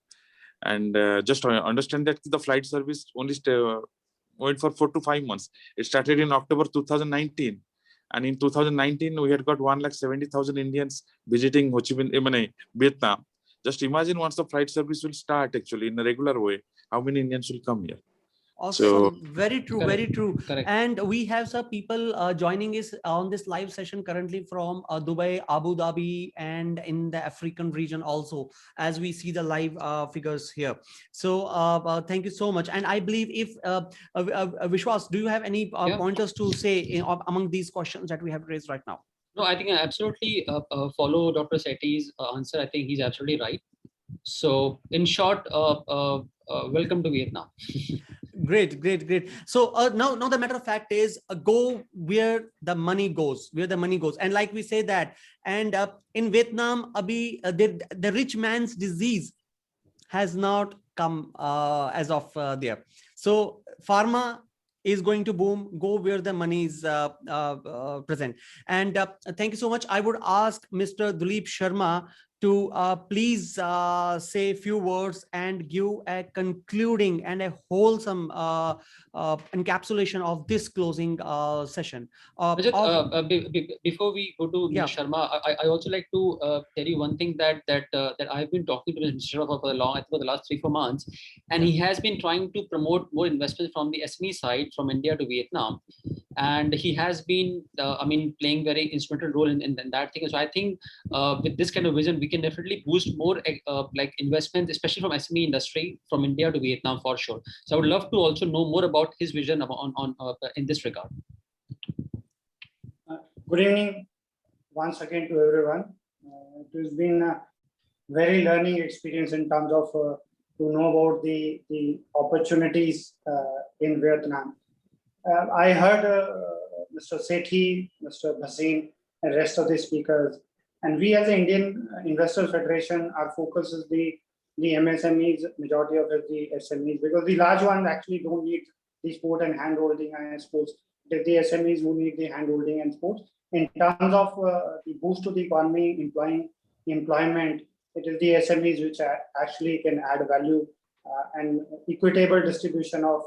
And just understand that the flight service only went for 4 to 5 months. It started in October 2019. And in 2019, we had got 170,000 Indians visiting Ho Chi Minh, Vietnam. Just imagine once the flight service will start, actually, in a regular way, how many Indians will come here. Awesome. So, very true. Correct. Very true. Correct. And we have some people joining us on this live session currently from Dubai, Abu Dhabi, and in the African region also, as we see the live figures here. So thank you so much. And I believe if Vishwas, do you have any pointers to say among these questions that we have raised right now? No, I think I absolutely follow Dr. Sethi's answer. I think he's absolutely right. So in short, welcome to Vietnam. Great. So now the matter of fact is, go where the money goes, and like we say that, and in Vietnam, the rich man's disease has not come as of there. So pharma is going to boom. Go where the money is present. And thank you so much. I would ask Mr. Duleep Sharma to please say a few words and give a concluding and a wholesome encapsulation of this closing session. Before we go to Mr. Sharma, I also like to tell you one thing that I've been talking to Mr. Sharma for the last 3-4 months, and he has been trying to promote more investment from the SME side from India to Vietnam, and he has been playing very instrumental role in that thing. So I think with this kind of vision, we can definitely boost more like investments, especially from SME industry from India to Vietnam for sure. So I would love to also know more about his vision in this regard. Good evening once again to everyone. It has been a very learning experience in terms of to know about the opportunities in Vietnam. I heard Mr. Sethi, Mr. Bhasin, and rest of the speakers. And we as the Indian Investors Federation, our focus is the MSMEs, majority of it the SMEs, because the large ones actually don't need the support and hand-holding, I suppose. It is the SMEs who need the hand-holding and support. In terms of the boost to the economy, employment, it is the SMEs which actually can add value, and equitable distribution of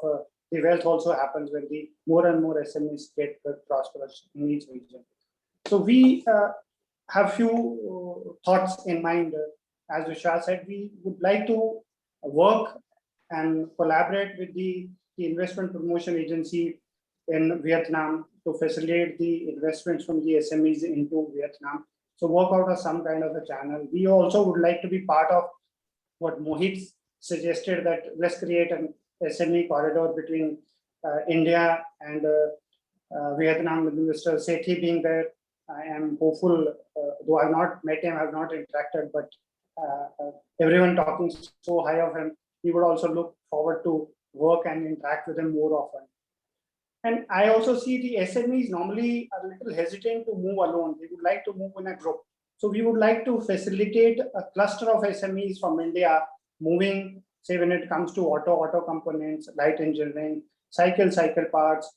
the wealth also happens when the more and more SMEs get prosperous in each region. So we have few thoughts in mind. As Vishal said, we would like to work and collaborate with the investment promotion agency in Vietnam to facilitate the investments from the SMEs into Vietnam. So work out some kind of a channel. We also would like to be part of what Mohit suggested, that let's create an SME corridor between India and Vietnam, with Mr. Sethi being there. I am hopeful, though I have not met him, I have not interacted, but everyone talking so high of him, we would also look forward to work and interact with him more often. And I also see the SMEs normally are a little hesitant to move alone. They would like to move in a group. So we would like to facilitate a cluster of SMEs from India moving, say when it comes to auto components, light engineering, cycle parts,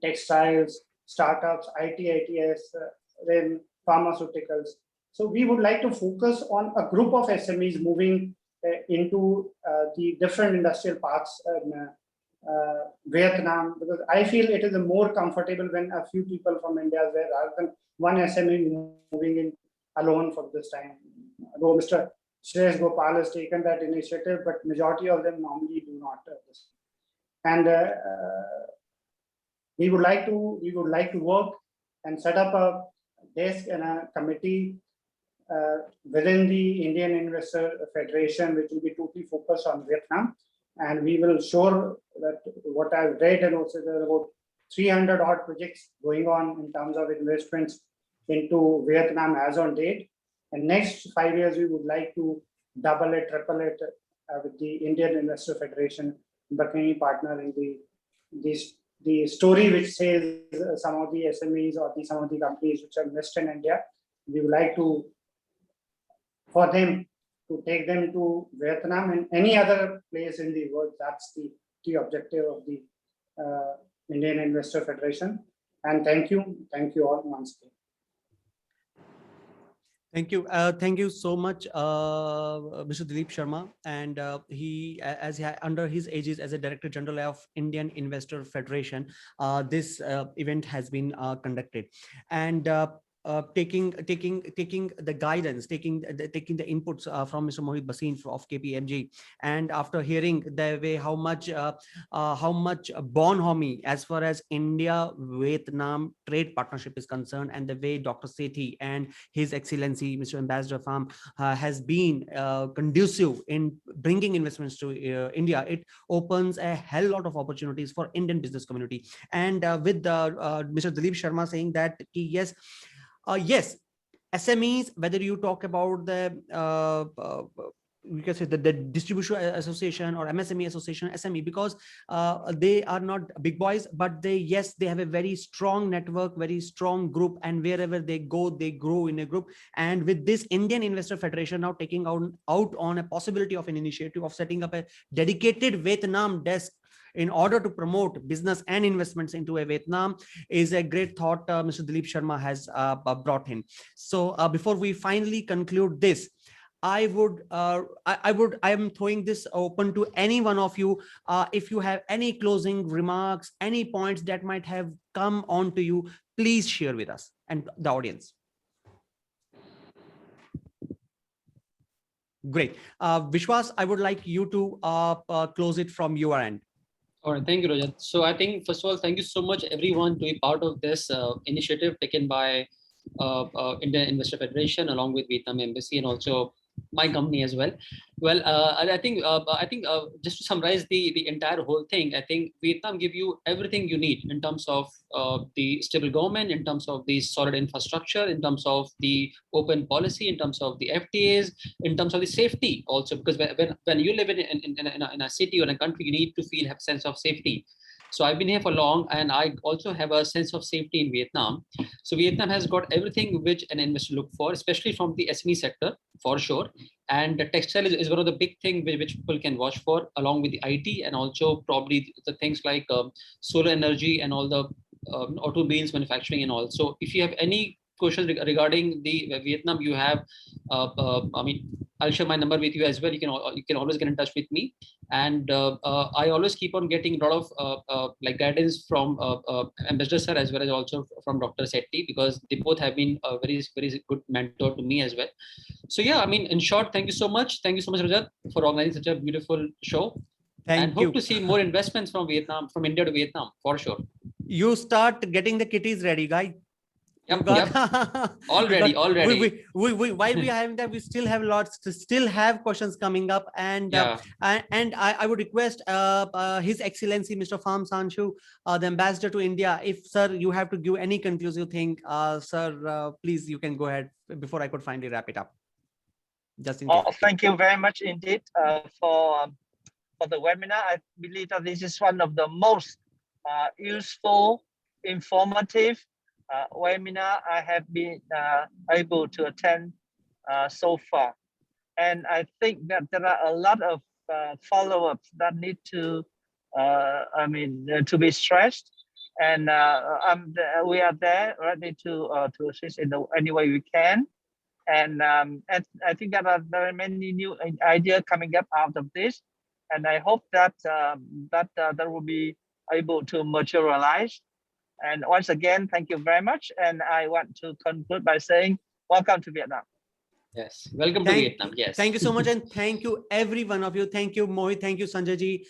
textiles, startups, IT, ITS, then pharmaceuticals. So we would like to focus on a group of SMEs moving into the different industrial parks in Vietnam, because I feel it is more comfortable when a few people from India are there rather than one SME moving in alone for this time. Though Mr. Raj Gopal has taken that initiative, but majority of them normally do not. And we would like to work and set up a desk and a committee within the Indian Investor Federation, which will be totally focused on Vietnam. And we will show that what I've read, and also there are about 300 odd projects going on in terms of investments into Vietnam as on date. And next 5 years, we would like to double it, triple it with the Indian Investor Federation, becoming a partner in the story which says some of the SMEs or some of the companies which are invested in India. We would like to, for them, to take them to Vietnam and any other place in the world. That's the key objective of the Indian Investor Federation. And thank you all once again. Thank you so much, Mr. Dilip Sharma. And he under his aegis as a Director General of Indian Investor Federation, this event has been conducted. And taking the guidance, taking the inputs from Mr. Mohit Bhasin of KPMG, and after hearing the way how much bonhomie as far as India-Vietnam trade partnership is concerned, and the way Dr. Sethi and His Excellency Mr. Ambassador Pham has been conducive in bringing investments to India, it opens a hell lot of opportunities for Indian business community. And with Mr. Dilip Sharma saying that yes, SMEs, whether you talk about the you can say the distribution association or MSME association, SME, because they are not big boys, but they have a very strong network, very strong group, and wherever they go, they grow in a group. And with this Indian Investor Federation now taking out on a possibility of an initiative of setting up a dedicated Vietnam desk in order to promote business and investments into Vietnam is a great thought Mr. Dilip Sharma has brought in. So before we finally conclude this, I am throwing this open to any one of you. If you have any closing remarks, any points that might have come on to you, please share with us and the audience. Great. Vishwas, I would like you to close it from your end. All right, thank you, Rajat. So I think, first of all, thank you so much, everyone, to be part of this initiative taken by Indian Investor Federation along with Vietnam Embassy and also my company as well. Well, I think just to summarize the entire whole thing, I think Vietnam give you everything you need in terms of the stable government, in terms of the solid infrastructure, in terms of the open policy, in terms of the FTAs, in terms of the safety also, because when you live in a city or a country, you need to have a sense of safety. So I've been here for long, and I also have a sense of safety in Vietnam. So Vietnam has got everything which an investor look for, especially from the SME sector, for sure. And the textile is one of the big things which people can watch for, along with the IT and also probably the things like solar energy and all the automobiles manufacturing and all. So if you have any questions regarding the Vietnam, you have, I'll share my number with you as well. You can always get in touch with me, and I always keep on getting a lot of like guidance from Ambassador Sir as well as also from Dr. Sethi, because they both have been a very good mentor to me as well. So yeah, I mean, in short, thank you so much, Rajat, for organizing such a beautiful show. Thank you. Hope to see more investments from Vietnam, from India to Vietnam, for sure. You start getting the kitties ready, guys. Yep. Already. While we are having that, we still have lots to still have questions coming up, and I would request His Excellency Mr. Pham Son Chau, the Ambassador to India, if sir you have to give any conclusive thing, sir, please you can go ahead before I could finally wrap it up. Just in case. Thank you very much indeed for the webinar. I believe that this is one of the most useful, informative webinar I have been able to attend so far. And I think that there are a lot of follow-ups that need to, to be stressed. And we are there ready to assist in any way we can. And I think there are very many new ideas coming up out of this. And I hope that that will be able to materialize. And once again, thank you very much. And I want to conclude by saying, welcome to Vietnam. Yes, welcome to Vietnam. Yes. Thank you so much. And thank you, every one of you. Thank you, Mohit. Thank you, Sanjay ji.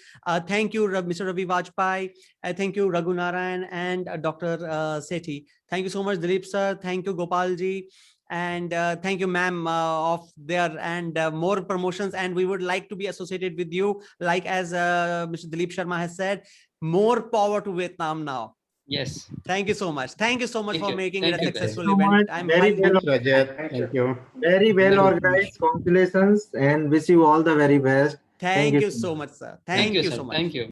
Thank you, Mr. Ravi Vajpayee. Thank you, Raghu Narayan and Dr. Sethi. Thank you so much, Dilip sir. Thank you, Gopal ji. And thank you, ma'am, of there and more promotions. And we would like to be associated with you. Like as Mr. Dilip Sharma has said, more power to Vietnam now. Yes. Thank you so much. Thank you so much for making it a successful so event. I'm very well, Rajat. Thank you. Very well organized. Congratulations and wish you all the very best. Thank you so much, sir. Thank you so much. Thank you.